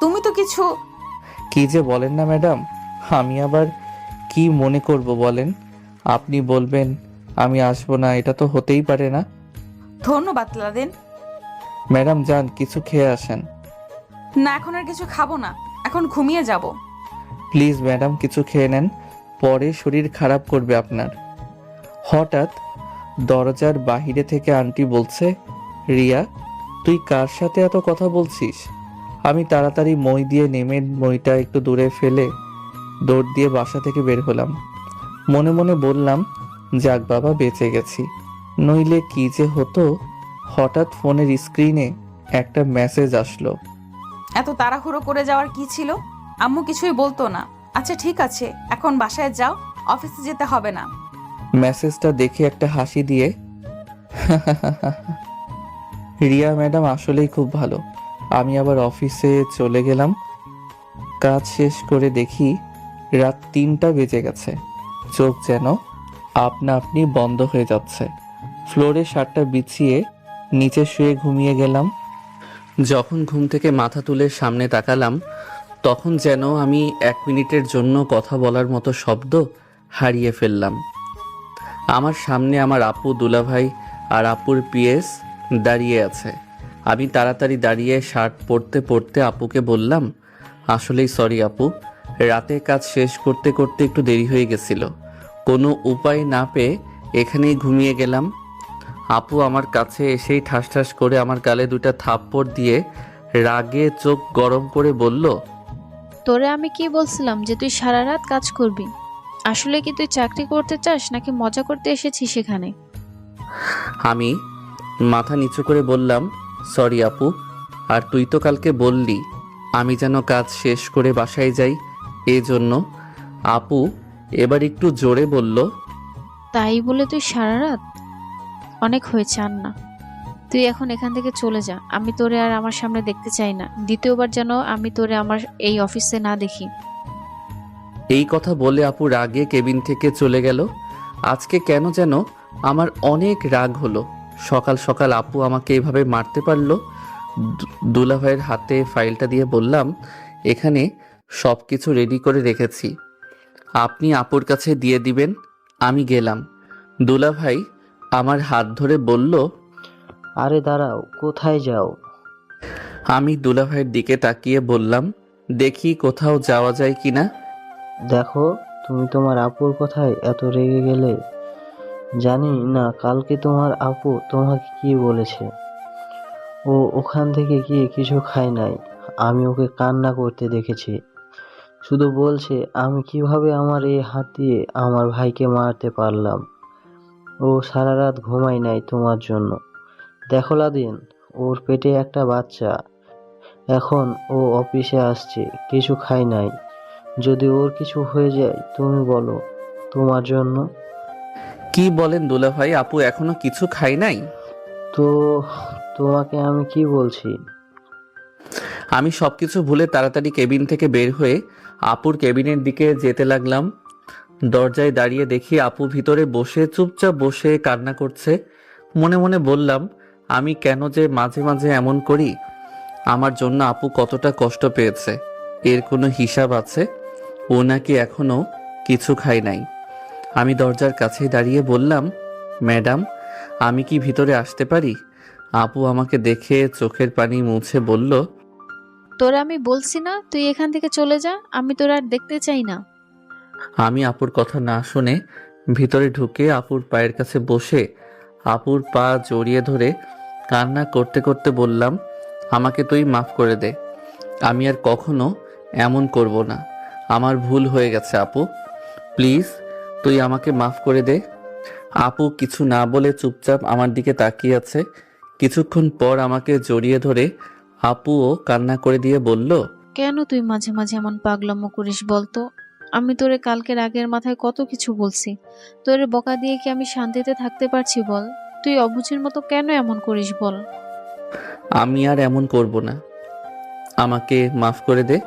তুমি তো কিছু কি যে বলেন না ম্যাডাম, আমি আবার কি মনে করব বলেন? আপনি বলবেন আমি আসবো না, এটা তো হতেই পারে না। ধন্যবাদ লাদেন। ম্যাডাম যান, কিছু খেয়ে আসেন। না, এখন আর কিছু খাবো না, এখন ঘুমিয়ে যাব। প্লিজ ম্যাডাম কিছু খেয়ে নেন, পরে শরীর খারাপ করবে আপনার। হঠাৎ দরজার বাহিরে থেকে আন্টি বলছে, রিয়া তুই কার সাথে এত কথা বলছিস? আমি তাড়াতাড়ি মই দিয়ে নেমে মইটা একটু দূরে ফেলে দৌড় দিয়ে বাসা থেকে বের হলাম। মনে মনে বললাম, যাক বাবা বেঁচে গেছি, নইলে কি যে হতো। হঠাৎ ফোনের স্ক্রিনে একটা মেসেজ আসলো। এত তাড়াহুড়ো করে যাওয়ার কি ছিল? আম্মু কিছুই বলতো না। আচ্ছা ঠিক আছে, এখন বাসায় যাও, অফিসে যেতে হবে না। মেসেজটা দেখে একটা হাসি দিয়ে রিয়া ম্যাডাম আসলেই খুব ভালো। আমি আবার অফিসে চলে গেলাম। কাজ শেষ করে দেখি রাত 3টা বেজে গেছে। চোখ যেন আপনা আপনি বন্ধ হয়ে যাচ্ছে। ফ্লোরে শার্টটা বিছিয়ে নিচে শুয়ে ঘুমিয়ে গেলাম। যখন ঘুম থেকে মাথা তুলে সামনে তাকালাম, তখন যেন আমি 1 মিনিটের জন্য কথা বলার মতো শব্দ হারিয়ে ফেললাম। আমার সামনে আমার আপু, দুলাভাই আর আপুর পিএস দাঁড়িয়ে আছে। আমি তাড়াতাড়ি দাঁড়িয়ে শার্ট পরতে পরতে আপুকে বললাম, আসলেই সরি আপু, রাতে কাজ শেষ করতে করতে একটু দেরি হয়ে গেছিল। কোনো উপায় না পেয়ে এখানেই ঘুমিয়ে গেলাম। আপু আমার কাছে এসেই ঠাস ঠাস করে আমার গালে 2টা থাপ্পড় দিয়ে রাগে চোখ গরম করে বলল, তোরে আমি কি বলছিলাম যে তুই সারা রাত কাজ করবি? আসলে কি তুই চাকরি করতে চাস নাকি মজা করতে এসেছিস সেখানে? আমি মাথা নিচু করে বললাম, সরি আপু, আর তুই তো কালকে বললি আমি যেন কাজ শেষ করে বাসায় যাই, এজন্য। আপু এবার একটু জোরে বলল, তাই বলে তুই সারা রাত? অনেক হয়েছে, আর না। তুই এখন এখান থেকে চলে যা, আমি তোরে আর আমার সামনে দেখতে চাই না। দ্বিতীয়বার যেন আমি তোরে আমার এই অফিসে না দেখি। এই কথা বলে আপু রাগে কেবিন থেকে চলে গেল। আজকে কেন যেন আমার অনেক রাগ হলো। সকাল সকাল আপু আমাকে এইভাবে মারতে পারলো। দুলাভাইয়ের হাতে ফাইলটা দিয়ে বললাম, এখানে সব কিছু রেডি করে রেখেছি, আপনি আপুর কাছে দিয়ে দিবেন। আমি গেলাম। দুলাভাই আমার হাত ধরে বলল, আরে দাঁড়াও, কোথায় যাও? আমি দুলাভাইয়ের দিকে তাকিয়ে বললাম, দেখি কোথাও যাওয়া যায় কিনা। দেখো, তুমি তোমার আপুর কথায় এত রেগে গেলে। জানি না কালকে তোমার আপু তোমাকে কি বলেছে। ও ওখান থেকে গিয়ে কিছু খায় নাই, আমি ওকে কান্না করতে দেখেছি। শুধু বলছে আমি কিভাবে আমার এই হাত দিয়ে আমার ভাইকে মারতে পারলাম। ও সারা রাত ঘুমায় নাই তোমার জন্য। দেখো লাদিন, ওর পেটে একটা বাচ্চা। এখন ও অফিসে আসছে, কিছু খায় নাই। যদি ওর কিছু হয়ে যায় তুমি বলো, তোমার জন্য। কি বলেন দুলাভাই, আপু এখনো কিছু খাই নাই? তো তোমাকে আমি কি বলছি? আমি সবকিছু ভুলে তাড়াতাড়ি কেবিন থেকে বের হয়ে আপুর কেবিনের দিকে যেতে লাগলাম। দরজায় দাঁড়িয়ে দেখি আপু ভিতরে বসে চুপচাপ বসে কান্না করছে। মনে মনে বললাম, আমি কেন যে মাঝে মাঝে এমন করি? আমার জন্য আপু কতটা কষ্ট পেয়েছে, এর কোনো হিসাব আছে? ও নাকি এখনো কিছু খায় নাই। আমি দরজার কাছে দাঁড়িয়ে বললাম, ম্যাডাম আমি কি ভিতরে আসতে পারি? আপু আমাকে দেখে চোখের পানি মুছে বলল, তোরে আমি বলছি না তুই এখান থেকে চলে যা, আমি তোর আর দেখতে চাই না। আমি আপুর কথা না শুনে ভিতরে ঢুকে আপুর পায়ের কাছে বসে আপুর পা জড়িয়ে ধরে কান্না করতে করতে বললাম, আমাকে তুই মাফ করে দে। আমি আর কখনো এমন করব না। আমার ভুল হয়ে গেছে আপু, প্লিজ তুই আমাকে মাফ করে দে। আপু কিছু না বলে চুপচাপ আমার দিকে তাকিয়ে আছে। কিছুক্ষণ পর আমাকে জড়িয়ে ধরে আপুও কান্না করে দিয়ে বলল, কেন তুই মাঝে মাঝে এমন পাগলামো করিস বলতো? আমি তোরে কালকের আগের মাথায় কত কিছু বলছি, তোরে বকা দিয়ে কি আমি শান্তিতে থাকতে পারছি বল? তুই অবুঝের মতো কেন এমন করিস বল? আমি আর এমন করব না, আমাকে মাফ করে দে।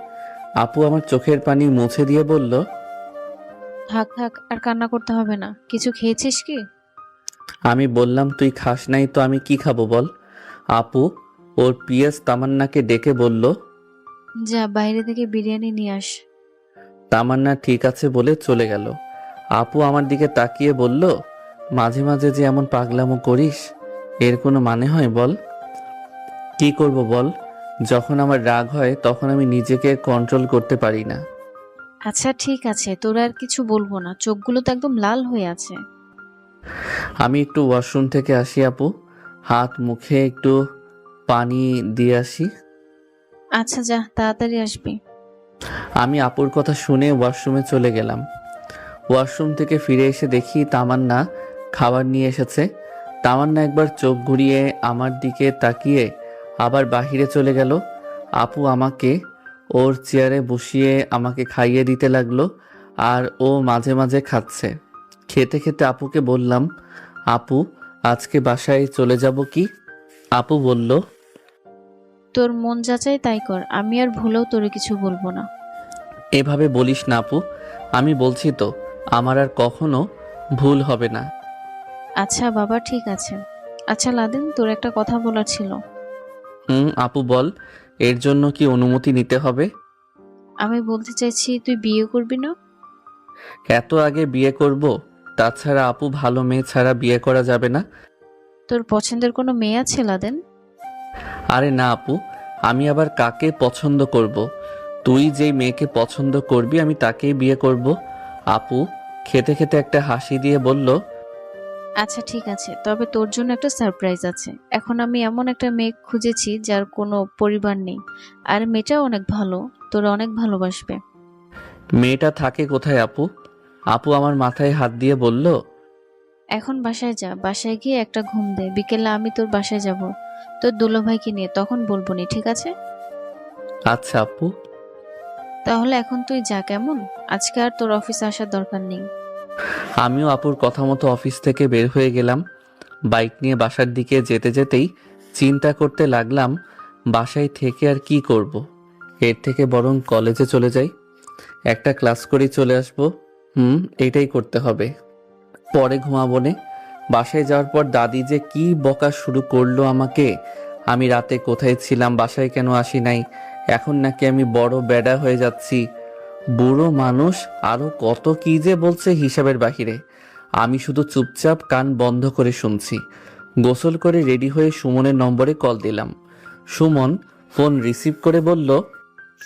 আপু আমার চোখের পানি মুছে দিয়ে বলল, থাক থাক, আর কান্না করতে হবে না। কিছু খেয়েছিস কি? আমি বললাম, তুই খাস নাই তো আমি কি খাবো বল। আপু ওর পিএস তামান্নাকে ডেকে বলল, যা বাইরে থেকে বিরিয়ানি নিয়ে আস। তামান্না ঠিক আছে বলে চলে গেল। আপু আমার দিকে তাকিয়ে বলল, মাঝে মাঝে যে এমন পাগলামো করিস, এর কোনো মানে হয় বল? কি করব বল, যখন আমার রাগ হয় তখন আমি নিজেকে কন্ট্রোল করতে পারি না। আচ্ছা ঠিক আছে, তোরা আর কিছু বলবো না। চোখগুলো তো একদম লাল হয়ে আছে। আমি একটু ওয়াশরুম থেকে আসি আপু, হাত মুখে একটু পানি দিয়ে আসি। আচ্ছা যা, তাড়াতাড়ি আসবি। আমি আপুর কথা শুনে ওয়াশরুমে চলে গেলাম। ওয়াশরুম থেকে ফিরে এসে দেখি তামান্না খাবার নিয়ে এসেছে। তামান্না একবার চোখ ঘুরিয়ে আমার দিকে তাকিয়ে আবার বাহিরে চলে গেল। আপু আমাকে ওর চেয়ারে বসিয়ে আমাকে খাইয়ে দিতে লাগলো, আর ও মাঝে মাঝে খাচ্ছে। খেতে খেতে আপুকে বললাম, আপু আজকে বাসায় চলে যাব কি? আপু বলল, তোর মন যাচাই তাই কর, আমি আর ভুলেও তোরে কিছু বলবো না। এভাবে বলিস না আপু, আমি বলছি তো আমার আর কখনো ভুল হবে না। আচ্ছা বাবা ঠিক আছে। আচ্ছা লাদেন, তোর একটা কথা বলার ছিল। আপু বল, এর জন্য কি অনুমতি নিতে হবে? আমি বলতে চাইছি, তুই বিয়ে করবি না? এত আগে বিয়ে করব? তাছাড়া আপু ভালো মেয়ে ছাড়া বিয়ে করা যাবে না। তোর পছন্দের কোনো মেয়ে আছে লাদেন? আরে না আপু, আমি আবার কাকে পছন্দ করব? তুই যেই মেয়েকে পছন্দ করবি আমি তাকেই বিয়ে করব। আপু খেতে খেতে একটা হাসি দিয়ে বলল, আচ্ছা ঠিক আছে, তবে তোর জন্য একটা সারপ্রাইজ আছে। এখন আমি এমন একটা মেয়ে খুঁজেছি যার কোনো পরিবার নেই, আর মেয়েটাও অনেক ভালো, তোর অনেক ভালোবাসবে। মেয়েটা থাকে কোথায় আপু? আপু আমার মাথায় হাত দিয়ে বলল, এখন বাসায় যা, বাসায় গিয়ে একটা ঘুম দে। বিকেলে আমি তোর বাসায় যাব তোর দুলোভাইকে নিয়ে, তখন বলবো নি, ঠিক আছে? আচ্ছা আপু। তাহলে এখন তুই যা, কেমন? আজকে আর তোর অফিসে আসার দরকার নেই। আমিও আপুর কথা মতো অফিস থেকে বের হয়ে গেলাম। বাইক নিয়ে বাসার দিকে যেতে যেতেই চিন্তা করতে লাগলাম, বাসায় থেকে আর কি করব। এর থেকে বরং কলেজে চলে যাই, একটা ক্লাস করেই চলে আসবো। এটাই করতে হবে। পরে ঘুমাবো নে। বাসায় যাওয়ার পর দাদি যে কি বকা শুরু করলো আমাকে। আমি রাতে কোথায় ছিলাম, বাসায় কেন আসি নাই, এখন নাকি আমি বড় বেডা হয়ে যাচ্ছি। বুড়ো মানুষ আরো কত কি যে বলছে হিসাবের বাহিরে। আমি শুধু চুপচাপ কান বন্ধ করে শুনছি। গোসল করে রেডি হয়ে সুমনের নম্বরে কল দিলাম। সুমন ফোন রিসিভ করে বলল,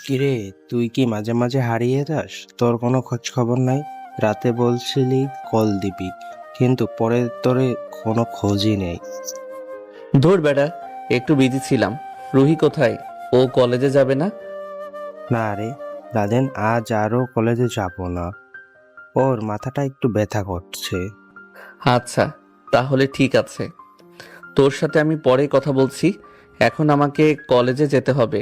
কিরে, তুই কি মাঝে মাঝে হারিয়ে যাস? তোর কোনো খোঁজ খবর নাই। রাতে বলছিলি কল দিবি, কিন্তু পরে তোরে কোনো খোঁজই নেই। ধুর বেটা, একটু বিজি ছিলাম। রুহি কোথায়? ও কলেজে যাবে না? না রে রাধেন, আজ আরও কলেজে যাব না। ওর মাথাটা একটু ব্যথা করছে। আচ্ছা তাহলে ঠিক আছে, তোর সাথে আমি পরে কথা বলছি। এখন আমাকে কলেজে যেতে হবে।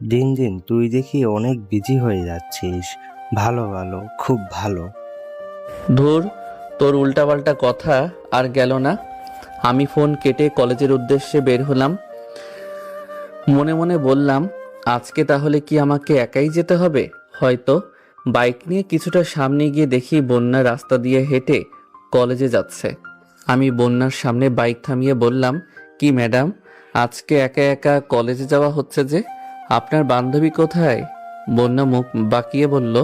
দিন দিন তুই দেখি অনেক বিজি হয়ে যাচ্ছিস। ভালো ভালো, খুব ভালো। ধুর, তোর উল্টাপাল্টা কথা আর গেল না। আমি ফোন কেটে কলেজের উদ্দেশ্যে বের হলাম। মনে মনে বললাম, আজকে তাহলে কি আমাকে একাই যেতে হবে? হয়তো। বাইক নিয়ে কিছুটা সামনে গিয়ে দেখি বন্যা রাস্তা দিয়ে হেঁটে কলেজে যাচ্ছে। আমি বন্যার সামনে বাইক থামিয়ে বললাম, কি ম্যাডাম, আজকে একা একা কলেজে যাওয়া হচ্ছে যে? আপনার বান্ধবী কোথায়? বন্যা মুখ বাঁকিয়ে বলল,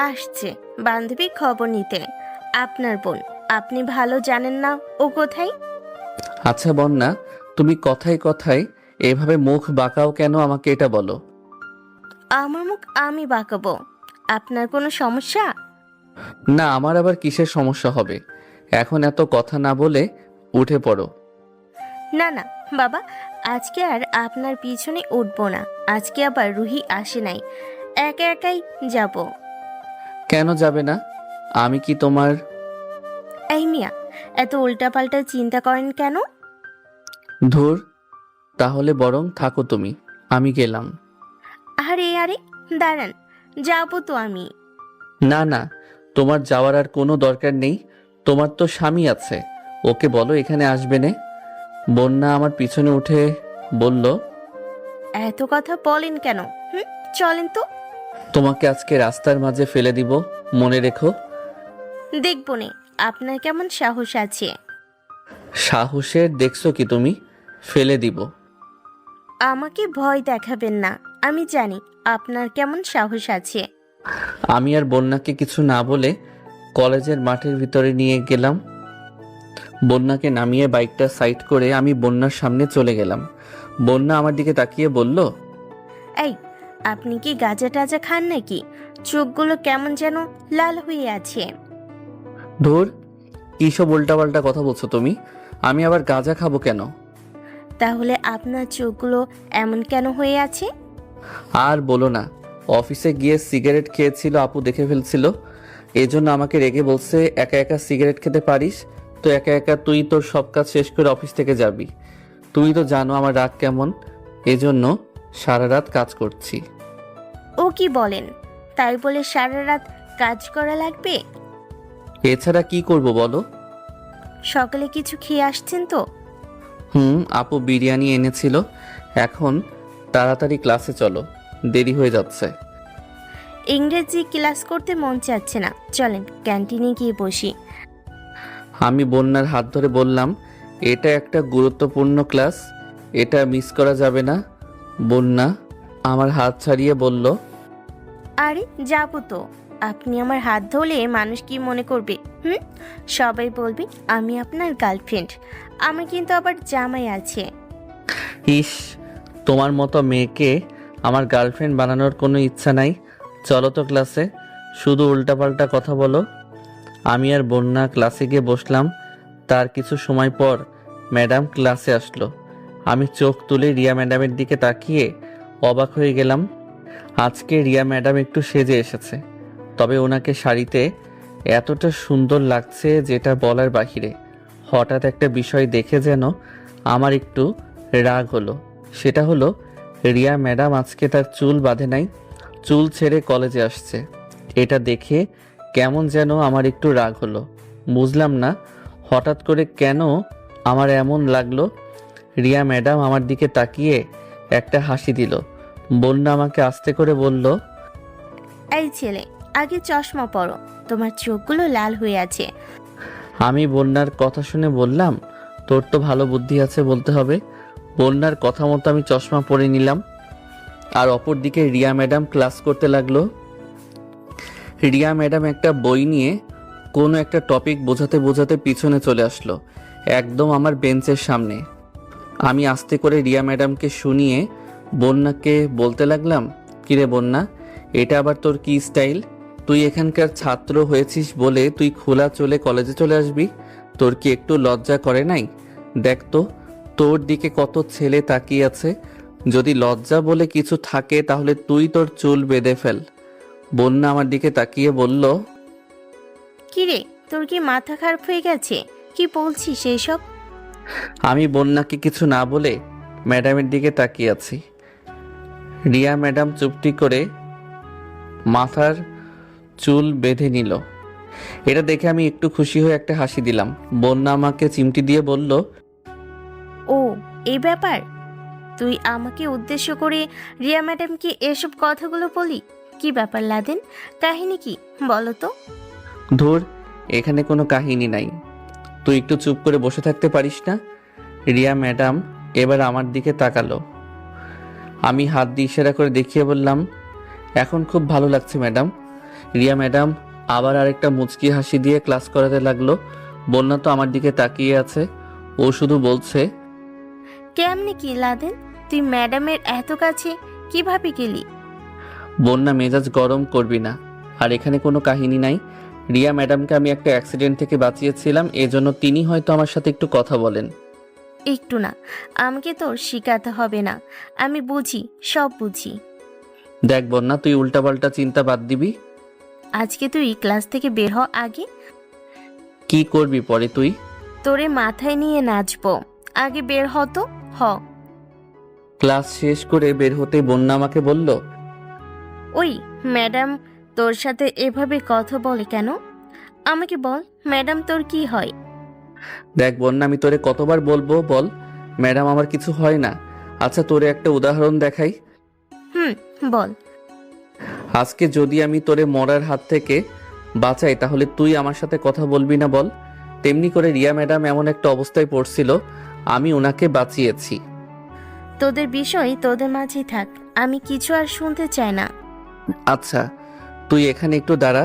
আসছে বান্ধবীর খবর নিতে। আপনার বোন, আপনি ভালো জানেন না ও কোথায়। আচ্ছা বন্যা, তুমি কথায় কথায় এভাবে মুখ বাঁকাও কেন, আমাকে এটা বলো। আমার মুখ আমি বাঁকাবো? আপনার কোনো সমস্যা? না, আমার আবার কিসের সমস্যা হবে? এখন এত কথা না বলে উঠে পড়ো। না না বাবা, আজকে আর আপনার পিছনে উঠবো না। আজকে আবার রুহি আসে নাই, একা একাই যাব। কেন যাবে না? আমি কি তোমার... এই মিয়া, এত উল্টাপাল্টা চিন্তা করেন কেন? ধুর, তাহলে বরং থাকো তুমি, আমি গেলাম। আরে আরে দাঁড়ান, যাবো তো আমি। না না, তোমার যাওয়ার আর কোনো দরকার নেই। তোমার তো স্বামী আছে, ওকে বলো এখানে আসবে নে। বন্যা আমার পিছনে উঠে বলল, এত কথা বলেন কেন? চলেন তো। তোমাকে আজকে রাস্তার মাঝে ফেলে দিব, মনে রেখো। দেখবো নে আপনার কেমন সাহস আছে। সাহসের দেখছো কি তুমি? ফেলে দিব। আমাকে ভয় দেখাবেন না, আমি জানি আপনার কেমন সাহস আছে। আমি আর বন্যাকে কিছু না বলে কলেজের মাঠের ভিতরে নিয়ে গেলাম। বন্যাকে নামিয়ে বাইকটা সাইড করে আমি বন্যার সামনে চলে গেলাম। বন্যা আমার দিকে তাকিয়ে বলল, এই, আপনি কি গাঁজা টাজা খান নাকি? চোখগুলো কেমন যেন লাল হয়ে আছে। ধুর, কিসব উল্টাপাল্টা কথা বলছো তুমি? আমি আবার গাঁজা খাবো কেন? তাহলে আপনার চোখগুলো এমন কেন হয়ে আছে? আর বলো না, অফিসে গিয়ে সিগারেট খেয়েছিল, আপু দেখে ফেলছিল। এজন্য আমাকে রেগে বলছে, একা একা সিগারেট খেতে পারিস তো একা একা তুই তোর সব কাজ শেষ করে অফিস থেকে যাবি। তুই তো জানো আমার রাগ কেমন, এজন্য সারা রাত কাজ করছি। ও কি বলেন? তাই বলে সারা রাত কাজ করা লাগবে? এছাড়া কি করব বলো? সকালে কিছু খেয়ে আসছেন তো? আপু বিরিয়ানি এনেছিল। এখন তাড়াতাড়ি ক্লাসে চলো, দেরি হয়ে যাচ্ছে। ইংরেজি ক্লাস করতে মন চাচ্ছে না, চলেন ক্যান্টিনে গিয়ে বসি। আমি বন্যার হাত ধরে বললাম, এটা একটা গুরুত্বপূর্ণ ক্লাস, এটা মিস করা যাবে না। বন্যা আমার হাত ছাড়িয়ে বলল, আরে যাবো তো। আপনি আমার হাত ধরলে মানুষ কি মনে করবে? সবাই বলবে আমি আপনার গার্লফ্রেন্ড। আমার কিন্তু আবার জামাই আছে। ইস, তোমার মতো মেয়েকে আমার গার্লফ্রেন্ড বানানোর কোনো ইচ্ছা নাই। চলো তো ক্লাসে, শুধু উল্টাপাল্টা কথা বলো। আমি আর বন্যা ক্লাসে গিয়ে বসলাম। তার কিছু সময় পর ম্যাডাম ক্লাসে আসলো। আমি চোখ তুলে রিয়া ম্যাডামের দিকে তাকিয়ে অবাক হয়ে গেলাম। আজকে রিয়া ম্যাডাম একটু সেজে এসেছে, তবে ওনাকে শাড়িতে এতটা সুন্দর লাগছে যেটা বলার বাহিরে। হঠাৎ একটা বিষয় দেখে যেন আমার একটু রাগ হলো। সেটা হলো, রিয়া ম্যাডাম আজকে তার চুল বাঁধে নাই, চুল ছেড়ে কলেজে আসছে। এটা দেখে কেমন যেন আমার একটু রাগ হলো। বুঝলাম না হঠাৎ করে কেন আমার এমন লাগলো। রিয়া ম্যাডাম আমার দিকে তাকিয়ে একটা হাসি দিল। বন্যা আমাকে আস্তে করে বলল, এই ছেলে, আগে চশমা পরো, তোমার চোখগুলো লাল হয়ে আছে। আমি বন্যার কথা শুনে বললাম, তোর তো ভালো বুদ্ধি আছে বলতে হবে। বন্যার কথা মতো আমি চশমা পরে নিলাম। আর অপরদিকে রিয়া ম্যাডাম ক্লাস করতে লাগলো। রিয়া ম্যাডাম একটা বই নিয়ে কোনো একটা টপিক বোঝাতে বোঝাতে পিছনে চলে আসলো, একদম আমার বেঞ্চের সামনে। আমি আস্তে করে রিয়া ম্যাডামকে শুনিয়ে বন্যাকে বলতে লাগলাম, কিরে বন্যা, এটা আবার তোর কি স্টাইল? তুই এখানকার ছাত্র হয়েছিস বলে তুই খোলা চলে কলেজে চলে আসবি? তোর কি একটু লজ্জা করে নাই? দেখ তো, তোর দিকে কত ছেলে তাকিয়ে আছে। যদি লজ্জা বলে কিছু থাকে তাহলে তুই তোর চুল বেঁধে ফেল। বন্যা আমার দিকে তাকিয়ে বলল, কিরে, তোর কি মাথা খারাপ হয়ে গেছে? কি বলছিস সেই সব? আমি বন্যাকে কিছু না বলে ম্যাডামের দিকে তাকিয়ে আছি। রিয়া ম্যাডাম চুপটি করে মাথার চুল বেঁধে নিল। এটা দেখে আমি একটু খুশি হয়ে একটা হাসি দিলাম। বন্যা আমাকে চিমটি দিয়ে বলল, ও এই ব্যাপার? তুই আমাকে উদ্দেশ্য করে রিয়া ম্যাডামকে এসব কথাগুলো বলি? কি ব্যাপার লাদেন, কাহিনী কি বলো তো? ধুর, এখানে কোনো কাহিনী নাই, তুই একটু চুপ করে বসে থাকতে পারিস না? রিয়া ম্যাডাম এবার আমার দিকে তাকালো। আমি হাত দিয়ে ইশারা করে দেখিয়ে বললাম, এখন খুব ভালো লাগছে ম্যাডাম। রিয়া ম্যাডাম আবার আরেকটা মুচকি হাসি দিয়ে ক্লাস করাতে লাগলো। বন্যা তো আমার দিকে তাকিয়ে আছে, ও শুধু বলছে, কেমনে কি লাদেন, তুই ম্যাডামের এত কাছে কিভাবে গেলি? বন্যা মেজাজ গরম করবি না, আর এখানে কোনো কাহিনী নাই। রিয়া ম্যাডামকে আমি একটা অ্যাক্সিডেন্ট থেকে বাঁচিয়েছিলাম, এজন্য তিনি হয়তো আমার সাথে একটু কথা বলেন। একটু না, আমাকে তোর শিখাতে হবে না, আমি বুঝি, সব বুঝি। দেখ বন্যা, তুই উল্টাপাল্টা চিন্তা বাদ দিবি। আজকে তুই ক্লাস থেকে বের হ আগে। কি করবি পরে তুই? তোরে মাথায় নিয়ে নাচবো, আগে বের হ তো। হ। ক্লাস শেষ করে বের হতে বন্যা আমাকে বলল, ওই ম্যাডাম তোর সাথে এভাবে কথা বলে কেন? আমাকে বল, ম্যাডাম তোর কি হয়? দেখ বন্যা, আমি তোরে কতবার বলবো বল, ম্যাডাম আমার কিছু হয় না। আচ্ছা তোরে একটা উদাহরণ দেখাই। বল। আজকে যদি আমি তোরে মরার হাত থেকে বাঁচাই তাহলে তুই আমার সাথে কথা বলবি না বল? তেমনি করে রিয়া ম্যাডাম এমন একটা অবস্থায় পড়ছিল, আমি ওনাকে বাঁচিয়েছি। তোদের বিষয় তোদের মাঝেই থাক, আমি কিছু আর শুনতে চাই না। আচ্ছা তুই এখানে একটু দাঁড়া,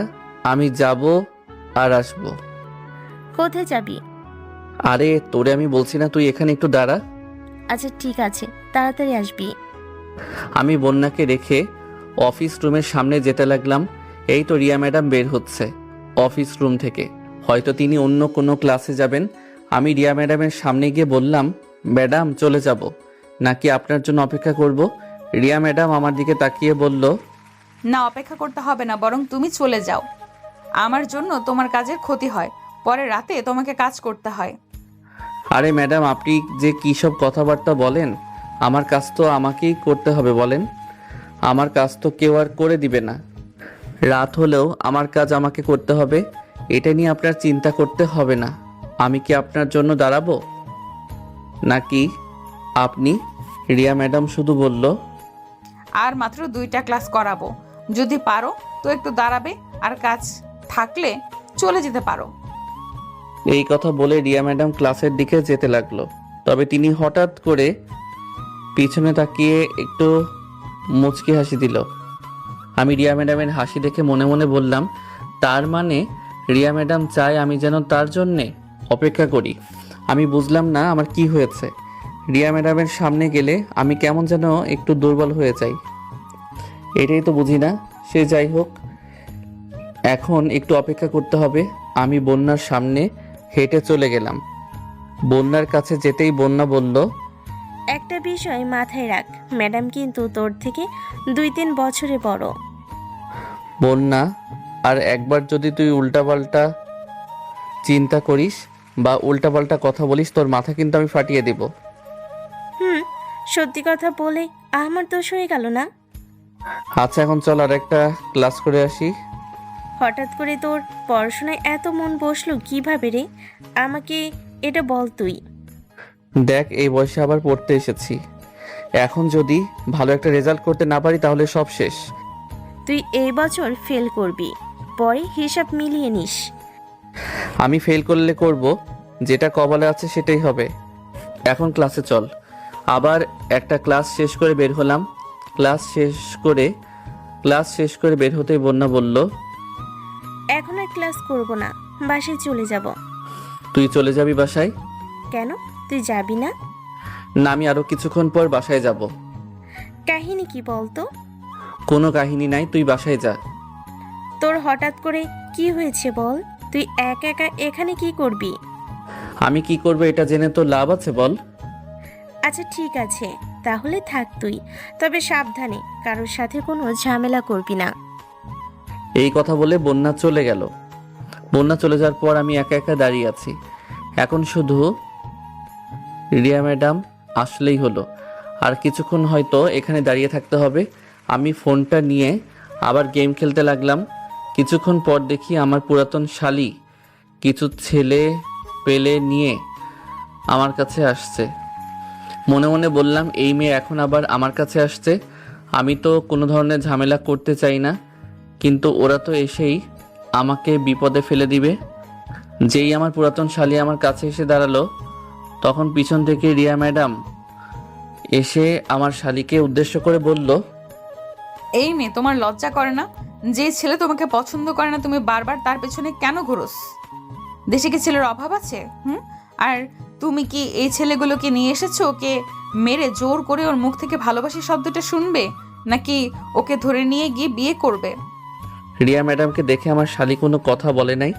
আমি যাব আর আসবো। কোথায় যাবি? আরে তোরে আমি বলছি না, তুই এখানে একটু দাঁড়া। আচ্ছা ঠিক আছে, তাড়াতাড়ি আসবি। আমি বন্যাকে রেখে অফিস রুমের সামনে যেতে লাগলাম। এই তো রিয়া ম্যাডাম বের হচ্ছে অফিস রুম থেকে, হয়তো তিনি অন্য কোনো ক্লাসে যাবেন। আমি রিয়া ম্যাডামের সামনে গিয়ে বললাম, ম্যাডাম চলে যাব নাকি আপনার জন্য অপেক্ষা করব? রিয়া ম্যাডাম আমার দিকে তাকিয়ে বলল, না, অপেক্ষা করতে হবে না, বরং তুমি চলে যাও। আমার জন্য তোমার কাজের ক্ষতি হয়, পরে রাতে তোমাকে কাজ করতে হয়। আরে ম্যাডাম, আপনি যে কী সব কথাবার্তা বলেন? আমার কাজ তো আমাকেই করতে হবে বলেন। আমার কাজ তো কেউ আর করে দিবে না। রাত হলেও আমার কাজ আমাকে করতে হবে, এটা নিয়ে আপনার চিন্তা করতে হবে না। আমি কি আপনার জন্য দাঁড়াবো নাকি আপনি? রিয়া ম্যাডাম শুধু বলল, আর মাত্র 2টা ক্লাস করাবো, যদি পারো তো একটু দাঁড়াবে, আর কাজ থাকলে চলে যেতে পারো। এই কথা বলে রিয়া ম্যাডাম ক্লাসের দিকে যেতে লাগলো। তবে তিনি হঠাৎ করে পিছনে তাকিয়ে একটু মুচকি হাসি দিল। আমি রিয়া ম্যাডামের হাসি দেখে মনে মনে বললাম, তার মানে রিয়া ম্যাডাম চায় আমি যেন তার জন্যে অপেক্ষা করি। আমি বুঝলাম না আমার কি হয়েছে। রিয়া ম্যাডামের সামনে গেলে আমি কেমন যেন একটু দুর্বল হয়ে যাই, এটাই তো বুঝি না। সে যাই হোক, এখন একটু অপেক্ষা করতে হবে। আমি বন্যার সামনে হেঁটে চলে গেলাম। বন্যার কাছে যেতেই বন্যা বলল, একটা বিষয় মাথায় রাখ, ম্যাডাম কিন্তু তোর থেকে 2-3 বছরে বড়। বন্যা, আর একবার যদি তুই উল্টাপাল্টা চিন্তা করিস বা উল্টাপাল্টা কথা বলিস, তোর মাথা কিন্তু আমি ফাটিয়ে দেব। সত্যি কথা বলে আমার দোষ হয়ে গেল না? আচ্ছা এখন চল আর একটা ক্লাস করে আসি। হঠাৎ করে তোর পড়াশোনায় এত মন বসলো কিভাবে রে? আমাকে এটা বল তুই। দেখ, এই বয়সে আবার পড়তে এসেছি, এখন যদি ভালো একটা রেজাল্ট করতে না পারি তাহলে সব শেষ। তুই এই বছর ফেল করবি, পরে হিসাব মিলিয়ে নিস। আমি ফেল করলে করব, যেটা কপালে আছে সেটাই হবে। এখন ক্লাসে চল। আবার একটা ক্লাস শেষ করে বের হলাম। ক্লাস শেষ করে বের হতেই বন্যা বলল, এখন আর ক্লাস করব না, বাসায় চলে যাব। তুই চলে যাবি বাসায়? কেন, তুই যাবি না? না, আমি আরো কিছুক্ষণ পর বাসায় যাব। কাহিনী কি বলতো? কোনো কাহিনী নাই, তুই বাসায় যা। তোর হঠাৎ করে কি হয়েছে বল? তুই একা একা এখানে কি করবি? আমি কি করব এটা জেনে তো লাভ আছে বল? আচ্ছা ঠিক আছে, তাহলে থাক তুই, তবে সাবধানে, কারোর সাথে কোনো ঝামেলা করবি না। এই কথা বলে বন্যা চলে গেল। বন্যা চলে যাওয়ার পর আমি একা একা দাঁড়িয়ে আছি। এখন শুধু রিয়া ম্যাডাম আসলেই হলো। আর কিছুক্ষণ হয়তো এখানে দাঁড়িয়ে থাকতে হবে। আমি ফোনটা নিয়ে আবার গেম খেলতে লাগলাম। কিছুক্ষণ পর দেখি আমার পুরাতন শালি কিছু ছেলে পেলে নিয়ে আমার কাছে আসছে। মনে মনে বললাম, এই মেয়ে এখন আবার আমার কাছে আসছে। আমি তো কোনো ধরনের ঝামেলা করতে চাই না, কিন্তু ওরা তো এসেই আমাকে বিপদে ফেলে দিবে। যেই আমার পুরাতন শালি আমার কাছে এসে দাঁড়ালো, তখন পিছন থেকে রিয়া ম্যাডাম এসে আমার শালিকে উদ্দেশ্য করে বলল, এই মেয়ে, তোমার লজ্জা করে না? যে ছেলে তোমাকে পছন্দ করে না, তুমি বারবার তার পেছনে কেন ঘুরোস? দেশে কি ছেলের অভাব আছে? আর তুমি কি এই ছেলেগুলোকে নিয়ে এসেছো ওকে মেরে জোর করে ওর মুখ থেকে ভালোবাসি শব্দটা শুনবে, নাকি ওকে ধরে নিয়ে গিয়ে বিয়ে করবে? রিয়া ম্যাডামকে দেখে আমার শালি কোনো কথা বলে নাই,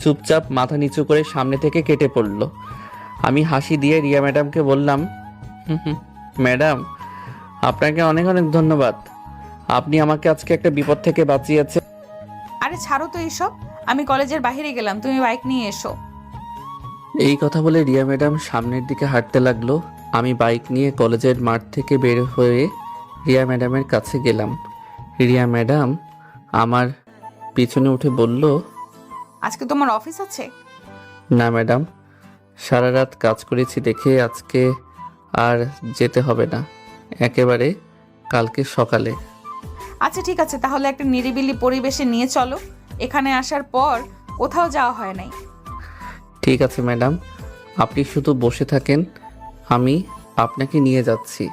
চুপচাপ মাথা নিচু করে সামনে থেকে কেটে পড়ল। আমি হাসি দিয়ে রিয়া ম্যাডামকে বললাম, ম্যাডাম আপনাকে অনেক অনেক ধন্যবাদ, আপনি আমাকে আজকে একটা বিপদ থেকে বাঁচিয়েছেন। আরে ছাড়ো তো এইসব, আমি কলেজের বাইরে গেলাম, তুমি বাইক নিয়ে এসো। এই কথা বলে রিয়া ম্যাডাম সামনের দিকে হাঁটতে লাগলো। আমি বাইক নিয়ে কলেজের মাঠ থেকে বের হয়ে রিয়া ম্যাডামের কাছে গেলাম। রিয়া ম্যাডাম আমার পিছনে উঠে বলল, আজকে তোমার অফিস আছে? না ম্যাডাম, সারা রাত কাজ করেছি দেখে আজকে আর যেতে হবে না, একেবারে কালকে সকালে। আচ্ছা ঠিক আছে, তাহলে একটা নিরিবিলি পরিবেশে নিয়ে চলো, এখানে আসার পর কোথাও যাওয়া হয় নাই। ঠিক আছে ম্যাডাম, আপনি শুধু বসে থাকেন, আমি আপনাকে নিয়ে যাচ্ছি।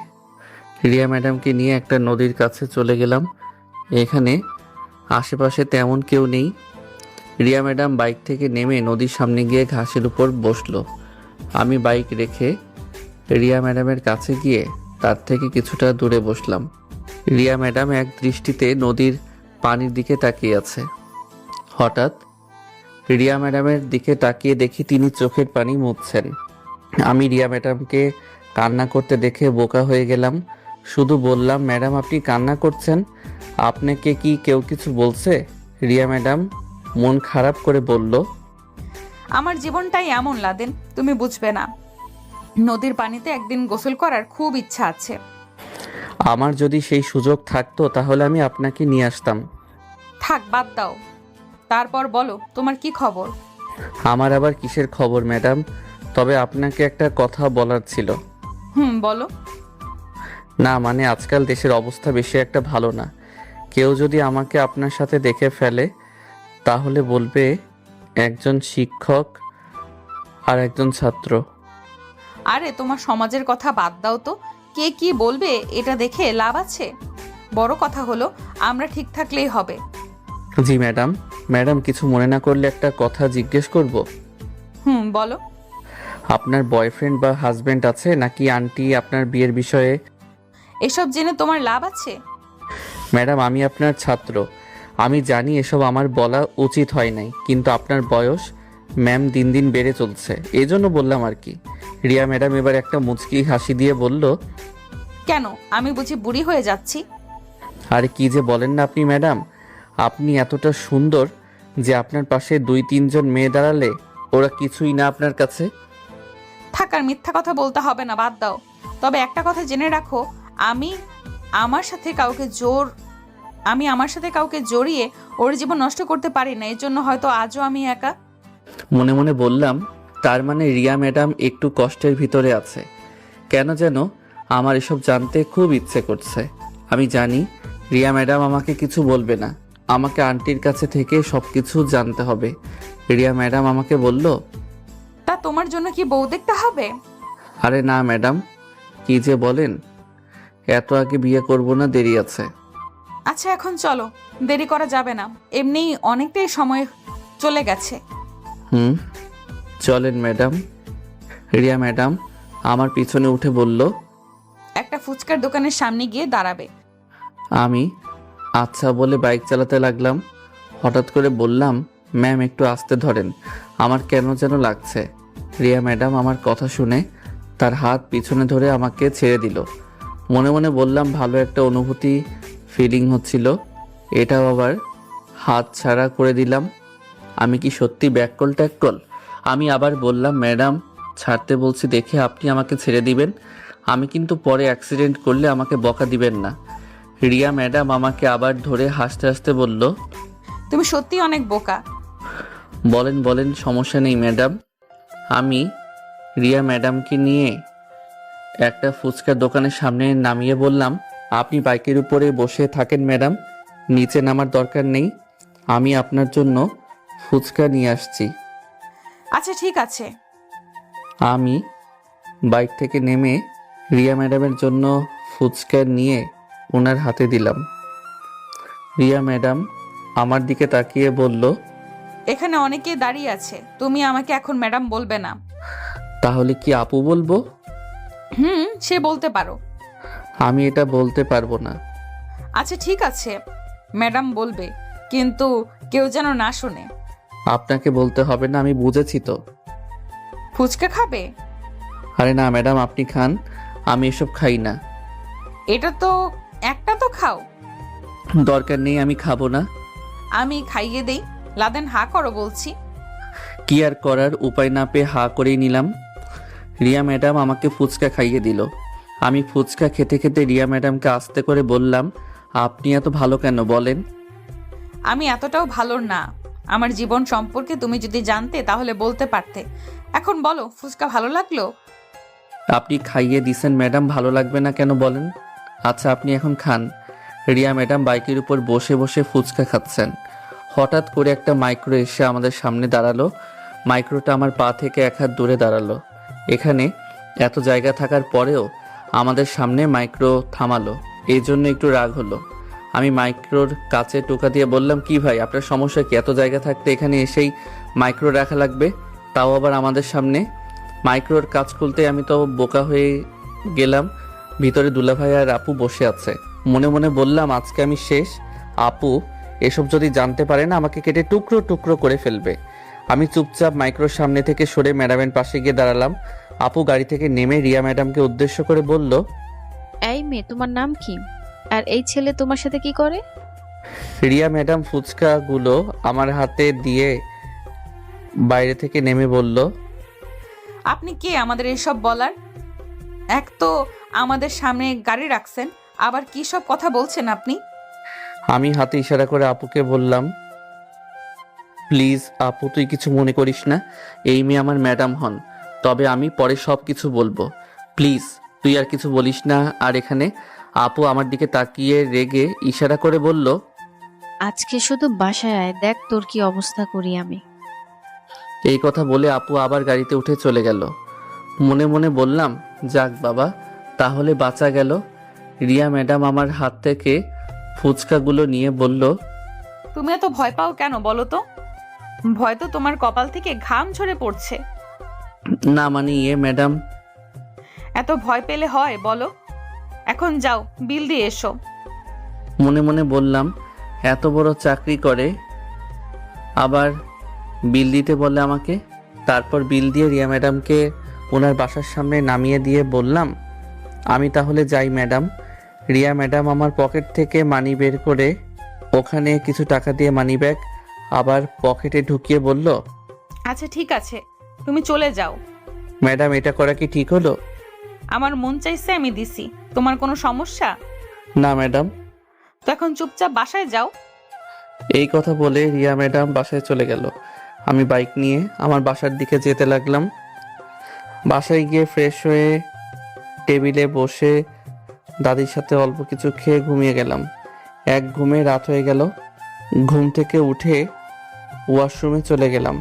রিয়া ম্যাডামকে নিয়ে একটা নদীর কাছে চলে গেলাম। এখানে আশেপাশে তেমন কেউ নেই। রিয়া ম্যাডাম বাইক থেকে নেমে নদীর সামনে গিয়ে ঘাসের উপর বসলো। আমি বাইক রেখে রিয়া ম্যাডামের কাছে গিয়ে তার থেকে কিছুটা দূরে বসলাম। রিয়া ম্যাডাম এক দৃষ্টিতে নদীর পানির দিকে তাকিয়ে আছে। হঠাৎ রিয়া ম্যাডামের দিকে তাকিয়ে দেখি তিনি চোখের পানি মুছছেন। আমি রিয়া ম্যাডামকে কান্না করতে দেখে বোকা হয়ে গেলাম। শুধু বললাম, ম্যাডাম আপনি কান্না করছেন, আপনাকে কি কেউ কিছু বলছে? রিয়া ম্যাডাম মন খারাপ করে বলল, আমার জীবনটাই এমন লাদেন, তুমি বুঝবে না। নদীর পানিতে একদিন গোসল করার খুব ইচ্ছা আছে। আমার যদি সেই সুযোগ থাকতো তাহলে আমি আপনাকে নিয়ে আসতাম। থাক, বাদ দাও। তারপর বলো, তোমার কি খবর? আমার আবার কিসের খবর ম্যাডাম, তবে আপনাকে একটা কথা বলার ছিল। বলো। না মানে আজকাল দেশের অবস্থা বেশি একটা ভালো না। কেউ যদি আমাকে আপনার সাথে দেখে ফেলে তাহলে বলবে একজন শিক্ষক আর একজন ছাত্র। আরে তোমার সমাজের কথা বাদ দাও তো, কে কি বলবে এটা দেখে লাভ আছে? বড় কথা হলো আমরা ঠিক থাকলেই হবে। জি ম্যাডাম। ম্যাডাম কিছু মনে না করলে একটা কথা জিজ্ঞেস করব? বলো। আপনার বয়ফ্রেন্ড বা হাজবেন্ড আছে নাকি আন্টি আপনার বিয়ের বিষয়ে? এসব জেনে তোমার লাভ আছে? ম্যাডাম আমি আপনার ছাত্র, আমি জানি এসব আমার বলা উচিত হয় নাই, কিন্তু আপনার বয়স ম্যাম দিন দিন বেড়ে চলছে, এজন্য বললাম আর কি। রিয়া ম্যাডাম এবার একটা মুচকি হাসি দিয়ে বলল, কেন, আমি বুঝি বুড়ি হয়ে যাচ্ছি? আরে কি যে বলেন না আপনি ম্যাডাম, আপনি এতটা সুন্দর যে আপনার পাশে 2-3 জন মেয়ে দাঁড়ালে ওরা কিছুই না আপনার কাছে। থাকার মিথ্যা কথা বলতে হবে না, বাদ দাও। তবে একটা কথা জেনে রাখো, আমি আমার সাথে কাউকে জড়িয়ে ওর জীবন নষ্ট করতে পারি না, এর জন্য হয়তো আজও আমি একা। মনে মনে বললাম, তার মানে রিয়া ম্যাডাম একটু কষ্টের ভিতরে আছে। কেন যেন আমার এসব জানতে খুব ইচ্ছে করছে। আমি জানি রিয়া ম্যাডাম আমাকে কিছু বলবে না, আমাকে আন্টির কাছে থেকে সব কিছু জানতে হবে। রিয়া ম্যাডাম আমাকে বলল, তা তোমার জন্য কি বউ দেখতে হবে? আরে না ম্যাডাম, কি যে বলেন, এত আগে বিয়ে করব না, দেরি আছে। আচ্ছা এখন চলো, দেরি করা যাবে না, এমনিই অনেকটাই সময় চলে গেছে। চলেন ম্যাডাম। রিয়া ম্যাডাম আমার পিছনে উঠে বলল, একটা ফুচকার দোকানের সামনে গিয়ে দাঁড়াবে। আমি আচ্ছা বলে বাইক চালাতে লাগলাম। হঠাৎ করে বললাম, ম্যাম একটু আস্তে ধরেন, আমার কেন যেন লাগছে। রিয়া ম্যাডাম আমার কথা শুনে তার হাত পিছনে ধরে আমাকে ছেড়ে দিল। মনে মনে বললাম, ভালো একটা অনুভূতি ফিলিং হচ্ছিল, এটাও আবার হাত ছাড়া করে দিলাম। আমি কি সত্যি ব্যাককল ট্যাককল? আমি আবার বললাম, ম্যাডাম ছাড়তে বলছি দেখে আপনি আমাকে ছেড়ে দিবেন, আমি কিন্তু পরে অ্যাক্সিডেন্ট করলে আমাকে বকা দিবেন না। রিয়া ম্যাডাম আমাকে আবার ধরে হাসতে হাসতে বলল, তুমি সত্যি অনেক বোকা। বলেন বলেন, সমস্যা নেই ম্যাডাম। আমি রিয়া ম্যাডামকে নিয়ে একটা ফুচকার দোকানের সামনে নামিয়ে বললাম, আপনি বাইকের উপরে বসে থাকেন ম্যাডাম, নিচে নামার দরকার নেই, আমি আপনার জন্য ফুচকা নিয়ে আসছি। আচ্ছা ঠিক আছে। আমি বাইক থেকে নেমে রিয়া ম্যাডামের জন্য ফুচকা নিয়ে ওনার হাতে দিলাম। রিয়া ম্যাডাম আমার দিকে তাকিয়ে বলল, এখানে অনেকে দাঁড়িয়ে আছে, তুমি আমাকে এখন ম্যাডাম বলবে না। তাহলে কি আপু বলবো? সে বলতে পারো। আমি এটা বলতে পারবো না। আচ্ছা ঠিক আছে, ম্যাডাম বলবে। কিন্তু কেউ যেন না শোনে। আপনাকে বলতে হবে না, আমি বুঝেছি তো। ফুচকা খাবে? আরে না ম্যাডাম, আপনি খান, আমি এসব খাই না। এটা তো একটা তো খাও। দরকার নেই, আমি খাবো না। আমি খাইয়ে দেই। লাদেন হা করো বলছি। কি আর করার, উপায় না পেয়ে হা করেই নিলাম। রিয়া ম্যাডাম আমাকে ফুচকা খাইয়ে দিল। আমি ফুচকা খেতে খেতে রিয়া ম্যাডামকে আস্তে করে বললাম, আপনি এত ভালো কেন বলেন? আমি এতটাও ভালো না। আমার জীবন সম্পর্কে তুমি যদি জানতে তাহলে বলতে পারতে। এখন বলো, ফুচকা ভালো লাগলো? আপনি খাইয়ে দিছেন ম্যাডাম, ভালো লাগবে না কেন বলেন? আচ্ছা আপনি এখন খান। রিয়া ম্যাডাম বাইকের উপর বসে বসে ফুচকা খাচ্ছেন। হঠাৎ করে একটা মাইক্রো এসে আমাদের সামনে দাঁড়ালো। মাইক্রোটা আমার পা থেকে এক হাত দূরে দাঁড়ালো। এখানে এত জায়গা থাকার পরেও আমাদের সামনে মাইক্রো থামালো, এই জন্য একটু রাগ হলো। আমি মাইক্রোর কাছে টোকা দিয়ে বললাম, কি ভাই আপনার সমস্যা কি? এত জায়গা থাকতে এখানে এসেই মাইক্রো রাখা লাগবে, তাও আবার আমাদের সামনে। মাইক্রোর কাজ খুলতে আমি তো বোকা হয়ে গেলাম। ভিতরে দুলাভাই আর আপু বসে আছে। মনে মনে বললাম, আজকে আমি শেষ। আপু এসব যদি জানতে পারে না, আমাকে কেটে টুকরো টুকরো করে ফেলবে। আমি চুপচাপ মাইক্রোর সামনে থেকে সরে ম্যাডামের পাশে গিয়ে দাঁড়ালাম। আপু গাড়ি থেকে নেমে রিয়া ম্যাডামকে উদ্দেশ্য করে বলল, এই মেয়ে, তোমার নাম কি? আর এই ছেলে তোমার সাথে কি করে? রিয়া ম্যাডাম ফুচকাগুলো আমার হাতে দিয়ে বাইরে থেকে নেমে বলল, আপনি কে আমাদের এসব বলার? এক তো আমাদের সামনে গাড়ি রাখছেন, আবার কি সব কথা বলছেন আপনি? আমি হাতে ইশারা করে আপুকে বললাম, প্লিজ আপু তুই কিছু মনে করিস না, এই মেয়ে আমার ম্যাডাম হন, তবে আমি পরে সব কিছু বলবো, প্লিজ তুই আর কিছু বলিস না। আর এখানে আপু আমার দিকে তাকিয়ে রেগে ইশারা করে বলল, আজকে শুধু বাসায় আয়, দেখ তোর কি অবস্থা করি আমি। এই কথা বলে আপু আবার গাড়িতে উঠে চলে গেল। মনে মনে বললাম, যাক বাবা, তাহলে বাঁচা গেল। রিয়া ম্যাডাম আমার হাত থেকে ফুচকাগুলো নিয়ে বলল, তুমি এত ভয় পাও কেন বলো তো? ভয় তো তোমার কপাল থেকে ঘাম ঝরে পড়ছে। না মানে ম্যাডাম। এত ভয় পেলে হয় বলো? এখন যাও, বিল দিয়ে এসো। মনে মনে বললাম, এত বড় চাকরি করে আবার বিল দিতে বলে আমাকে। তারপর বিল দিয়ে রিয়া ম্যাডামকে ওনার বাসার সামনে নামিয়ে দিয়ে বললাম, আমি তাহলে যাই ম্যাডাম। রিয়া ম্যাডাম আমার পকেট থেকে মানি বের করে ওখানে কিছু টাকা দিয়ে মানি ব্যাগ আবার পকেটে ঢুকিয়ে বলল, আচ্ছা ঠিক আছে, তুমি চলে যাও। ম্যাডাম এটা করা কি ঠিক হলো? আমার মন চাইছে আমি দিছি, তোমার কোনো সমস্যা? না ম্যাডাম। তো এখন চুপচাপ বাসায় যাও। এই কথা বলে রিয়া ম্যাডাম বাসায় চলে গেল। আমি বাইক নিয়ে আমার বাসার দিকে যেতে লাগলাম। বাসায় গিয়ে ফ্রেশ হয়ে টেবিলে বসে দাদির সাথে অল্প কিছু খেয়ে ঘুমিয়ে গেলাম। এক ঘুমে রাত হয়ে গেল। ঘুম থেকে উঠে ওয়াশরুমে চলে গেলাম।